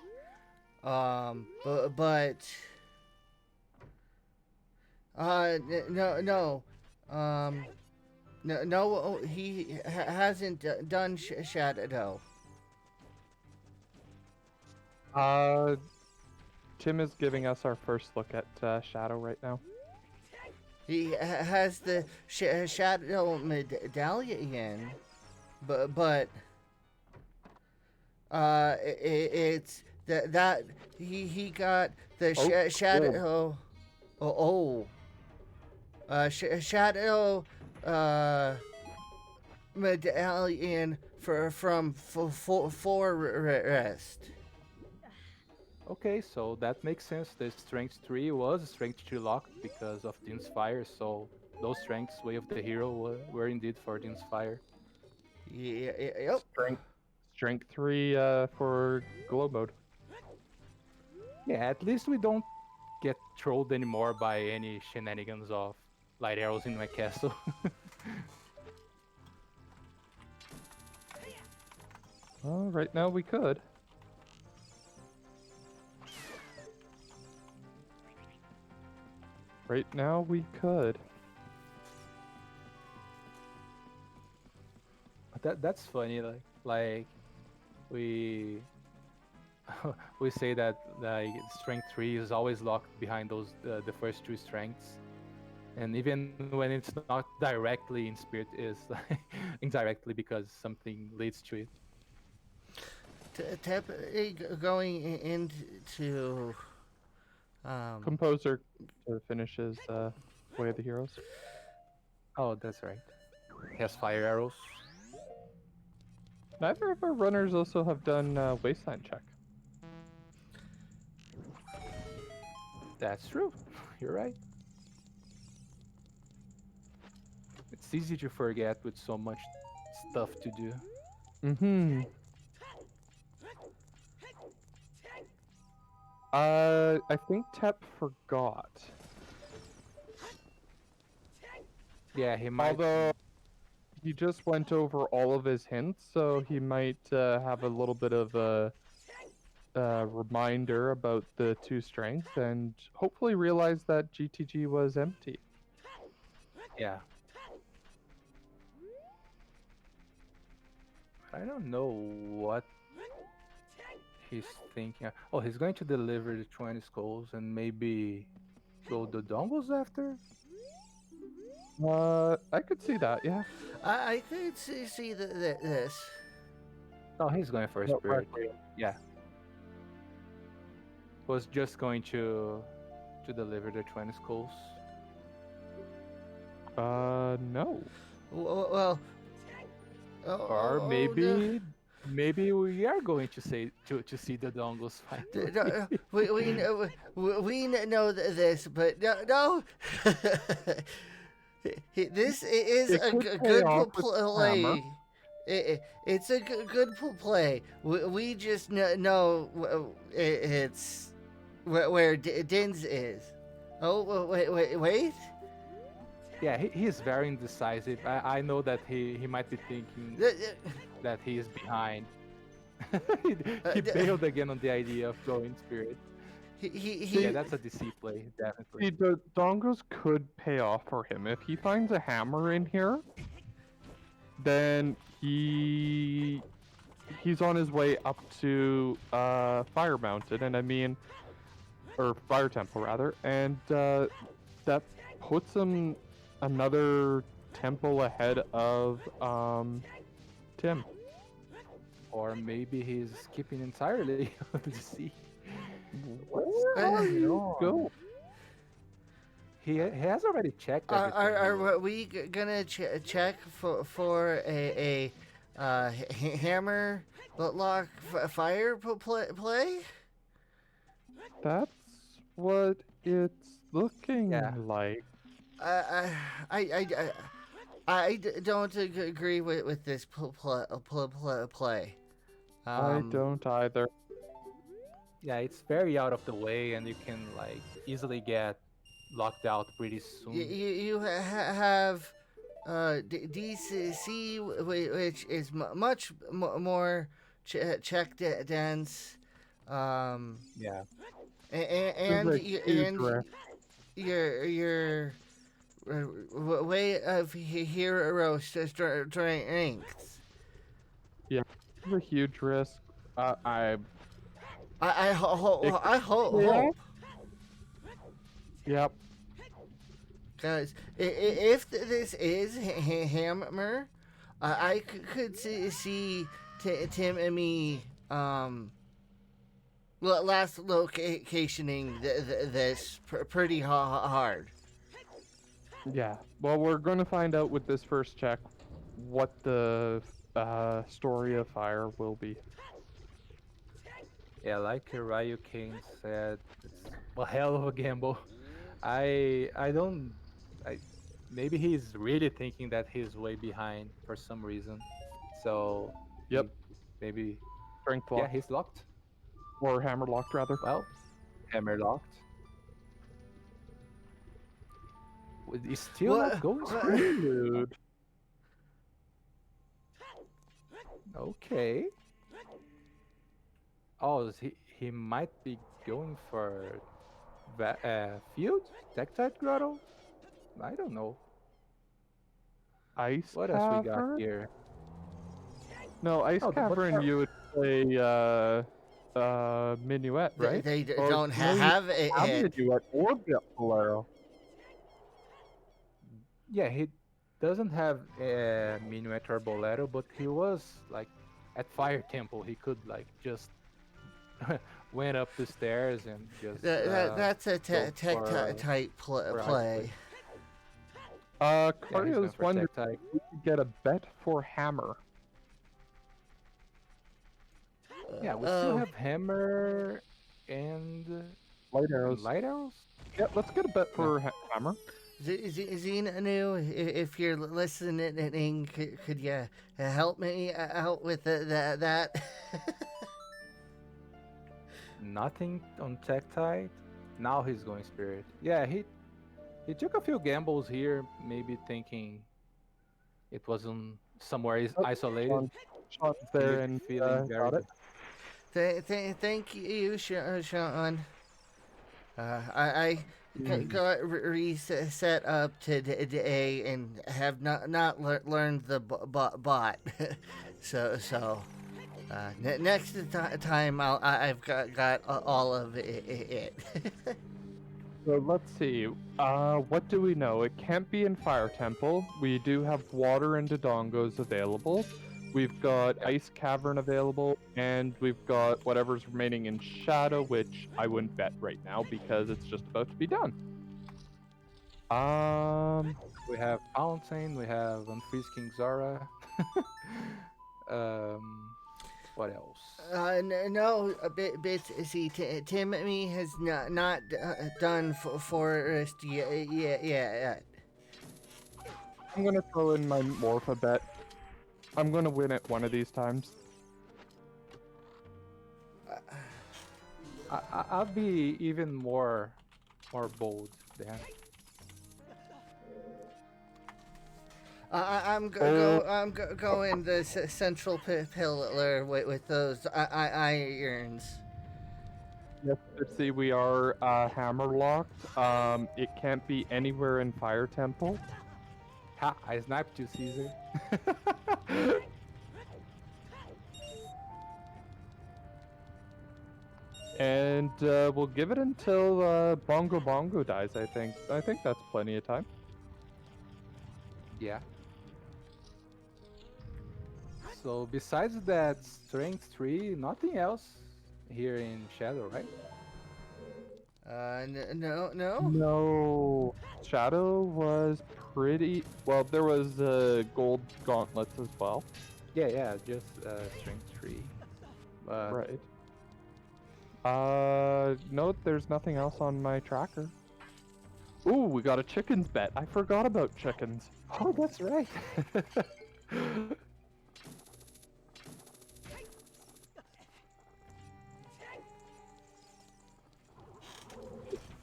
But no um no he hasn't done shadow. Uh, Tim is giving us our first look at Shadow right now. He has the shadow medallion, but it's that he got the Oh, cold. shadow. Oh, shadow uh medallion for forest. Okay, so that makes sense. The strength 3 was a strength 2 locked because of Din's fire, so those strengths way of the hero were indeed for Din's fire. Yep. Strength, strength 3 for glow mode. Yeah, at least we don't get trolled anymore by any shenanigans of light arrows in my castle. Well, right now we could. Right now we could. That's funny. Like we we say that like strength 3 is always locked behind those the first two strengths, and even when it's not directly in spirit, is like indirectly because something leads to it. Going into um Composer to finish his Way of the Heroes. Oh, that's right. He has fire arrows. Neither of our runners also have done Wasteland check. That's true. You're right. It's easy to forget with so much stuff to do. Mm-hmm. I think Tep forgot. Yeah, he might. Although he just went over all of his hints, so he might have a little bit of a reminder about the two strengths and hopefully realize that GTG was empty. Yeah. I don't know what he's thinking. Oh, he's going to deliver the 20 skulls and maybe go the dongles after? I could see that, yeah. I could see this. No, he's going for a No, spirit. correctly. Yeah. Was just going to deliver the 20 skulls. No. Well, Or no. maybe we are going to say to see the dongles finally. We know this, but no. This is It a could pay good off with hammer. play. It's a good play. We just know it's where Dins is. Oh, wait. Yeah, he is very indecisive. I know that he might be thinking that he is behind. he, he bailed again on the idea of going spirit. Yeah, He that's a DC play, definitely. See, the dongles could pay off for him. If he finds a hammer in here, then he's on his way up to Fire Mountain, and I mean, or Fire Temple rather, and that puts him another temple ahead of Tim. Or maybe he's skipping entirely on DC. What's Uh, going on? Go. He has already checked everything. are we gonna check for a hammer lock fire play? That's what it's looking Yeah. like. I I I I, don't agree with this play. I don't either. Yeah, it's very out of the way, and you can like easily get locked out pretty soon. You have DCC, which is much more check dense, Yeah, This is a huge and risk. your way of hero strengths. Yeah, this is a huge risk. I It I yeah. hope. Yep. Guys, if this is Hammer, I could see Tim and me last locationing this pretty hard. Yeah. Well, we're going to find out with this first check what the story of fire will be. yeah. Like Ryu King said, it's a hell of a gamble. I don't. I maybe he's really thinking that he's way behind for some reason. So Yep. maybe Strength yeah, locked. he's locked. Or hammer locked, rather. Well, hammer locked. He's still not going straight. Dude. Okay. Oh, he might be going for field Tectite grotto. I don't know. Ice What else we got Cavern? here? No, Ice Oh, but Cavern, you would play Minuet, right? They Or don't no, you have have it. Minuet or Bolero. Yeah, he doesn't have Minuet or Bolero, but he was like at Fire Temple. He could like just went up the stairs and just That's a go for, type for ice play. Yeah, he's Cardio going is for wondering Tectite. if we could get a bet for hammer. Yeah, we still have Hammer and Light arrows. Light Arrows. Yeah, let's get a bet for hammer. Xenu, if you're listening, could you help me out with that? nothing on Tektite. Now he's going Spirit. Yeah, he took a few gambles here, maybe thinking it wasn't somewhere Oh, isolated. Sean, Sean's there and Feeling very got it. good. Thank you, Sean. I Mm. got reset up today and have not learned the bot. so next time I've got all of it. So let's see. What do we know? It can't be in Fire Temple. We do have water and Dodongos available. We've got Yeah. Ice Cavern available, and we've got whatever's remaining in Shadow, which I wouldn't bet right now because it's just about to be done. Um, We have Fountain, we have Unfreeze King Zara. um, what else? No, a bit. See, Timmy has not done forest yet. I'm gonna throw in my Morpha bet. I'm gonna win it one of these times. I'll be even more bold then. Oh, Going the central pillar with those irons. yes, see, we are hammer locked. It can't be anywhere in Fire Temple. Ha! I sniped you, Caesar. And we'll give it until Bongo Bongo dies, I think. I think that's plenty of time. Yeah. So besides that strength 3, nothing else here in Shadow, right? No. No. Shadow was pretty... Well, there was gold gauntlets as well. Yeah, just strength 3. But Right. No, there's nothing else on my tracker. Ooh, we got a chickens bet. I forgot about chickens. oh, that's right.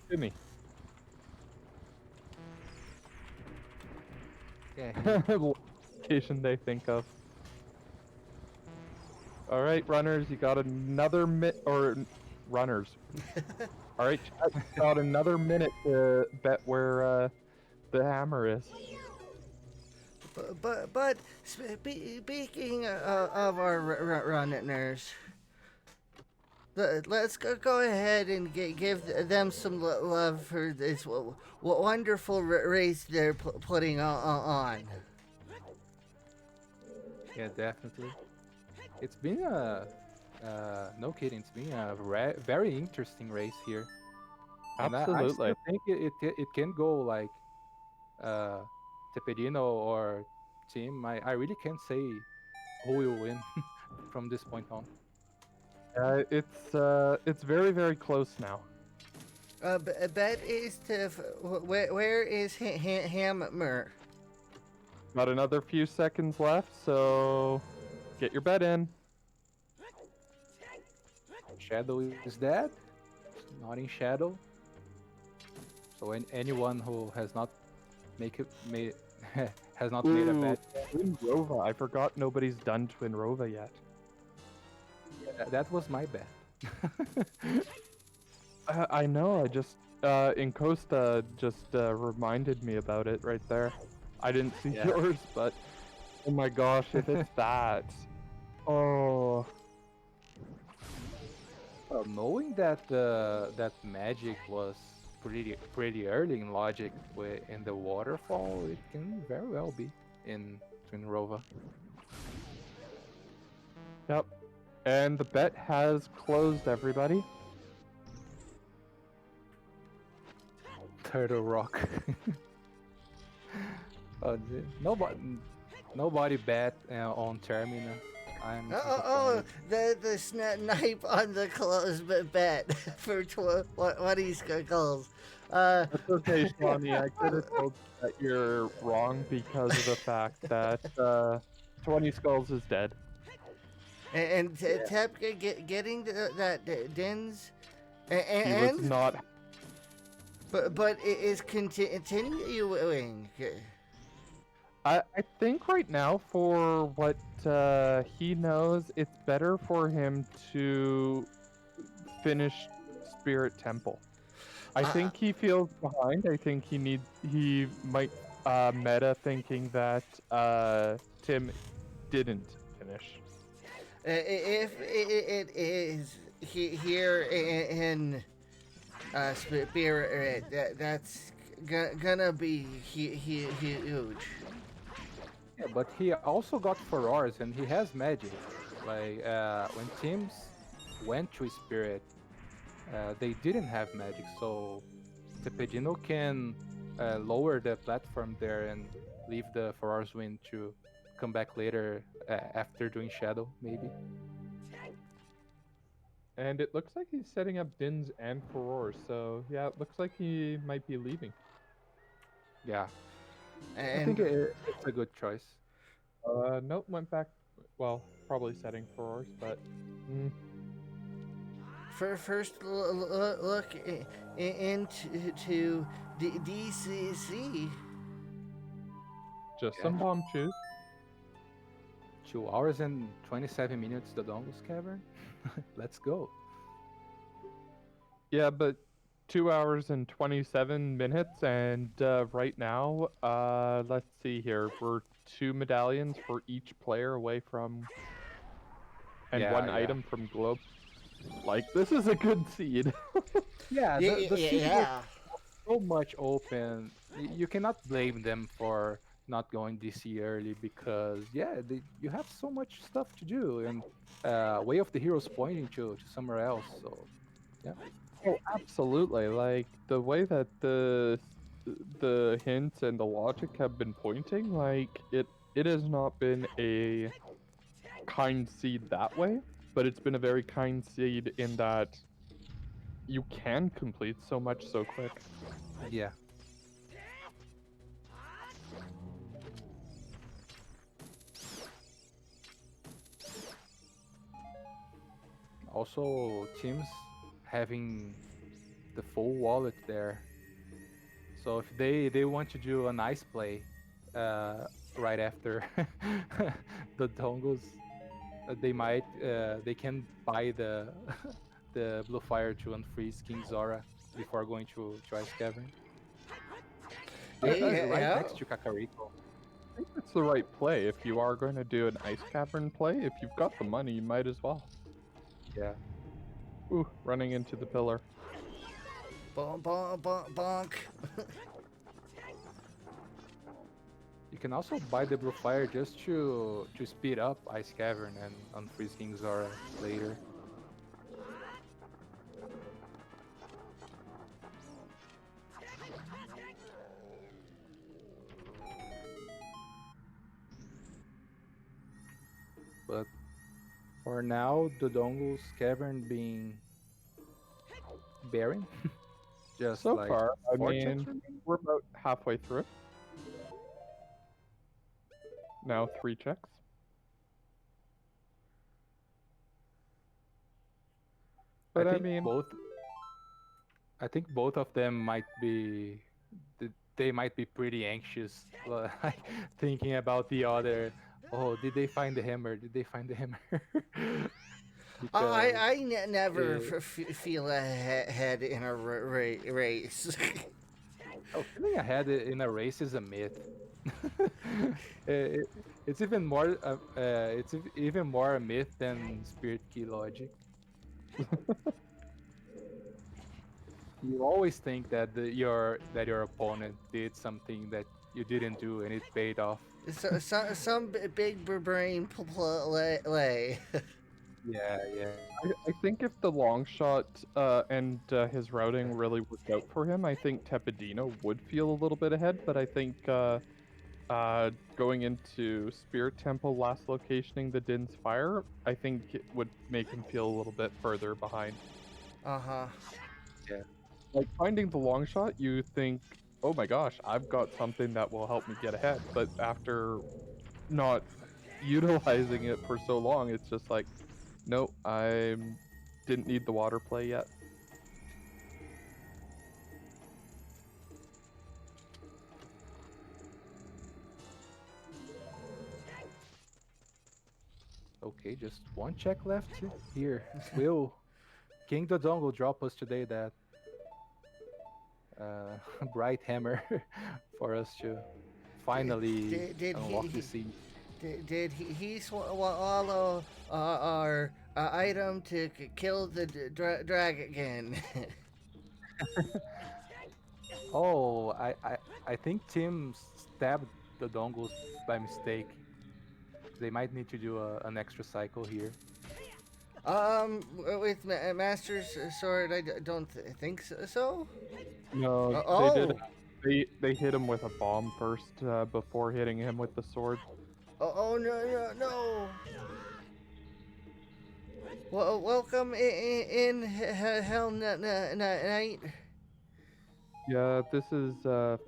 Gimme. Yeah, Location they think of. All right, runners, you got another runners. All right, chat, you got another minute to bet where the hammer is. But speaking of our runners, let's go ahead and give them some love for this wonderful race they're putting on. yeah, definitely. It's been no kidding. It's been a very interesting race here, and I Absolutely. still think it can go like uh, Tepedino or team. I really can't say who will win from this point on. It's very very close now. Bet is to where is Hammer? Got another few seconds left, so get your bet in. Shadow is dead. Not in Shadow. So anyone who has not make it made has not made a Ooh, bet. Twin Rova. I forgot nobody's done Twin Rova yet. That was my bet. I know. I just Encosta just reminded me about it right there. I didn't see Yeah. yours, but oh my gosh, if it's that, oh, Well, knowing that that magic was pretty early in Logic in the waterfall, it can very well be in Twin Rova. yep. And the bet has closed, everybody. Turtle Rock. Nobody bet on Termina. I'm disappointed. The snipe on the close bet for 20 skulls. That's okay, Shawnee. I could have told you that you're wrong because of the fact that 20 Skulls is dead. and Yeah. Tep getting that Din's He was and not. but it is continuing. I think right now, for what he knows, it's better for him to finish Spirit Temple. I Uh, think he feels behind. I think he might meta thinking that Tim didn't finish. if it is here in Spirit, that's gonna be huge. Yeah, but he also got furores and he has magic. Like when teams went to Spirit, they didn't have magic, so Tepedino can lower the platform there and leave the furores win to come back later after doing Shadow, maybe. And it looks like he's setting up Dins and Furore, so yeah, it looks like he might be leaving. Yeah, I think And it's a good choice. Nope, went back. Well, probably setting Furores, but for first look into DCC. just Yeah, some bomb chews. 2 hours and 27 minutes, the Dongus Cavern. Let's go. Yeah, but 2 hours and 27 minutes, and right now, let's see here. We're 2 medallions for each player away from, and Yeah, one yeah. item from Globe. Like, this is a good seed. Yeah, Yeah, the seed was yeah. so much open. You cannot blame them for not going DC early because yeah, you have so much stuff to do and Way of the Heroes pointing to somewhere else. So yeah, Oh, absolutely. Like, the way that the hints and the logic have been pointing, like, it has not been a kind seed that way, but it's been a very kind seed in that you can complete so much so quick. yeah. Also, teams having the full wallet there. So if they want to do a nice play right after the dongles, they can buy the the blue fire to unfreeze King Zora before going to Ice Cavern. I, It I, is Yeah, right yeah. next to Kakariko. think it's the right play. If you are going to do an ice cavern play, if you've got the money, you might as well. Yeah. Ooh, running into the pillar. Bonk. You can also buy the blue fire just to speed up Ice Cavern and unfreeze King Zora later. But for now, the Dongle's Cavern being barren, just So like far, I 4 checks mean, remaining. we're about halfway through. Now 3 checks. I But I think mean, both I think both of them might be they might be pretty anxious, like thinking about the other. Oh, did they find the hammer? Did they find the hammer? Because Never it, feel ahead in a race. oh, feeling ahead in a race is a myth. It- it's even more even more a myth than spirit key logic. You always think that your opponent did something that you didn't do and it paid off. Some big brain play. Yeah, yeah. I think if the long shot and his routing really worked out for him, I think Tepedino would feel a little bit ahead. But I think going into Spirit Temple, last locationing the Din's Fire, I think it would make him feel a little bit further behind. Uh-huh. Yeah. Like, finding the long shot, you think, oh my gosh, I've got something that will help me get ahead. But after not utilizing it for so long, it's just like, nope, I didn't need the water play yet. Okay, just one check left here. Will King Dodongo drop us today that uh, bright hammer for us to Did, finally did unlock the seed? did he swallow our item to kill the dragon? Oh, I think Tim stabbed the dongles by mistake. They might need to do an extra cycle here. With Master's sword, I don't think so. No, they did. Oh, They hit him with a bomb first before hitting him with the sword. oh no no no! Well, welcome in Hell Night. Yeah, this is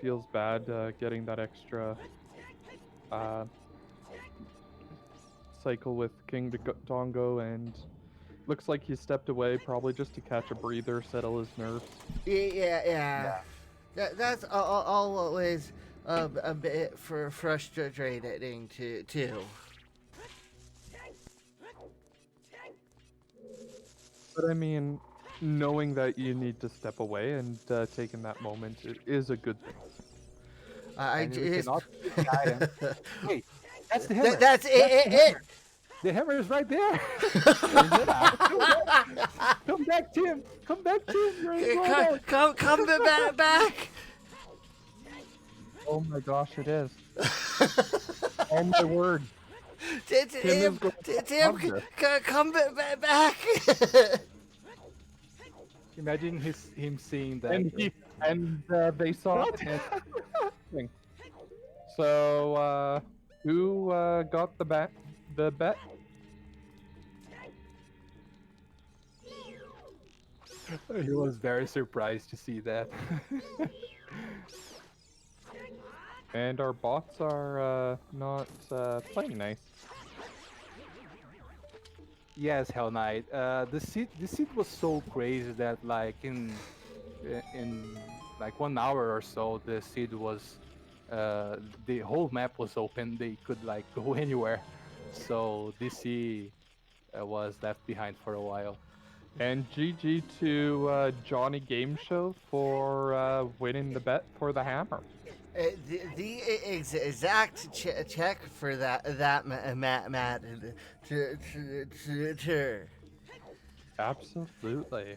feels bad getting that extra uh, cycle with King Dongo, and looks like he stepped away probably just to catch a breather, settle his nerves. Yeah. That's always a bit frustrating too. But I mean, knowing that you need to step away and taking that moment is a good thing. I And we just cannot keep the item. Hey, that's the hammer. that's That's the it. hammer. The hammer is right there. Yeah. Come back, Tim. Come back, Tim. You're in Rome. Come back. Oh my gosh, it is. Oh my word. Tim is going to love this. Come back. Imagine him seeing that. And they saw What? it. And so who got the bet? The bet? He was very surprised to see that. And our bots are not playing nice. Yes, Hell Knight. The seed was so crazy that like in like 1 hour or so, the seed was the whole map was open. They could like go anywhere. So DC was left behind for a while. And GG to Johnny Game Show for winning the bet for the hammer. The exact check for that Matt. Absolutely.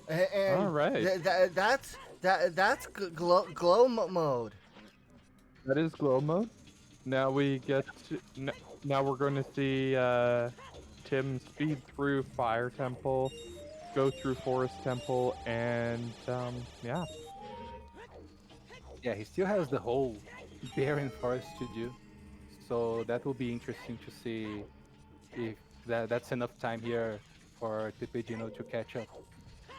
And All right. that's glow mode. That is glow mode. Now we get to, now we're going to see Tim speed through Fire Temple, go through Forest Temple, and yeah. Yeah, he still has the whole barren forest to do. So that will be interesting to see if that's enough time here for Tepedino to catch up.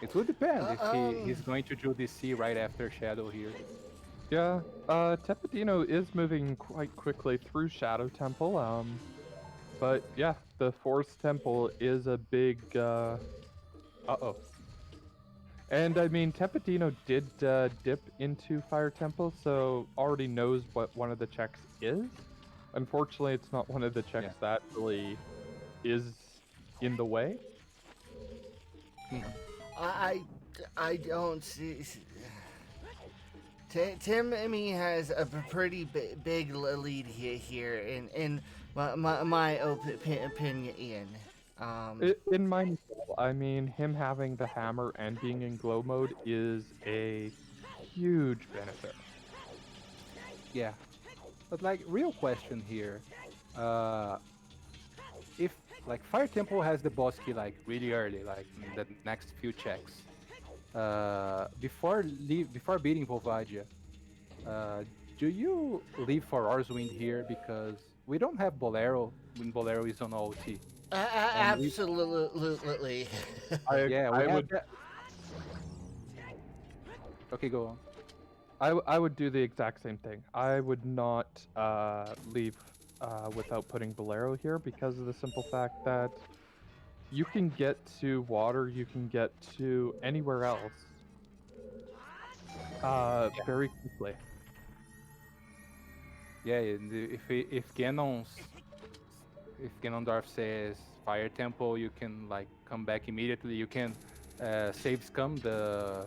It will depend if he's going to do DC right after Shadow here. Yeah, Tepedino is moving quite quickly through Shadow Temple, but yeah, the Forest Temple is a big, uh-oh. And I mean, Tepedino did dip into Fire Temple, so already knows what one of the checks is. Unfortunately, it's not one of the checks that really is in the way. I don't see. Timmy has a pretty big lead here in my opinion. In my, I mean, him having the hammer and being in glow mode is a huge benefit. Yeah, but like real question here, if like Fire Temple has the boss key like really early, like in the next few checks, before beating Volvagia, do you leave for Orswind here because we don't have Bolero when Bolero is on OT? Absolutely. Yeah, we I have would. that. Okay, go on. I would do the exact same thing. I would not leave without putting Bolero here because of the simple fact that you can get to water, you can get to anywhere else very quickly. Yeah, and if Ganondorf says Fire Temple, you can like come back immediately. You can save scum the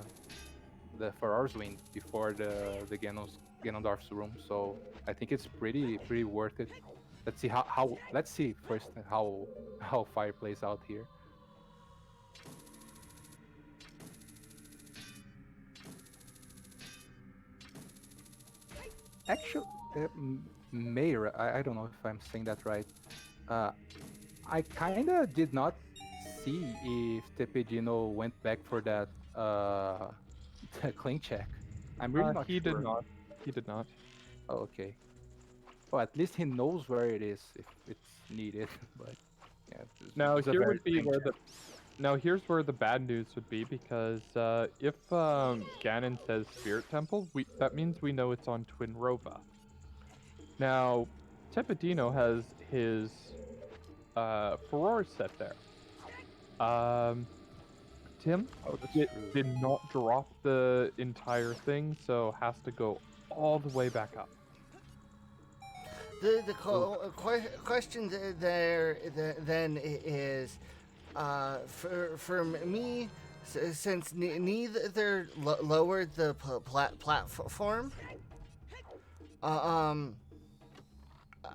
Ferrar's Wind before the Ganondorf's room. So I think it's pretty worth it. Let's see how let's see first how fire plays out here. Actually, Mayor, I don't know if I'm saying that right. Uh, I kind of did not see if Tepedino went back for that the clean check. I'm really not He did sure. not. He did not. Oh, okay. Well, at least he knows where it is if it's needed. But yeah, Now it's a here very would be lame where check. the now here's where the bad news would be because if Ganon says Spirit Temple, we that means we know it's on Twinrova. Now, Tepedino has his Ferrari set there. Um, Tim Oh, that's true. did not drop the entire thing, so has to go all the way back up. The Oof. question there then is, for me, since neither lowered the platform, uh, um, uh,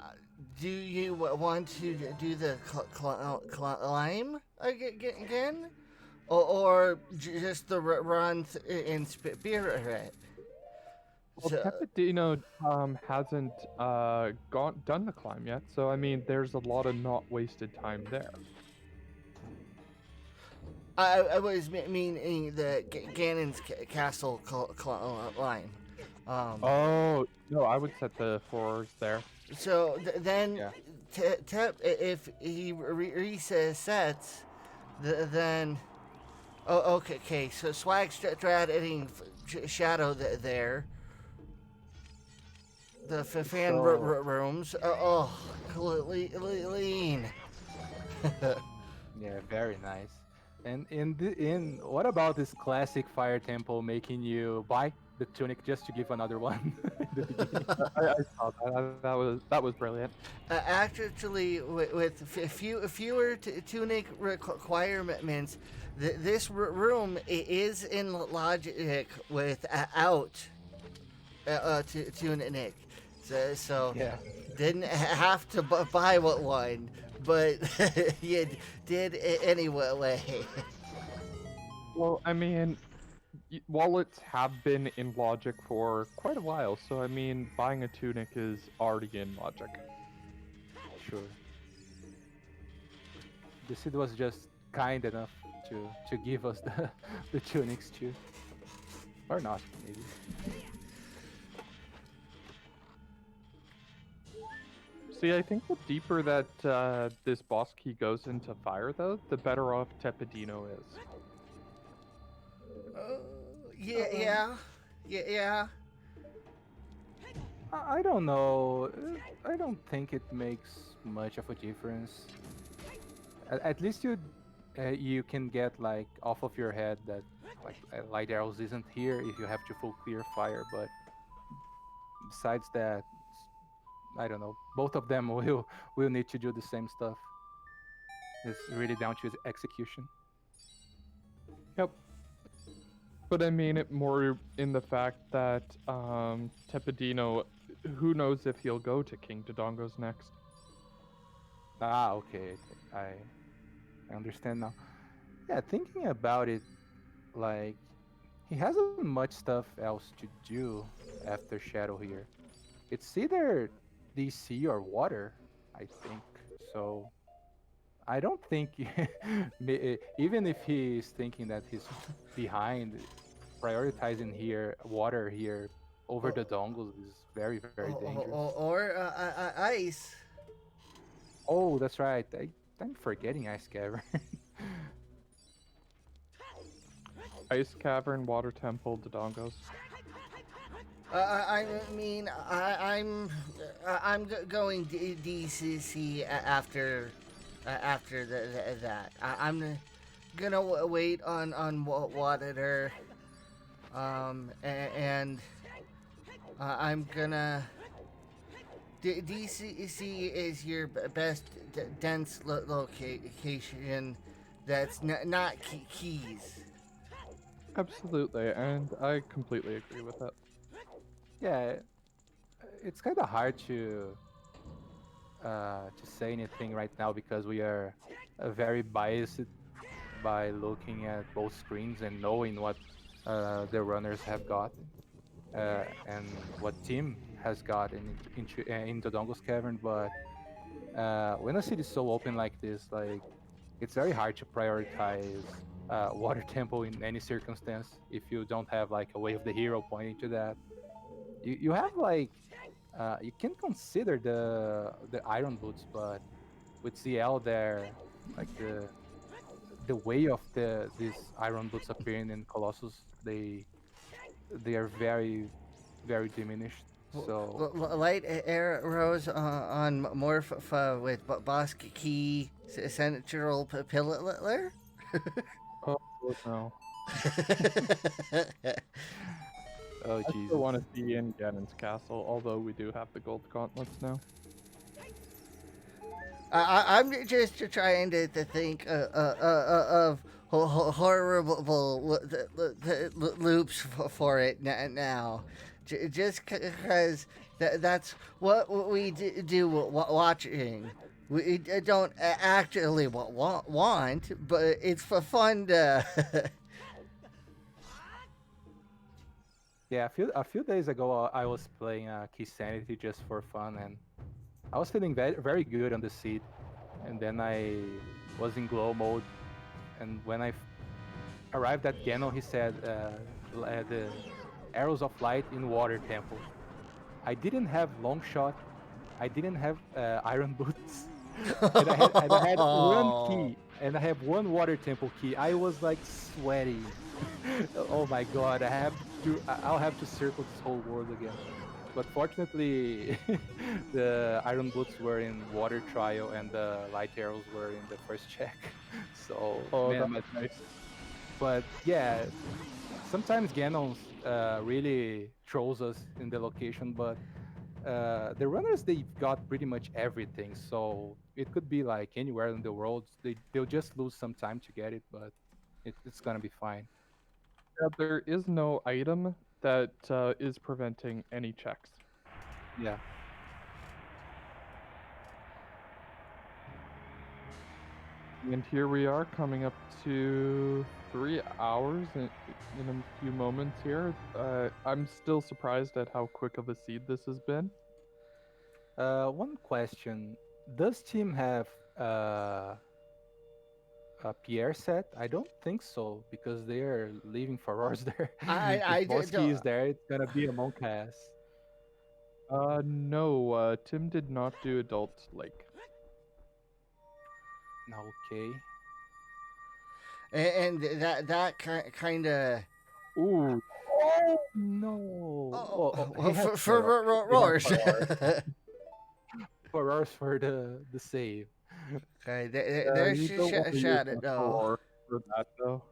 do you want to do the climb again, or just the run in spirit? Well, So, Tepedino hasn't gone done the climb yet, so I mean, there's a lot of not wasted time there. I was meaning the Ganon's castle line. Um, Oh no, I would set the fours there. so then, Yeah. if he resets, then oh, okay. So Swag hitting Shadow there. The fan So rooms. Oh, lean. yeah, very nice. And in what about this classic fire temple making you buy the tunic just to give another one in the beginning? I saw that. That was brilliant. Actually, with fewer tunic requirements, this room is in logic without tunic. So Yeah. didn't have to buy one, but you did anyway. Well, I mean, wallets have been in Logic for quite a while, so I mean, buying a tunic is already in Logic. Sure. The Cid was just kind enough to give us the tunics too, or not maybe. See, I think the deeper that this boss key goes into fire, though, the better off Tepedino is. Uh, yeah, Um, yeah, yeah. I don't know. I don't think it makes much of a difference. At least you can get like off of your head that like light arrows isn't here if you have to full clear fire. But besides that, I don't know. Both of them will need to do the same stuff. It's really down to execution. Yep. But I mean it more in the fact that Tepedino, who knows if he'll go to King Dodongo's next. Ah, okay. I understand now. Yeah, thinking about it, like he hasn't much stuff else to do after Shadow here. It's either DC or water, I think. So I don't think even if he's thinking that he's behind, prioritizing here water here over Oh, the dongles is very dangerous. or ice. Oh, that's right. I'm forgetting Ice Cavern. Ice Cavern, Water Temple, Dodongos. I mean, going DCC after that. I'm gonna wait on Water, and I'm gonna. DCC is your best dense location that's not keys. Absolutely, and I completely agree with it. Yeah, it's kind of hard to say anything right now because we are very biased by looking at both screens and knowing what the runners have got and what team has got into Dongo's Cavern. But when a city is so open like this, like it's very hard to prioritize Water Temple in any circumstance if you don't have like a way of the hero pointing to that. You have like you can consider the Iron Boots, but with CL there, like the way of these Iron Boots appearing in Colossus, they are very diminished. So Light arrows on Morph with Boss Key Central Pillar. Oh no, oh I still Jesus. want to see in Ganon's castle, although we do have the gold gauntlets now. I'm just trying to think of horrible loops for it now. Just because that's what we do watching. We don't actually want, but it's for fun to. Yeah, a few days ago I was playing Key Sanity just for fun, and I was feeling very good on the seed, and then I was in glow mode, and when arrived at Ganon, he said the arrows of light in Water Temple. I didn't have long shot. I didn't have iron boots, and I had one Oh. key, and I have one Water Temple key. I was like sweating. Oh my god! I'll have to circle this whole world again. But fortunately, the iron boots were in water trial, and the light arrows were in the first check. So Oh, man, that's nice. but yeah, sometimes Ganon really trolls us in the location, but the runners they've got pretty much everything, so it could be like anywhere in the world. They'll just lose some time to get it, but it's gonna be fine. Yeah, there is no item that is preventing any checks. Yeah. And here we are coming up to 3 hours in a few moments here. I'm still surprised at how quick of a seed this has been. One question: does team have a Pierre set? I don't think so because they are leaving Farore's there. If Bosky Don't. is there, it's gonna be a Monkass. No, Tim did not do Adult Lake. Okay. And that kind of. Ooh. Oh no! Oh, Oh, he has for Farore. He has roars. Farore. Farore's for the save. Okay, Yeah, there's you don't want to use shot it that though. for that though.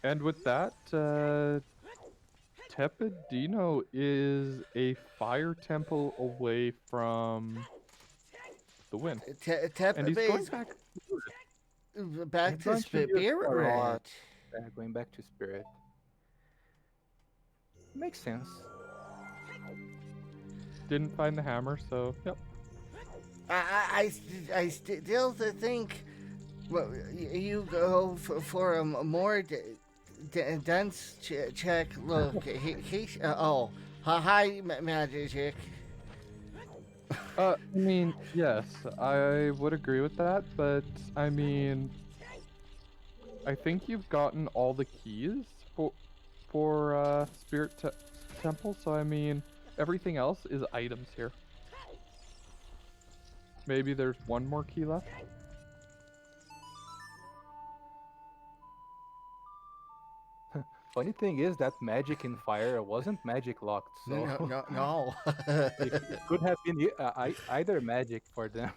And with that, Tepidino is a fire temple away from the win. And Tep he's going base back to it. back He's to going to use spirit Farore. red. Going back to Spirit. Makes sense. Didn't find the hammer, so yep. I still think well, you go for a more dense check look. Hi, magic. I mean, yes, I would agree with that, but I mean, I think you've gotten all the keys for Temple, so I mean, everything else is items here. Maybe there's one more key left. Funny thing is that magic in fire wasn't magic locked, No, so no, no, no. it could have been either magic for them.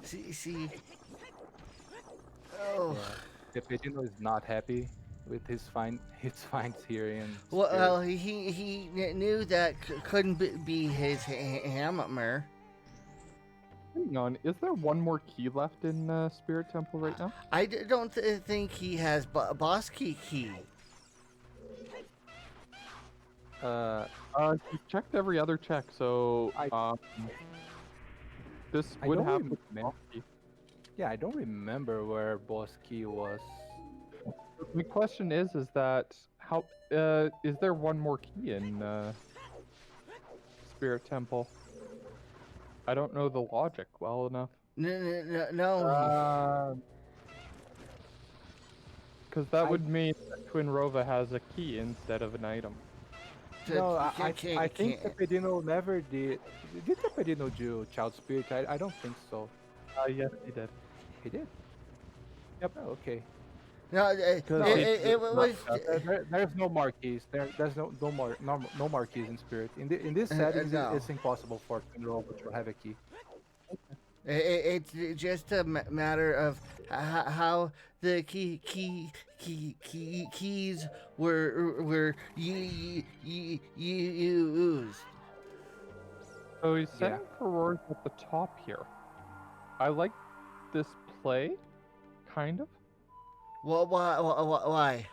See. Oh. Yeah, Pepetino is not happy with his finds here in Spirit. Well, he knew that couldn't be his hammer. Hang on, is there one more key left in Spirit Temple right now? Don't think he has boss key. Uh, You checked every other check, so I this I would don't have the remember. boss key. Yeah, I don't remember where Boss Key was. My question is that how is there one more key in Spirit Temple? I don't know the logic well enough. No. Because that I would mean that Twin Rova has a key instead of an item. No, I think Can't. Tepedino never did. Did Tepedino do Child Spirit? I don't think so. Yes, he did. He did. Yep. Oh, okay. No, Because No, he it was. there's no marquees. There's no marquees in Spirit. In this settings, No. it's impossible for Twinrova to have a key. It's just a matter of how the keys were used. so he's Yeah. setting for roars at the top here. I like this play, kind of. Well, why?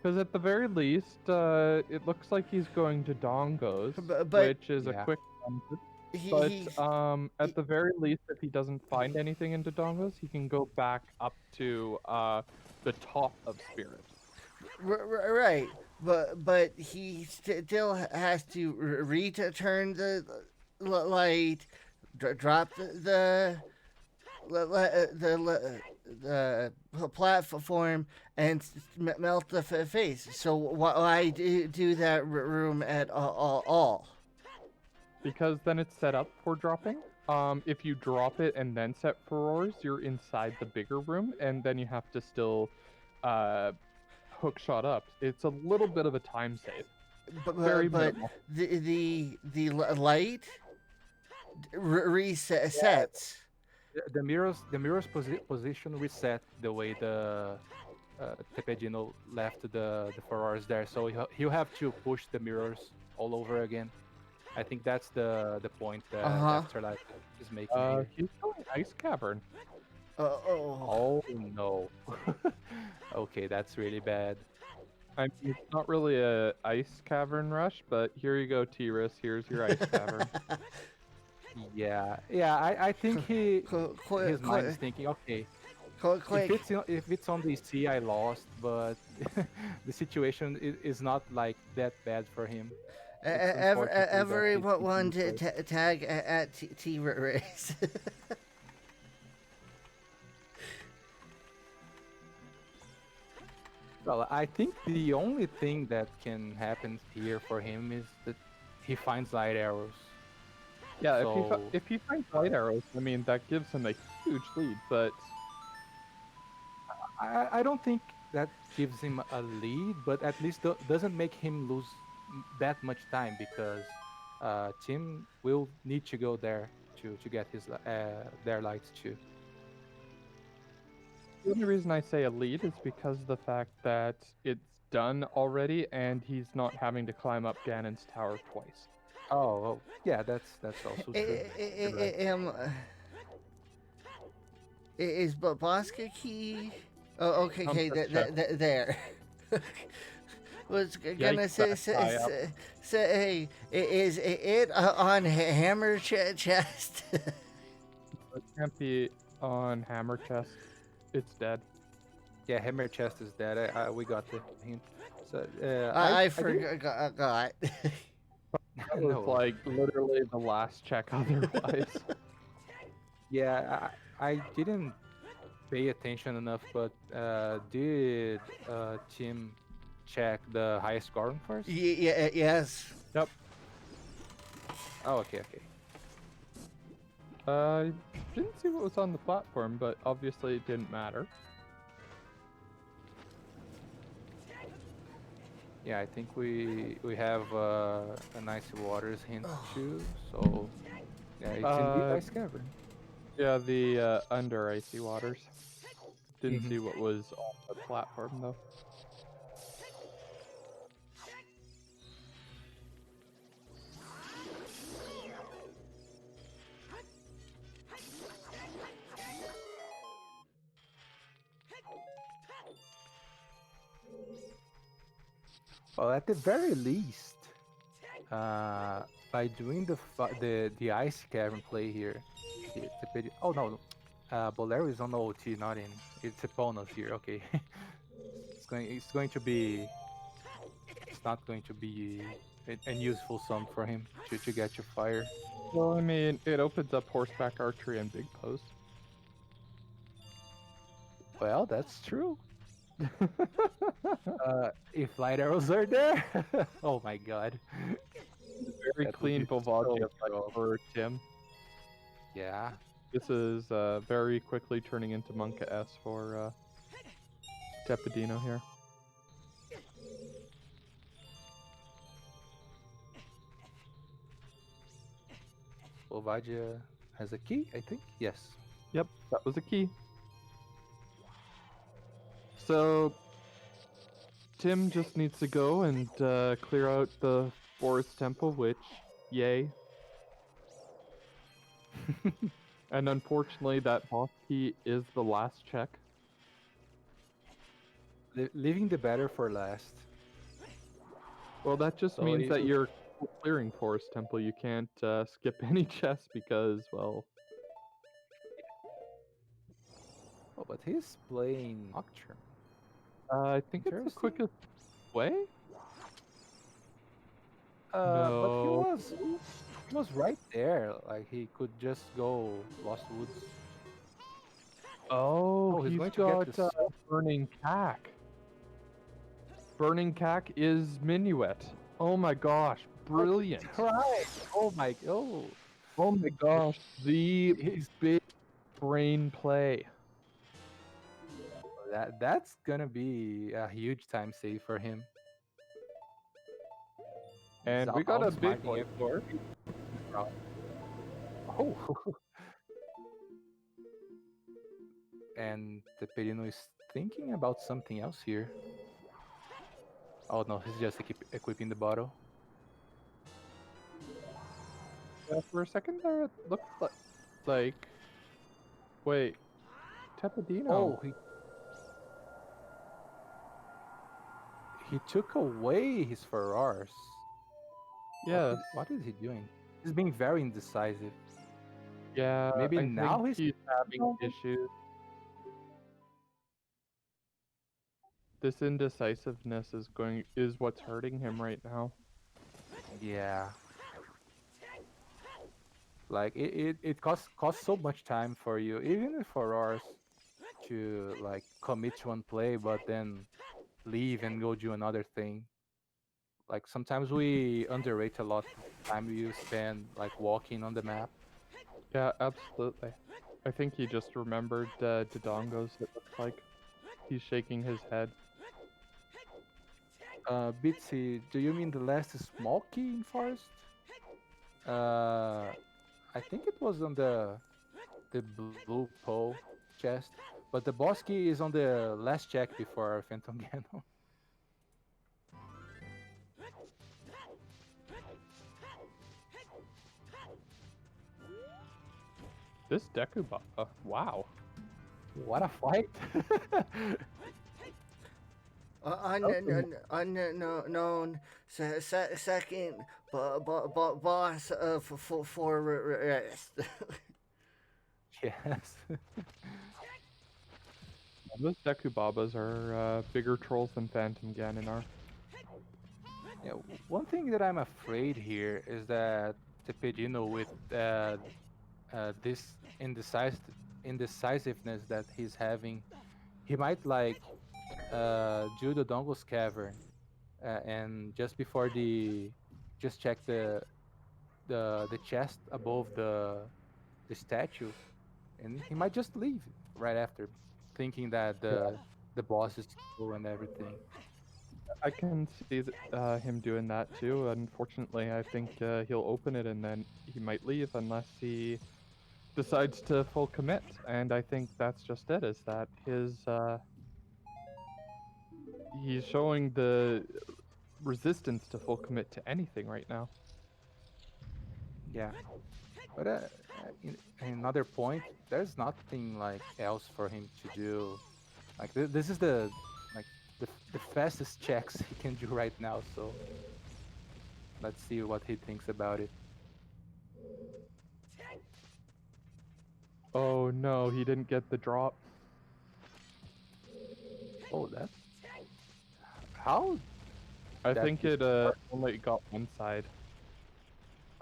Because at the very least, it looks like he's going to Dongos, But which is a Yeah. quick transit. he But at the very least, if he doesn't find anything in Dodongos, he can go back up to the top of Spirit. right, but he still has to return the light, drop the platform and melt the face. So why do that room at all? Because then it's set up for dropping. If you drop it and then set furores, you're inside the bigger room, and then you have to still hook shot up. It's a little bit of a time save. Very But minimal. the light resets. The mirror's position reset the way the Tepedino left the Ferraris there, so he'll have to push the mirrors all over again. I think that's the point that Uh-huh. Afterlife is making here. He's going Ice Cavern. Oh. Oh no. Okay, that's really bad. I mean, it's not really a ice cavern rush, but here you go, T-Ris. Here's your ice cavern. Yeah. I think his mind is thinking, okay, Quick. if it's on the sea, I lost, but the situation is not like that bad for him. It's unfortunately that Everyone he's losing first. tag at T race. Well, I think the only thing that can happen here for him is that he finds light arrows. Yeah, So if he finds light arrows, I mean that gives him a huge lead. But I don't think that gives him a lead, but at least doesn't make him lose that much time because Tim will need to go there to get their lights too. the only reason I say a lead is because of the fact that it's done already, and he's not having to climb up Ganon's tower twice. Oh, well, yeah, that's also true. You're right. Is Bosca key? Oh, okay, Just check. there. Was gonna Yikes, say, that's high up. hey, is it on hammer chest? It can't be on Hammer Chest. It's dead. Yeah, Hammer Chest is dead. We got the hint. So I didn't- forgot. That was no. like literally the last check otherwise. Yeah, I didn't pay attention enough, but did Tim check the highest score first? Yes. Yep. Oh, okay, okay. I didn't see what was on the platform, but obviously it didn't matter. Yeah, I think we have an icy waters hint too. So yeah, it's indeed Uh, ice cavern. yeah, the under icy waters. Didn't Hmm. see what was on the platform though. Well, at the very least, uh, by doing the ice cavern play here, it's a bit. Oh no, Bolero is on OT, not in. It's a bonus here. Okay, it's going to be. It's not going to be an useful sum for him to get you fire. Well, I mean, it opens up horseback archery and big pose. Well, that's true. If light arrows are there, oh my god, Very that would be clean Volvagia so fight cool. for Tim. Yeah. This is very quickly turning into Monka S for Tepidino here. Volvagia has a key, I think. Yes. Yep, that was a key. So Tim just needs to go and clear out the Forest Temple, which, yay. And unfortunately, that boss key is the last check. Leaving the better for last. Well, that just So means that you're clearing Forest Temple. You can't skip any chests because, well, oh, but he's playing Nocturne. I think it's the Interesting. quickest way. But No. he was right there. Like he could just go Lost Woods. Oh, Oh, he's he's going to get got this. Burning Cack. Burning Cack is Minuet. Oh my gosh, brilliant. Right. Oh my. Oh. Oh my gosh, the He's big brain play. that's gonna be a huge time save for him. He's And we got a big outsmarting one for. everything. Oh. And the Perino is thinking about something else here. Oh no, he's just equipping the bottle. For a second there, it looked like wait, Tepidino. Oh, he took away his Ferrars. Yes. What is he doing? He's being very indecisive. Yeah, Maybe I think now he's he's having issues. This indecisiveness is what's hurting him right now. yeah. Like it costs so much time for you, even for ours, to like commit to one play, but then leave and go do another thing. Like sometimes we underrate a lot the time you spend like walking on the map. Yeah, absolutely. I think he just remembered Dodongos, it looks like. He's shaking his head. Bitsy, do you mean the last small key in forest? Uh, I think it was on the blue pole chest, but the boss key is on the last check before Phantom Ganon. This Dekubaba, wow. What a fight! Unknown second boss for rest. Yes. Those Dekubabas are bigger trolls than Phantom Ganon are. Yeah, one thing that I'm afraid here is that Tepedino with this indecisiveness that he's having, he might like do the Dongle's cavern and just before the just check the chest above the statue, and he might just leave right after, thinking that the boss is cool and everything. I can see him doing that too. Unfortunately, I think he'll open it and then he might leave unless he decides to full commit. And I think that's just it. Is that he's showing the resistance to full commit to anything right now. Yeah, but in another point, there's nothing like else for him to do. Like this is like the fastest checks he can do right now. So let's see what he thinks about it. Oh no, he didn't get the drop. Oh, that how I that think this it work? only got one side.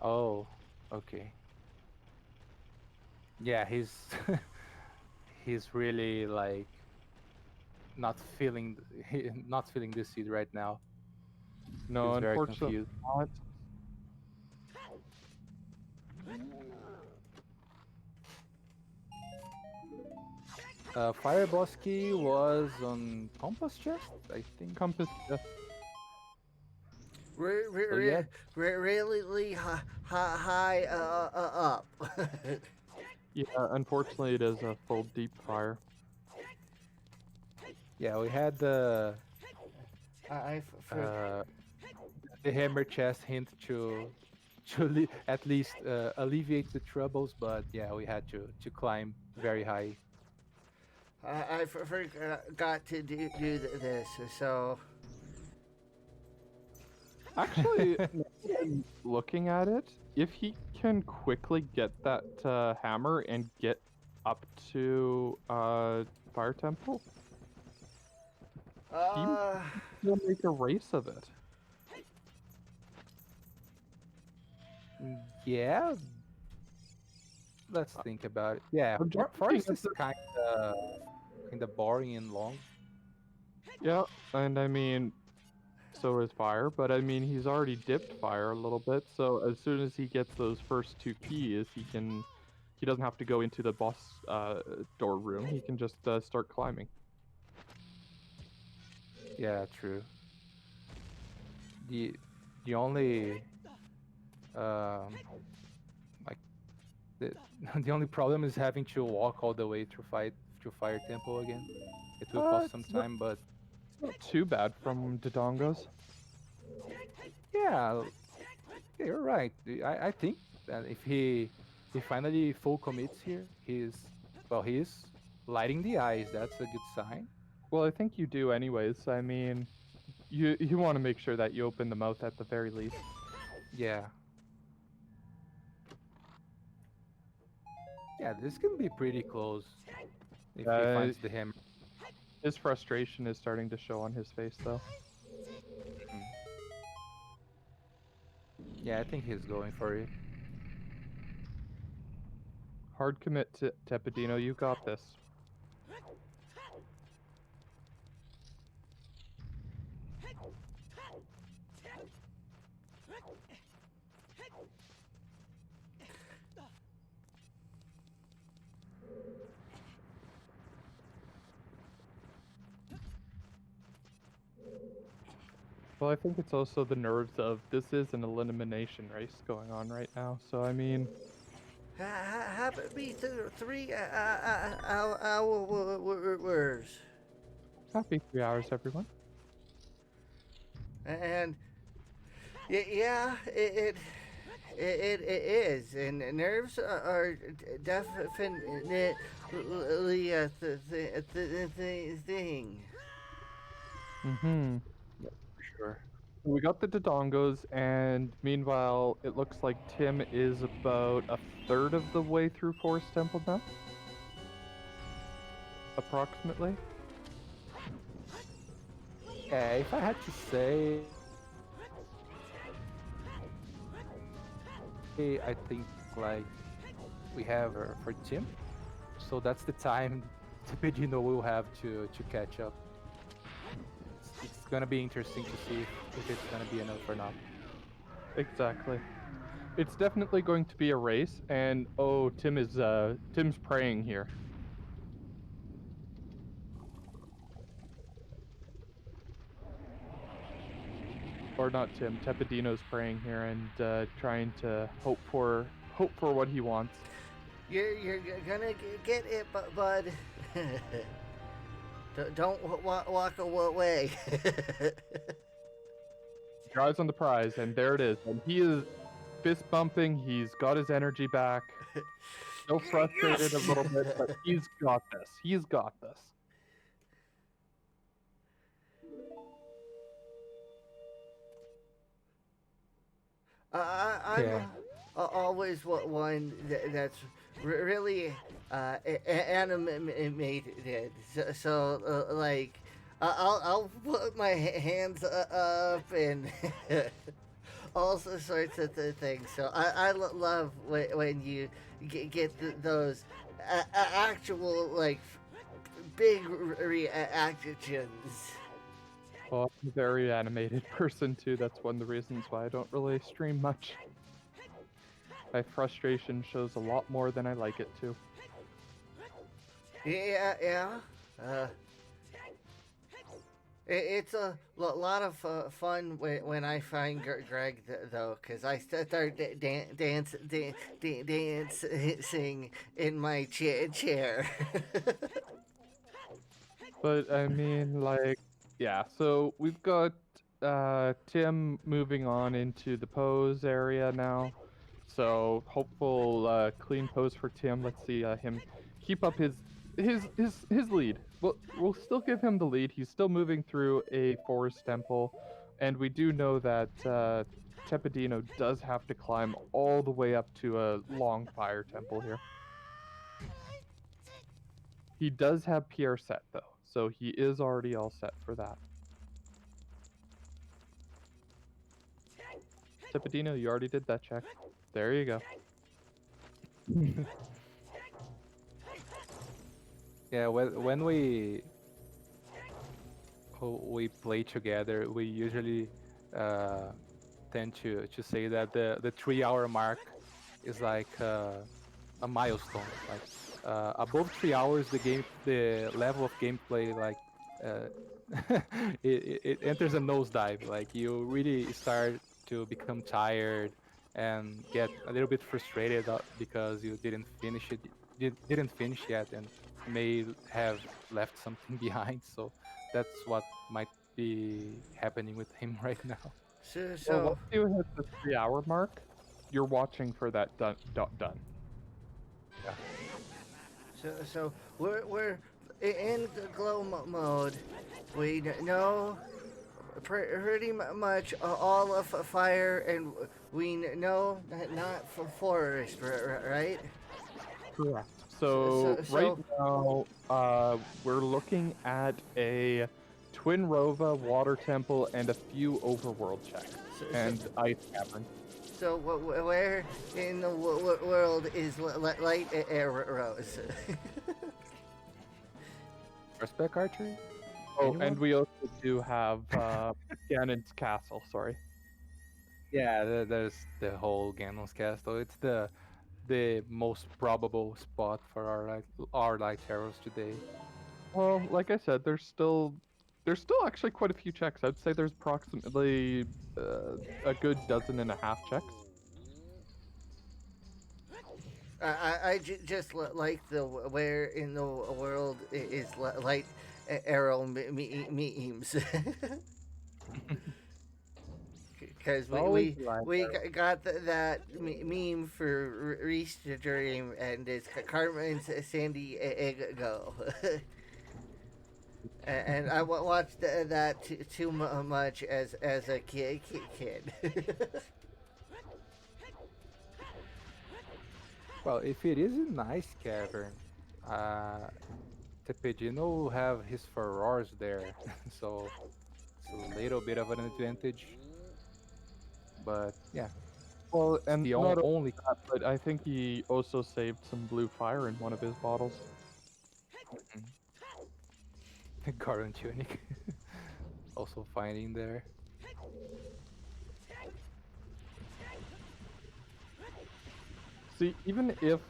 Oh, okay. Yeah, he's he's really like not feeling not feeling this seed right now. No, He's very unfortunately confused. not. Fire boss key was on Compass chest, I think. Compass, yes. So yeah, Really high up. Yeah, unfortunately it is a full deep fire. yeah, we had I for uh, the hammer chest hint to at least alleviate the troubles, but yeah, we had to climb very high. I forgot to do this. So Actually, now that I'm looking at it, if he can quickly get that hammer and get up to Fire Temple, he uh will make a race of it. Yeah, let's Uh, think about it. Yeah, I'm just looking forest at is the kind of boring and long. yeah, and I mean, so is fire, but I mean, he's already dipped fire a little bit. So as soon as he gets those first two keys, he doesn't have to go into the boss door room. He can just start climbing. Yeah, true. The the only um like the the only problem is having to walk all the way through Fire Temple again. It will cost some It's not time, but too bad from Dodongos. yeah, you're right. I think that if he finally full commits here, he's lighting the eyes. That's a good sign. Well, I think you do anyways. I mean, you want to make sure that you open the mouth at the very least. Yeah. Yeah, this can be pretty close if he Uh, finds the hammer. his frustration is starting to show on his face, though. Mm. Yeah, I think he's going for it. Hard commit to Tepidino. You got this. Well, I think it's also the nerves of this is an elimination race going on right now. So I mean, happy three hours. happy 3 hours, everyone. And yeah, it is, and nerves are definitely a thing. Mm-hmm. Yeah, for sure. We got the Dodongos, and meanwhile, it looks like Tim is about a third of the way through Forest Temple now, approximately. Yeah, if I had to say, I think like we have for Tim, so that's the time Tepedino will have to catch up. It's gonna be interesting to see if it's gonna be enough or not. Exactly. It's definitely going to be a race, and oh, Tim's praying here. Or not Tim, Tepidino's praying here and trying to hope for what he wants. You're gonna get it, bud. Don't walk away. Your eyes on the prize, and there it is. And he is fist bumping. He's got his energy back. Still frustrated a Yes. little bit, but he's got this. He's got this. I'm Yeah. always one that's really animated. So like, I'll put my hands up and all sorts of things. So I love when you get those actual like big reactions. Well, I'm a very animated person too. That's one of the reasons why I don't really stream much. My frustration shows a lot more than I like it to. Yeah. Uh, it's a lot of fun when I find Greg though, because I start dancing in my chair. But I mean, like, yeah. So we've got Tim moving on into the pose area now. So hopeful clean pose for Tim. Let's see him keep up his lead. We'll still give him the lead. He's still moving through a forest temple, and we do know that Tepidino does have to climb all the way up to a long fire temple here. He does have Pierre set though, so he is already all set for that. Tepidino, you already did that check. There you go. Yeah, when we play together, we usually uh, tend to say that the 3 hour mark is like a milestone. Like above 3 hours, the level of gameplay like uh, it enters a nosedive. Like you really start to become tired and get a little bit frustrated because you didn't finish yet and may have left something behind. So that's what might be happening with him right now. so Well, so once you hit the 3 hour mark, you're watching for that done. Yeah. so we're in the glow mode. We know pretty much all of fire, and we know that not for forest, right? Correct. So So so right so, now, we're looking at a Twin Rova, Water Temple, and a few overworld checks, so, so, and Ice Cavern. so where in the world is light arrows? Horseback archery? Oh, and Anyone? we also do have Ganon's Castle, sorry. Yeah, there's the whole Ganon's Castle. It's the most probable spot for our light arrows today. Well, like I said, there's still actually quite a few checks. I'd say there's approximately a good dozen and a half checks. Just like the where in the world is light arrow memes. Because It's always light we arrow. got that meme for Reese Dream and it's Carmen's San Diego. And I watched that too much as a kid. Well, if it is a nice cavern, uh, Tepedino will have his Ferrars there, so it's a little bit of an advantage. But yeah, Well, it's and the not only only that, but I think he also saved some blue fire in one of his bottles. Garden tunic also finding there. See, even if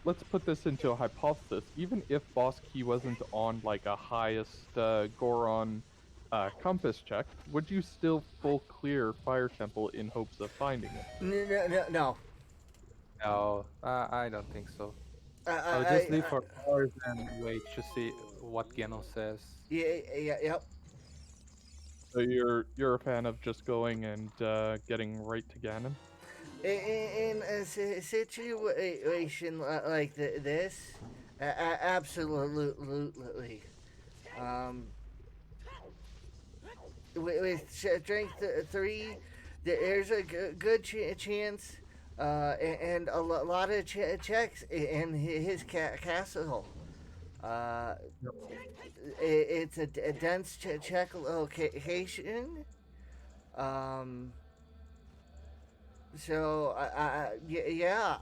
let's put this into a hypothesis. Even if Boss Key wasn't on like a highest Goron compass check, would you still full clear Fire Temple in hopes of finding it? No. No, I don't think so. I'll just leave I for hours and wait to see what Genon says. yep. So you're a fan of just going and getting right to Ganon? In a situation like this, absolutely. Um, with strength three, there's a good chance, and a lot of checks in his castle. Uh, Yep. it's a dense check location. Um, so yeah,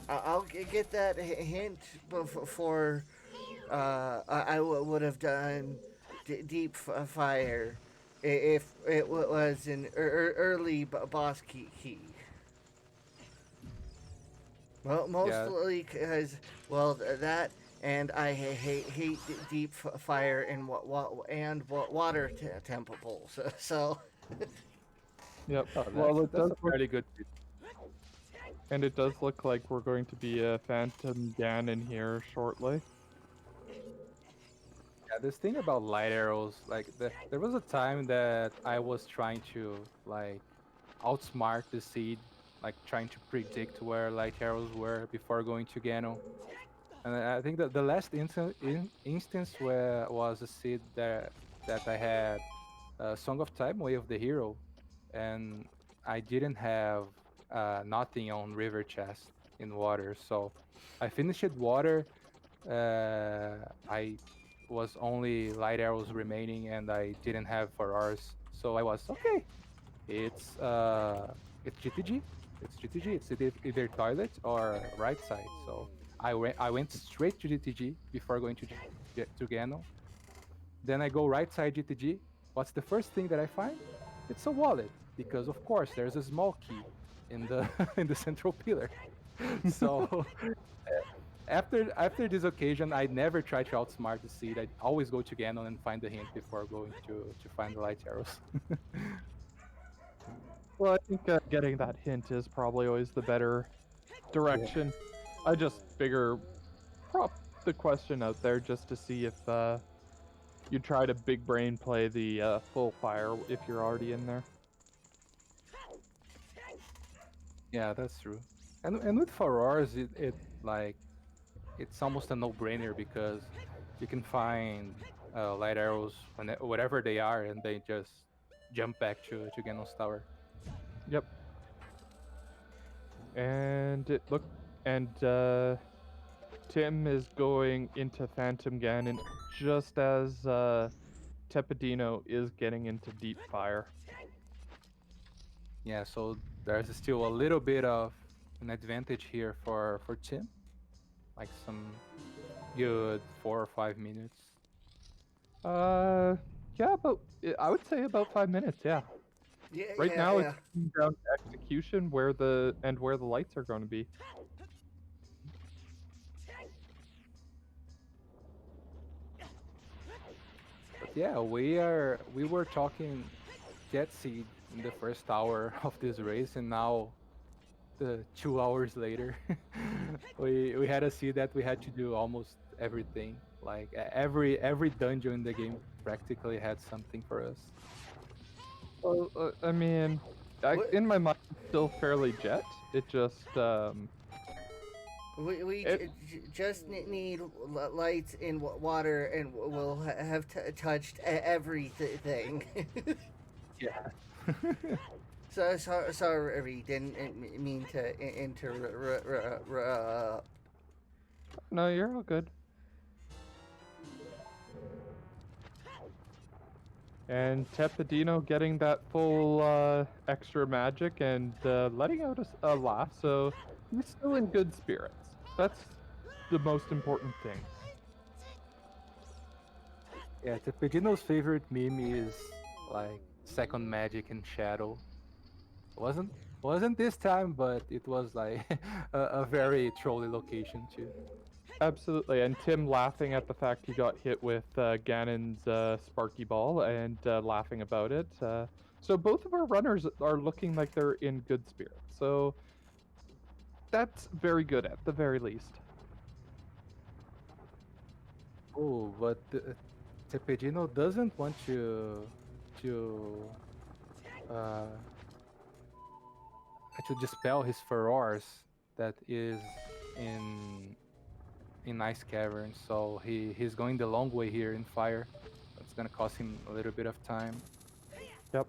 I'll get that hint before I would have done deep fire if it was an early boss key. Well, Yeah, mostly because well that and I hate deep fire and water temples. So Yep. oh, Well, it that's does a look, fairly good. and it does look like we're going to be a Phantom Ganon here shortly. Yeah, this thing about light arrows, like there was a time that I was trying to like outsmart the seed, like trying to predict where light arrows were before going to Gano. And I think that the last instance where was a seed that I had Song of Time, Way of the Hero, and I didn't have nothing on River Chest in water, so I finished water. I was only light arrows remaining, and I didn't have for ours, so I was okay. It's GTG. It's GTG. It's either toilet or right side. So I went straight to GTG before going to Gano. Then I go right side GTG. What's the first thing that I find? It's a wallet because of course there's a small key in the in the central pillar. So after this occasion, I never try to outsmart the seed. I always go to Ganon and find the hint before going to find the light arrows. Well, I think getting that hint is probably always the better Yeah. direction. I just figure prop the question out there just to see if you try to big brain play the full fire if you're already in there. Yeah, that's true. And with Farars, it like it's almost a no-brainer because you can find light arrows whatever they are, and they just jump back to Ganon's tower. Yep. And it look and Tim is going into Phantom Ganon just as Tepidino is getting into Deep Fire. Yeah, so there's still a little bit of an advantage here for Tim, like some good 4 or 5 minutes. Uh, yeah, but I would say about 5 minutes. Yeah. Right now, it's yeah. down to execution where the lights are going to be. But yeah, we were talking Jet Seed in the first hour of this race, and now the 2 hours later, we had to see that we had to do almost everything. Like every dungeon in the game practically had something for us. Well, I mean, What in my mind, it's still fairly jet. It just we it just need lights in water, and we'll have touched everything. Yeah. Sorry, didn't mean to interrupt. no, you're all good. And Tepidino getting that full extra magic and letting out a laugh, so he's still in good spirits. That's the most important thing. Yeah, Tepegino's favorite meme is like second magic and shadow. Wasn't Wasn't this time, but it was like a very trolly location too. Absolutely, and Tim laughing at the fact he got hit with Ganon's Sparky Ball and laughing about it. So both of our runners are looking like they're in good spirits. So that's very good at the very least. Oh, but Tepedino doesn't want to uh, to dispel his furores that is in Ice Cavern, so he's going the long way here in fire. That's gonna cost him a little bit of time. Yep.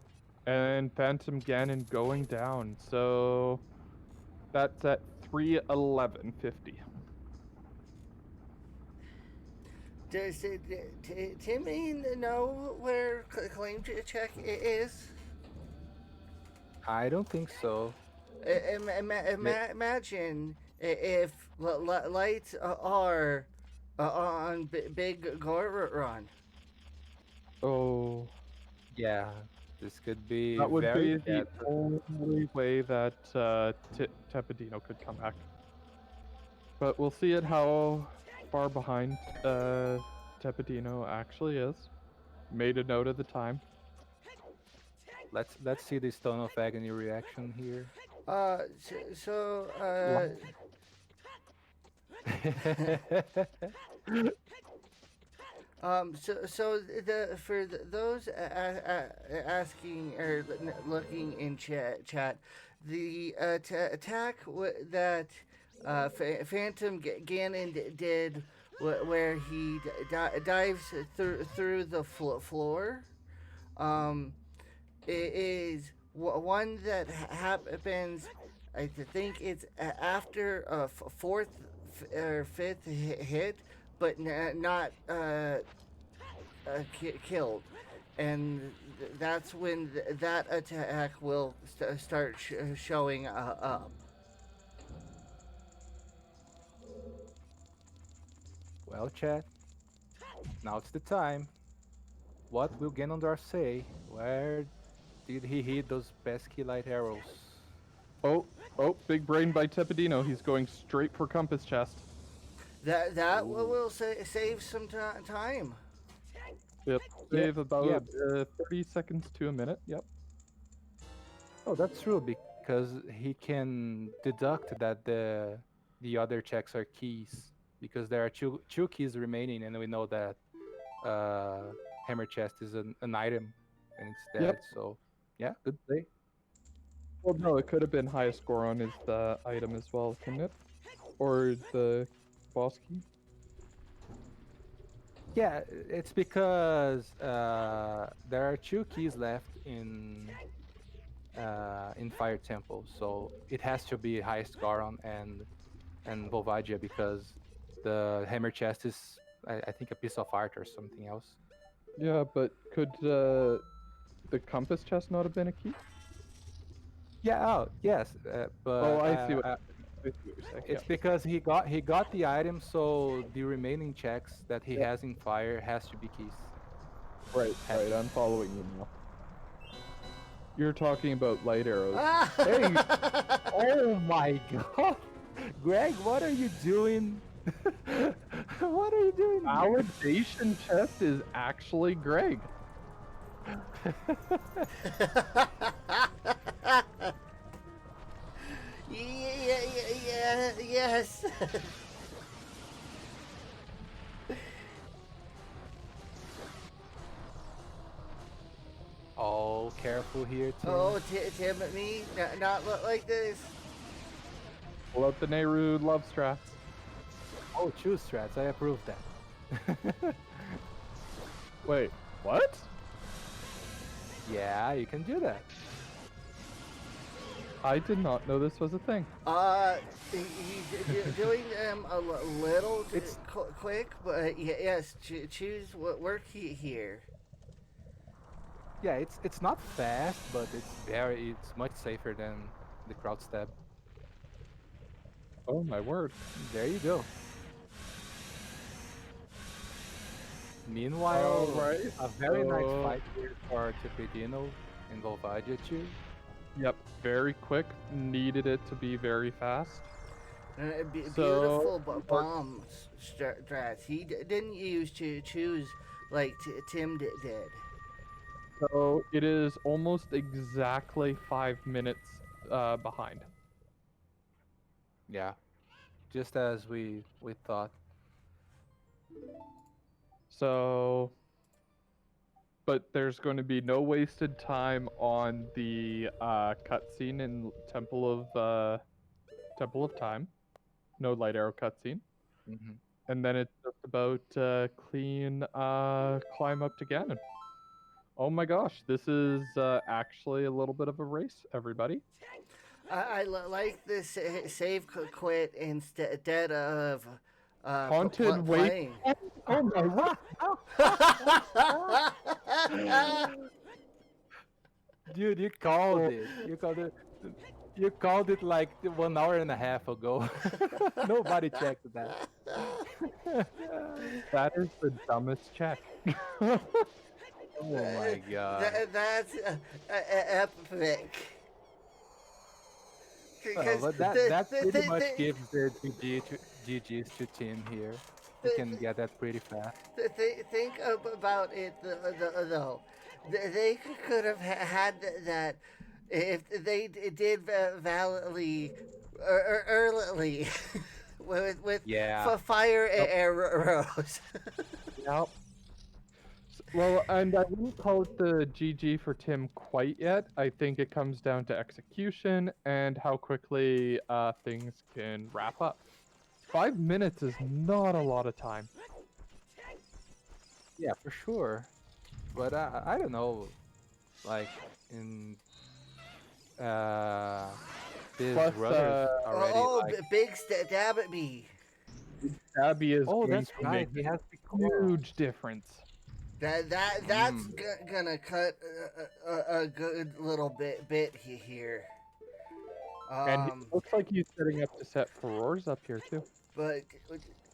And Phantom Ganon going down. So that's at 311.50. Does Timmy know where claim check is? I don't think so. May- Imagine if lights are on Big Goron. Oh, yeah, this could be that would very be the bad. only way that Tepidino could come back. But we'll see it how far behind Tepidino actually is. Made a note of the time. Let's see the Stone of Agony reaction here. So so the for those asking or looking in chat, the attack that Phantom Ganon did, where he dives through the floor, um, is one that happens. I think it's after a fourth or fifth hit, but not killed, and that's when that attack will start showing up. Well, chat, now it's the time. What will Ganondorf say? Where did he hit those pesky light arrows? Oh, oh, big brain by Tepidino. He's going straight for Compass Chest. That Ooh. will save some time. Yep. Yeah, Save yeah. about 30 seconds to a minute. Yep. Oh, that's true because he can deduct that the other checks are keys because there are two keys remaining, and we know that hammer chest is an item and it's dead. Yep. So yeah, good play. Well, no, it could have been highest score on is the item as well, couldn't it? Or the boss key? Yeah, it's because there are two keys left in Fire Temple, so it has to be highest Garon and Volvagia because the hammer chest is I think a piece of art or something else. Yeah, but could the Compass Chest not have been a key? Yeah, oh yes, Oh, but I see what you're saying. it's Yep. because he got the item, so the remaining checks that he Yep. has in fire has to be keys. Right, Has right. to. I'm following you now. You're talking about light arrows. Hey! Oh my God, Greg, what are you doing? What are you doing here? Validation chest is actually Greg. Yes. Oh, careful here, Tim. Oh, Timothy, not look like this. Pull out the Nehru love strats. Oh, choose strats. I approve that. Wait, what? Yeah, you can do that. I did not know this was a thing. He's doing them a little It's quick, but yes, choose what work here. yeah, it's not fast, but it's much safer than the crowd stab. Oh my word. There you go. Meanwhile, Alright, a very nice so fight here for Cepedino and Volvagia too. Yep, very quick. Needed it to be very fast. So, Beautiful bomb strats. He didn't use to choose like Tim did. it is almost exactly 5 minutes behind. Yeah, just as we thought. So, but there's going to be no wasted time on the cutscene in Temple of Time. No light arrow cutscene, Hmm. and then it's just about clean climb up to Ganon. Oh my gosh, this is actually a little bit of a race, everybody. Like this save quit instead of Haunted Wait. playing. Oh my word. Dude, you called Oh, it. You called it. You called it like 1 hour and a half ago. Nobody checked that. that is the dumbest check. Oh my god. That's epic. Well, Because but that pretty much gives the GG's to Tim here. He can get that pretty fast. think about it though. They could have had that if they did valiantly early with Yeah. fire Yep, arrows. yep. Well, and I wouldn't call it the GG for Tim quite yet. I think it comes down to execution and how quickly things can wrap up. 5 minutes is not a lot of time. Yeah, for sure. But I don't know. Like in uh these Plus, runners already Oh, like. big stab at me. Abby is Oh, going that's to right. make He has the a core. huge difference. That's Mm. gonna cut a good little bit here. And he Um, looks like he's setting up to set Furores up here too. but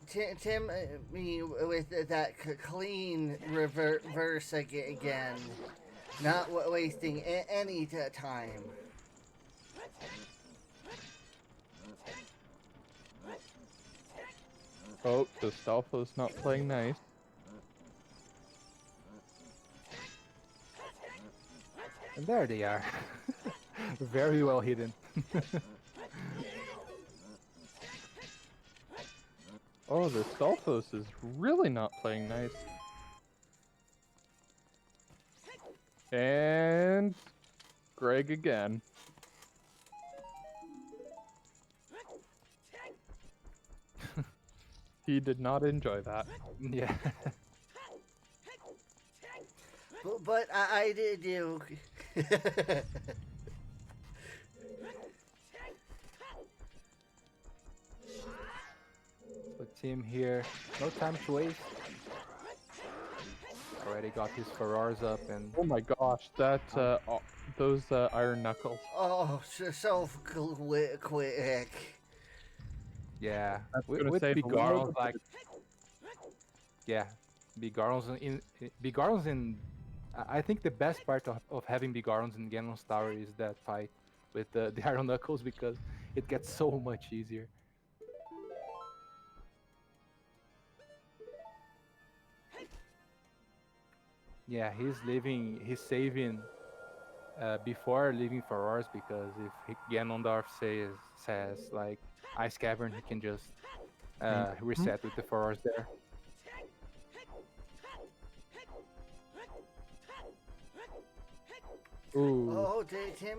Tim, me with that clean reverse again, not wasting any time. Oh, Dostalfo's not playing nice. And there they are. Very well hidden. Oh, the Stalfos is really not playing nice. And Greg again. He did not enjoy that. Yeah. But I did do. So Tim here, no time to waste. Already got his Ferrars up and Oh my gosh, that those iron knuckles. Oh, so quick. yeah, That's gonna with save big a Garls little like bit. yeah, big Garls big Garls in. I think the best part of having big Garls in Ganon's Tower is that fight with the Iron Knuckles because it gets so much easier. Yeah, he's saving before leaving for Ors because if Ganondorf says like Ice Cavern, he can just Mhm. reset with the Forors there. Ooh, Oh, Tim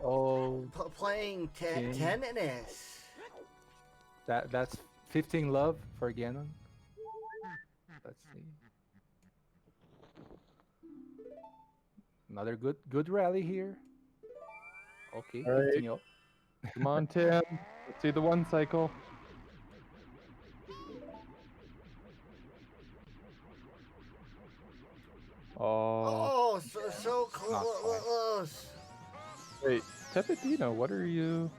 oh, playing Tim, tennis. that's 15 love for Ganon. Let's see, another good rally here. Okay, All right, 15 up. come on, Tim. Let's see the one cycle. Oh, Oh, so Not quite. close. wait, Tepidino, what are you?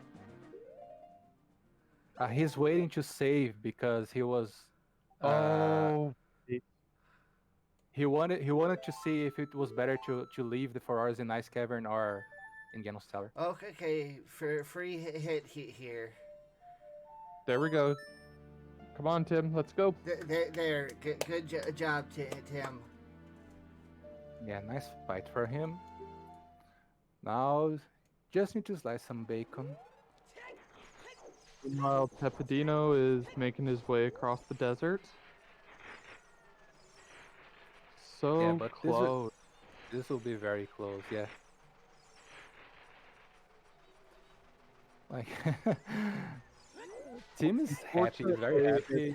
He's waiting to save because uh, Oh, he wanted to see if it was better to leave the Ferraris in Ice Cavern or in Genos Tower. Okay, for free hit here. There we go. Come on, Tim. Let's go. There. Good job, Tim. Yeah, nice fight for him. Now, just need to slice some bacon. Meanwhile, Tepidino is making his way across the desert. Yeah, So but close. this will be very close. Yeah, like team is happy, is very Unfortunately, happy.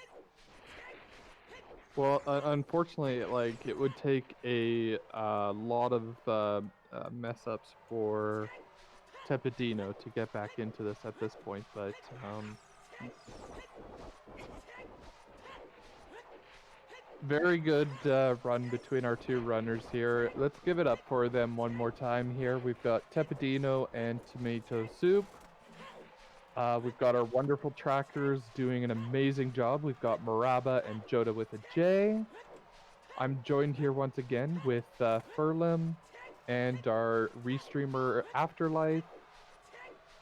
well, unfortunately, like it would take a lot of mess ups for Tepidino to get back into this at this point, but very good run between our two runners here. Let's give it up for them one more time here. We've got Tepidino and Tomato Soup. We've got our wonderful trackers doing an amazing job. We've got Maraba and Joda with a J. I'm joined here once again with Furlim and our restreamer Afterlife.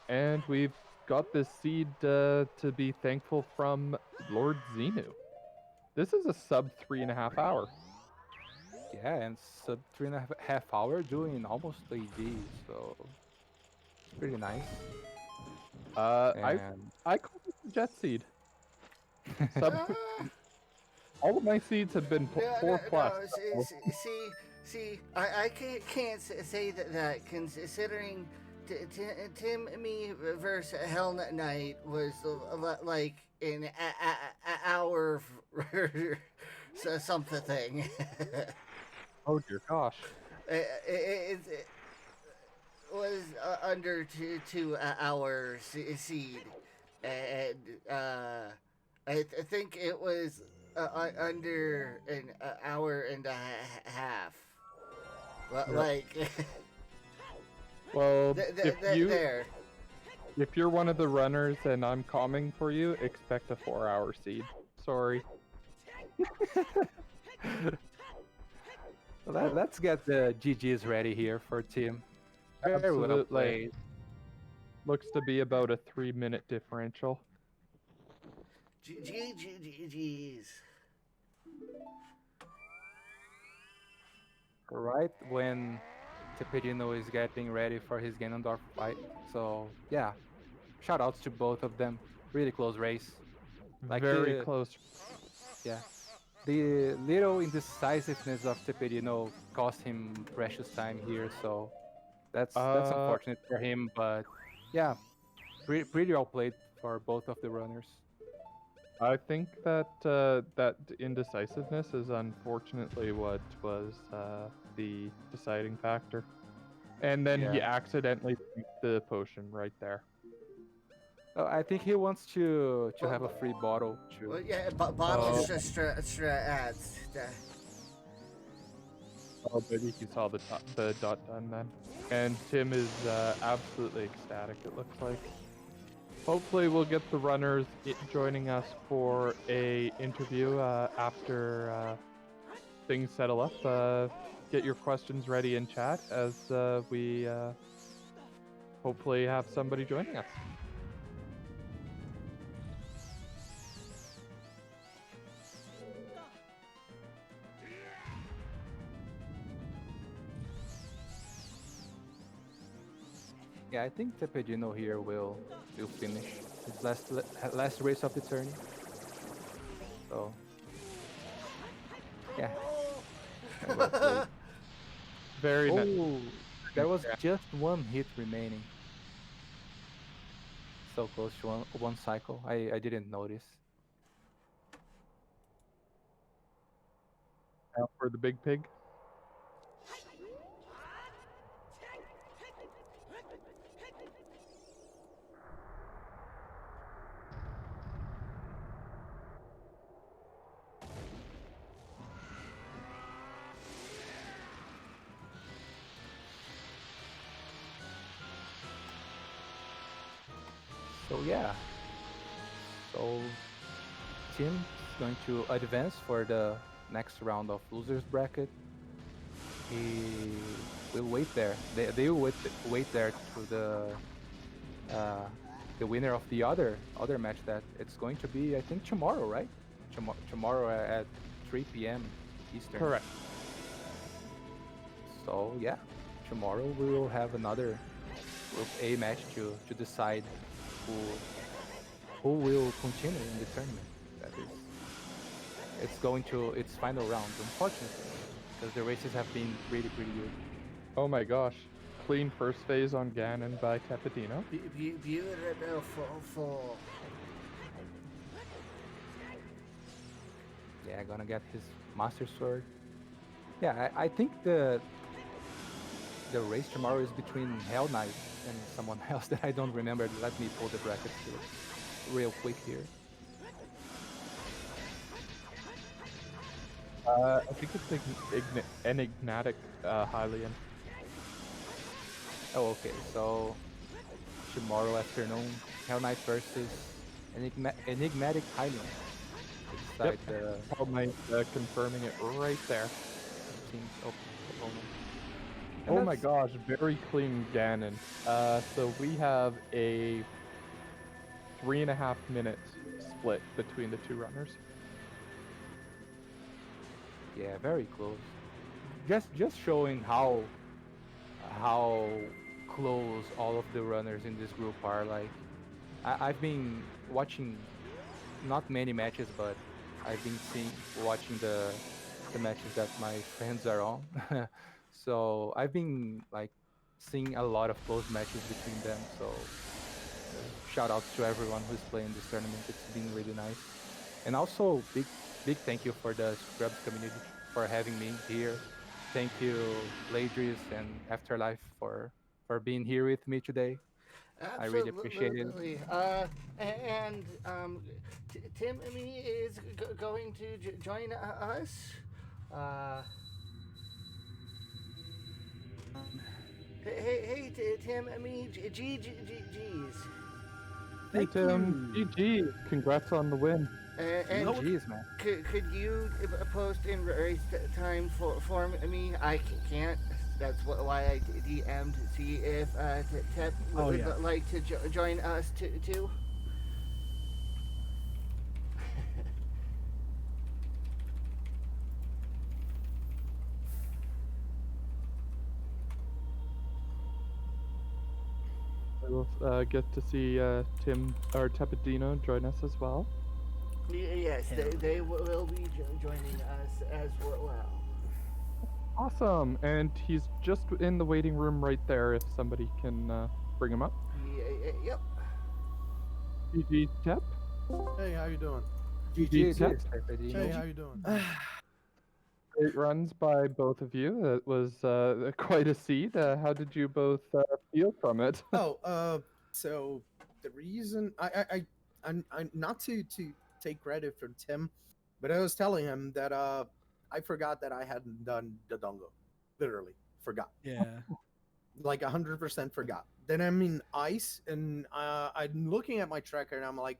And we've got this seed to be thankful from Lord Xenu. This is a sub 3.5 hour. Yeah, and sub 3.5 hour doing almost AD, so it's pretty nice. Uh, I And I call this a jet seed. Sub. Ah, All of my seeds have been four plus. no. So. I can't say that considering Tim me versus Hell Knight was like an hour something. Oh dear gosh. It was under 2 hours seed, and I think it was under an hour and a half. Yep. Like Well, there. if you're one of the runners and I'm calming for you, expect a 4 hour seed. Sorry. well, let's get the GGs ready here for team. Very well Absolutely. played. Looks to be about a 3 minute differential. G's. Right when Tepedino is getting ready for his Ganondorf fight. So yeah, shout outs to both of them. Really close race. Like Very the close. yeah, the little indecisiveness of Tepedino cost him precious time here. So that's Uh, unfortunate for him. But yeah, pretty well played for both of the runners. I think that that indecisiveness is unfortunately what was the deciding factor. And then he Yeah. accidentally drank the potion right there. I think he wants to Well, have a free bottle too. well, yeah, Oh, bottles just extra ads. oh, maybe he saw the dot done then. And Tim is absolutely ecstatic. It looks like. Hopefully, we'll get the runners joining us for a interview after things settle up. Get your questions ready in chat as we hopefully have somebody joining us. Yeah, I think Tepedino here will finish his last race of the turn. So yeah, very well played. Very nice. Oh, there was just one hit remaining. So close to one cycle. I didn't notice. Now for the big pig. So yeah, so team is going to advance for the next round of losers bracket. he will wait there. They will wait there to uh, the winner of the other match that it's going to be, I think, tomorrow, right? Tomorrow at 3 p.m. Eastern. Correct. So yeah, tomorrow we will have another Group A match to decide who who will continue in the tournament. That is, it's going to its final round, unfortunately, because the races have been pretty good. Oh my gosh. Clean first phase on Ganon by Tepidino. Beautiful. Yeah, gonna get his Master Sword. Yeah, I think the race tomorrow is between Hell Knight and someone else that I don't remember. Let me pull the brackets real quick here. I think it's enigmatic Hylian. Oh, okay. So tomorrow afternoon, Hell Knight versus Enigmatic Hylian to Yep. decide the Hell Knight confirming it right there. team's opponent. And Oh my that's gosh, very clean Ganon. So we have a 3.5 minute split between the two runners. yeah, very close. Just showing how close all of the runners in this group are. Like I've been watching not many matches, but I've been watching the matches that my friends are on. So I've been like seeing a lot of close matches between them. So shout outs to everyone who's playing this tournament. It's been really nice. And also big thank you for the Scrubs community for having me here. Thank you, Ladris and Afterlife for being here with me today. I really appreciate it. Absolutely. And Tim and me is going to join us. Uh, Tim and me, G's. Hey Thank Tim, you. GG. Congrats on the win. And No, GG's, man. could you post in race time for me? I can't. That's why I DM'd to see if Tep oh would yeah. like to join us too. We'll get to see Tim or Tepidino join us as well. Yes, Hell they yeah. will be joining us as well. Awesome, and he's just in the waiting room right there. If somebody can bring him up. Yep. GG Tep. Hey, how you doing? GG Tep. GG, Hey, Stefano. how you doing? Great runs by both of you. That was quite a seed. How did you both feel from it? Oh, so the reason I'm not to take credit for Tim, but I was telling him that I forgot that I hadn't done the dongo, literally forgot, Yeah. like 100% forgot. Then I'm in ice, and I'm looking at my tracker, and I'm like,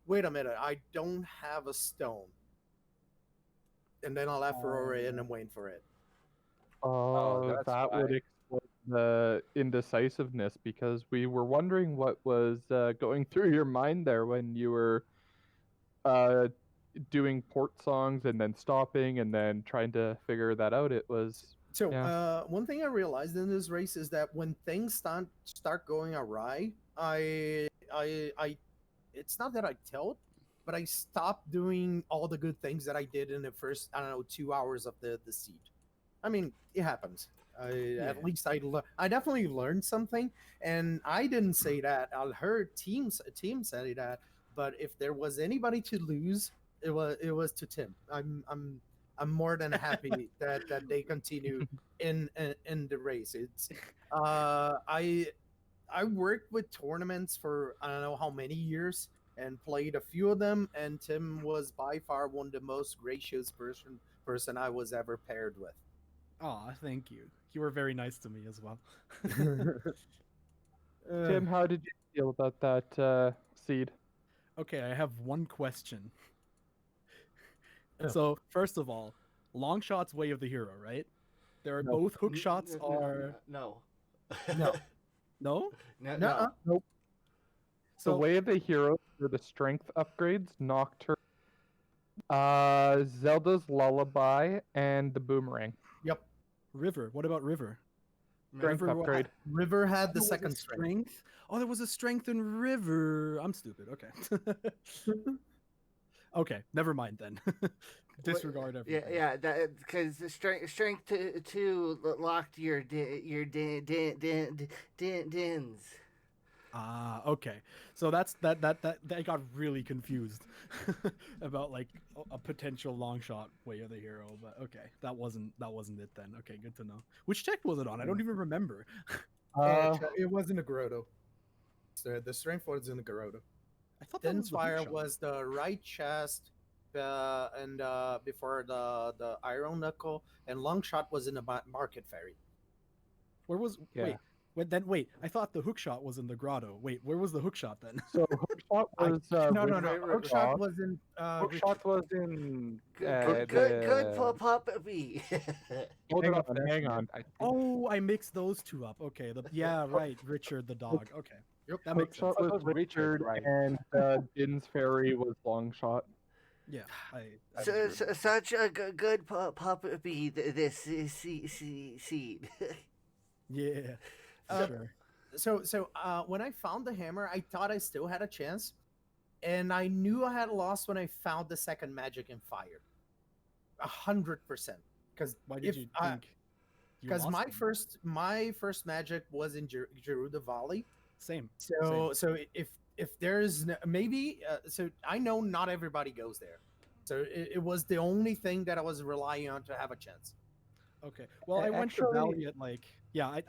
wait a minute, I don't have a stone. And then I left Ferrari and I'm waiting for it. Oh, Oh, that's that would why. explain the indecisiveness because we were wondering what was going through your mind there when you were uh, doing port songs and then stopping and then trying to figure that out. It was, So yeah. one thing I realized in this race is that when things start going awry, I it's not that I tilt, but I stop doing all the good things that I did in the first, I don't know, 2 hours of the seed. I mean, it happens. Yeah. At least I definitely learned something, and I didn't say that. I heard team say that, but if there was anybody to lose, it was to Tim. I'm more than happy that they continue in the race. It's I worked with tournaments for I don't know how many years and played a few of them, and Tim was by far one of the most gracious person I was ever paired with. Aw, thank you. You were very nice to me as well. Uh, Tim, how did you feel about that seed? Okay, I have one question. oh, So, first of all, long shot's way of the hero, right? There are No. both hook shots are no. No. no. No, Nuh-uh. no. Nope. The So way of the hero for the strength upgrades, Nocturne, Zelda's Lullaby, and the Boomerang. Yep. River. What about River? Strength River upgrade. River had the There was a second strength. strength. Oh, there was a strength in River. I'm stupid. Okay. Okay, never mind then. Disregard everything. Yeah, that because the strength two locked your dins. Ah, okay. So that got really confused about like a potential long shot way of the hero, but okay, that wasn't it then. Okay, good to know. Which check was it on? I don't even remember. It wasn't a Garoto. So the strength was in the Garoto. I thought that was the hook Fire shot. was the right chest, and before the iron knuckle, and long shot was in the market ferry. Where was Yeah. wait, I thought the hook shot was in the grotto. Wait, where was the hook shot then? So hookshot was No. River Hook shot Rock. was in. Hook shot was in Good the puppy. Hang of on, Death hang Knight, on. I think. Oh, I mixed those two up. Okay, yeah, right. Richard the dog. Okay, Yep. that makes sense. Hookshot was was Richard, Richard, right. and Din's Fairy was Longshot. Yeah, I Such a good puppy. This seed. yeah, Uh, sure. So when I found the hammer, I thought I still had a chance, and I knew I had lost when I found the second magic in fire. 100%. Because Why did you think? You Because lost my first magic was in Gerudo Valley. Same. So if there's maybe so I know not everybody goes there. So it was the only thing that I was relying on to have a chance. Okay. Well, I went to Actually- Valley at like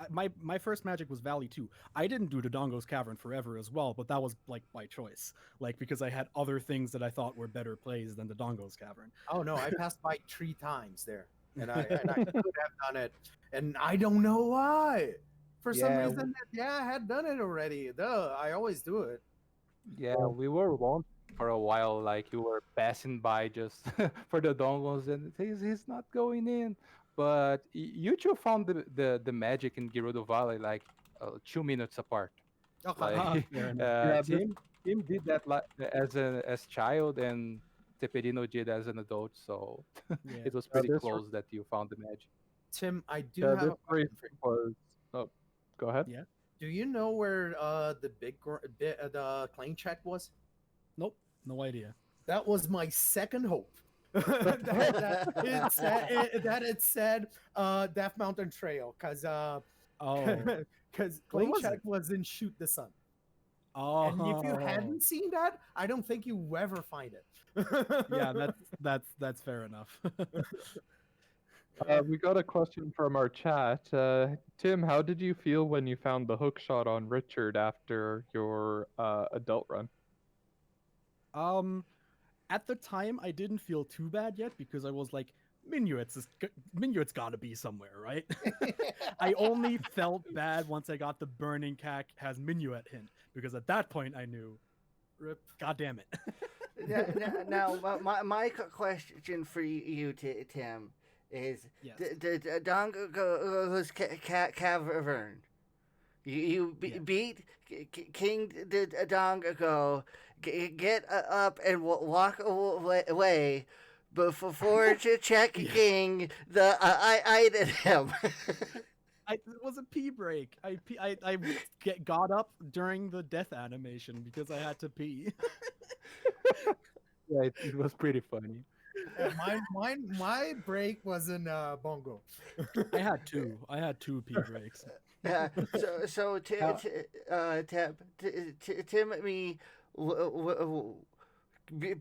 my first magic was Valley too. I didn't do Dodongo's Cavern forever as well, but that was like by choice, like because I had other things that I thought were better plays than Dodongo's Cavern. Oh no, I passed by 3 times there, and I could have done it, and I don't know why. For some Yeah, reason, I had done it already. Duh, I always do it. Yeah, we were wondering for a while, like you were passing by just for the dongles, and he's not going in. But you two found the magic in Gerudo Valley like 2 minutes apart. Okay. Like Fair enough. Yeah, this- Tim did that like as child, and Teperino did as an adult. So Yeah. it was pretty this- close that you found the magic. Tim, I do Yeah, have this a question race for you. was. Oh, go ahead. Yeah. Do you know where the claim check was? Nope. No idea. That was my second hope. that it said Death Mountain Trail, because Oh. claim was check it? was in Shoot the Sun. Oh. And if you hadn't seen that, I don't think you will ever find it. Yeah, that's fair enough. We got a question from our chat. Tim, how did you feel when you found the hook shot on Richard after your adult run? At the time, I didn't feel too bad yet because I was like, Minuet's got to be somewhere, right? I only felt bad once I got the Burning Cack has Minuet hint because at that point I knew, Rip. God damn it. Now, my question for you, Tim, is Yes. the Dongo's Cavern. You Yeah. beat King Dongo, get up and walk away before checking the item. It was a pee break. I got up during the death animation because I had to pee. Yeah, it was pretty funny. My break was in Bongo. I had two pee breaks. Yeah. So Timmy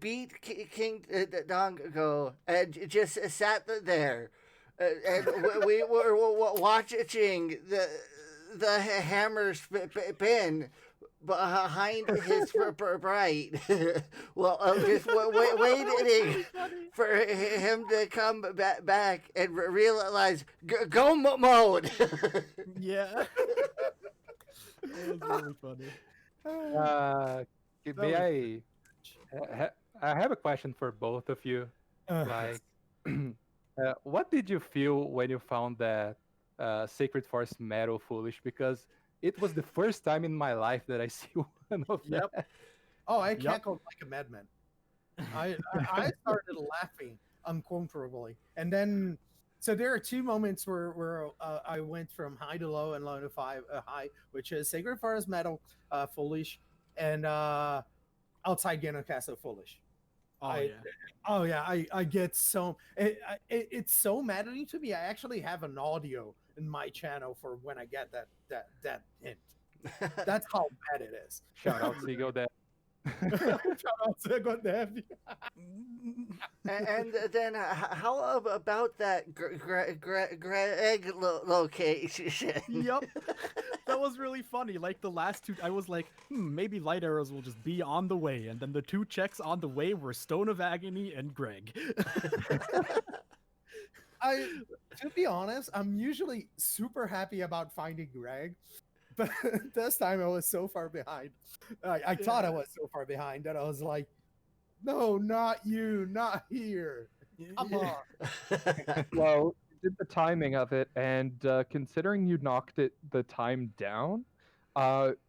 beat King Dongo and just sat there, and we were watching the hammer spin behind his bright. Well, just waiting for him to come back and realize go mode. Yeah. It was really funny. May I have a question for both of you? Like, What did you feel when you found that Sacred Forest Metal Foolish? Because it was the first time in my life that I see one of Yep. that. Oh, I Yep. cackled like a madman. I started laughing uncontrollably, and then so there are two moments where I went from high to low and low to high, which is Sacred Forest Metal, Foolish, and Outside Geno Castle Foolish. Oh I yeah. oh yeah, I get so it's so maddening to me. I actually have an audio in my channel for when I get that hint. That's how bad it is. Shout out Seago that. Shout out to God damn you. And then how about that Greg location? Yep. That was really funny. Like the last two, I was like, maybe light arrows will just be on the way. And then the two checks on the way were Stone of Agony and Greg. To be honest, I'm usually super happy about finding Greg, but this time I was so far behind. I thought I was so far behind that I was like, no, not you, not here. Come on. Well, you did the timing of it, and considering you knocked the time down,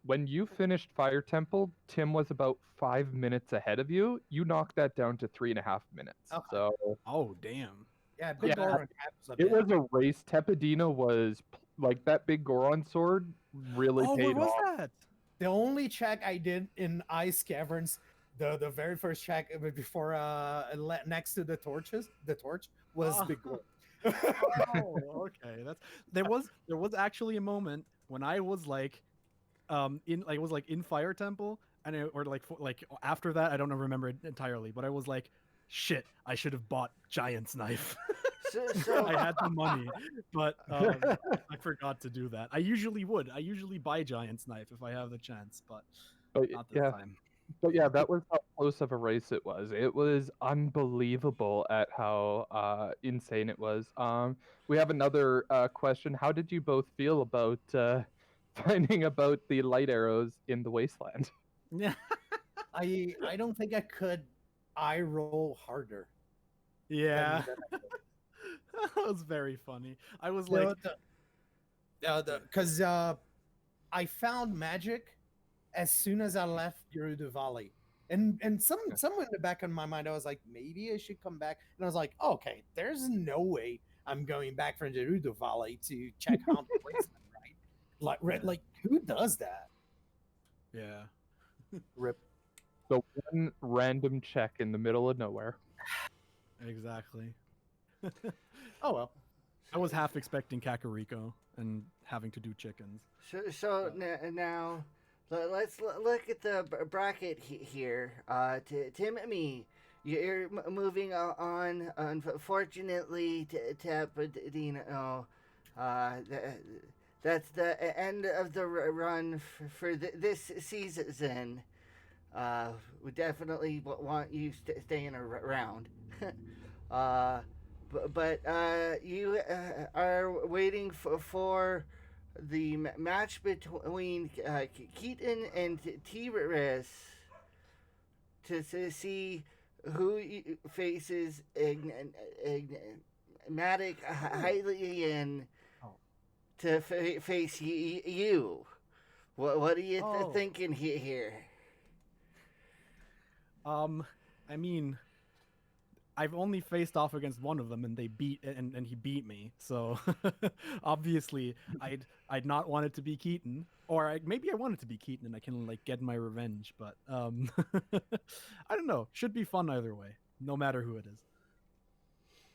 when you finished Fire Temple, Tim was about 5 minutes ahead of you. You knocked that down to 3.5 minutes. Okay. So Oh, damn. Yeah, Big Yeah, Goron happens a it bit. was a race. Tepidina was like that big Goron sword really Oh, where paid was off. that? The only check I did in Ice Caverns, the very first check before next to the torch was Oh. Big Goron. Oh, okay. There was actually a moment when I was like in Fire Temple and after that I don't remember it entirely, but I was like, shit, I should have bought Giant's Knife. So I had the money, but I forgot to do that. I usually would. I usually buy Giant's Knife if I have the chance, but But not this yeah, time. but yeah, that was how close of a race it was. It was unbelievable at how insane it was. We have another question. How did you both feel about finding about the light arrows in the wasteland? Yeah. I don't think I could eye roll harder. Yeah. than That was very funny. I was the, like, because I found magic as soon as I left Gerudo Valley. And somewhere in the back of my mind, I was like, maybe I should come back. And I was like, okay, there's no way I'm going back from Gerudo Valley to check Haunted Wasteland, right? Like who does that? yeah. Rip. So one random check in the middle of nowhere. Exactly. Oh well. I was half expecting Kakariko and having to do chickens. So now let's look at the bracket here. Timmy, you're moving on. Unfortunately, Tapadino, that's the end of the run for this season. We definitely want you staying around. But you are waiting for the match between Keaton and T-Ris to see who faces Matic Hylian to face you. What are you thinking here? I mean, I've only faced off against one of them, and they and he beat me. So obviously, I'd not want it to be Keaton, or maybe I want it to be Keaton, and I can like get my revenge. But I don't know. Should be fun either way, no matter who it is.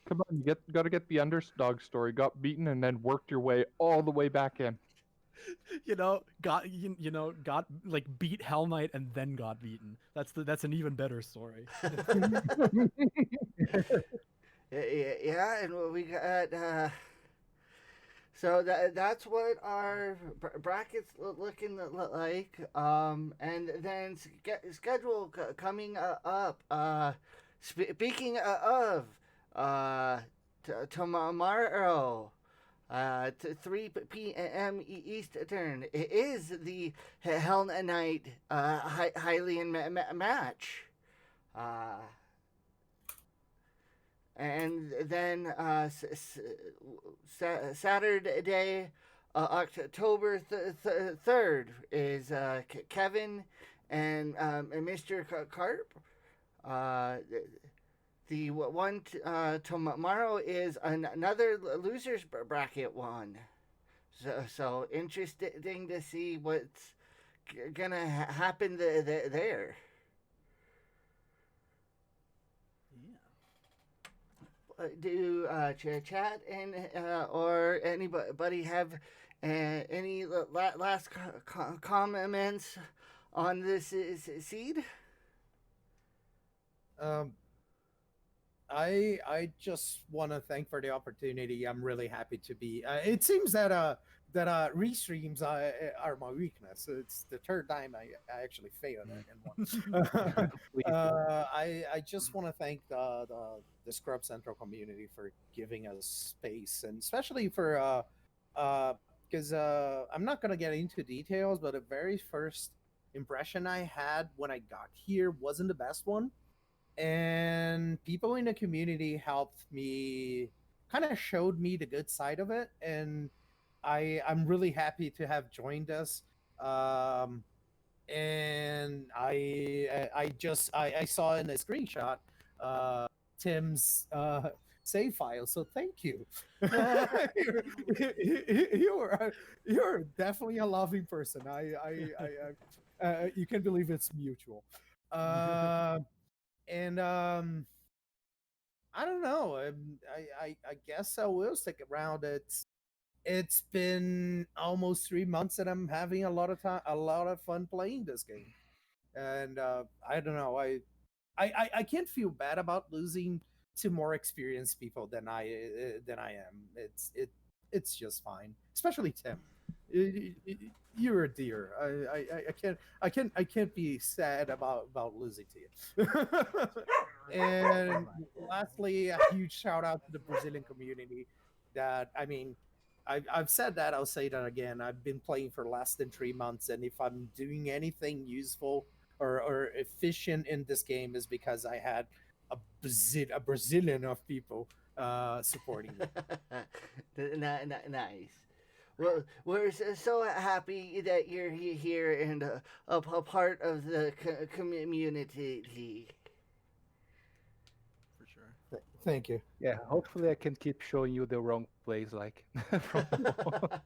Come on, you got to get the underdog story. Got beaten and then worked your way all the way back in. Got like beat Hell Knight and then got beaten. That's an even better story. Yeah, and we got so that's what our brackets looking like. And then schedule coming up. Speaking of tomorrow. 3 p.m. Eastern is the Hell Knight Hylian match. And then Saturday, October 3rd, is Kevin and Mr. Carp. Uh, the one tomorrow is another losers bracket one. So interesting to see what's gonna happen there. Do chat and or anybody have any last comments on this seed? Um, I just want to thank for the opportunity. I'm really happy to be. It seems that restreams are my weakness. It's the third time I actually failed in one. Please. I just want to thank the Scrub Central community for giving us space, and especially for because I'm not gonna get into details, but the very first impression I had when I got here wasn't the best one, and people in the community helped me, kind of showed me the good side of it, and I'm really happy to have joined us. um and I saw in a screenshot uh Tim's save file, so thank you. you're, you're definitely a loving person. You can believe it's mutual. uh and I don't know. I guess I will stick around. It's been almost 3 months that I'm having a lot of time, a lot of fun playing this game, and I don't know. I can't feel bad about losing to more experienced people than I am. It's just fine, especially Tim. You're a dear. I can't be sad about losing to you. And lastly, a huge shout out to the Brazilian community. That I mean, I've said that. I'll say that again. I've been playing for less than 3 months, and if I'm doing anything useful or efficient in this game, is because I had a Brazilian of people supporting me. Nice. Well, we're so happy that you're here and a part of the community. For sure. Thank you. Yeah, hopefully I can keep showing you the wrong place, like from now on.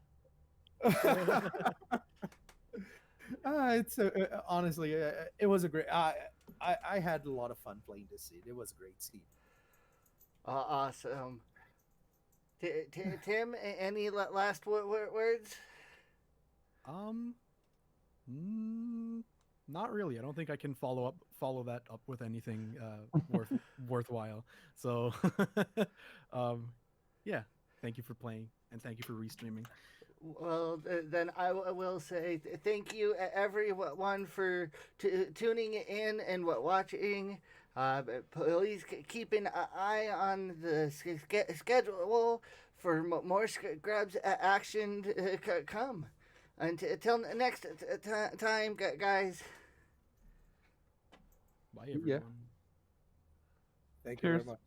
It's honestly, it was a great. I had a lot of fun playing this seed. It was a great seed. Awesome. Tim, any last words? Um, not really. I don't think I can follow that up with anything worthwhile. So, um, yeah. Thank you for playing, and thank you for restreaming. Well, then I will say thank you everyone for tuning in and watching. Please keep an eye on the schedule for more Scrubs action to come. Until next time, guys. Bye, Yeah. everyone. Thank you Cheers. very much.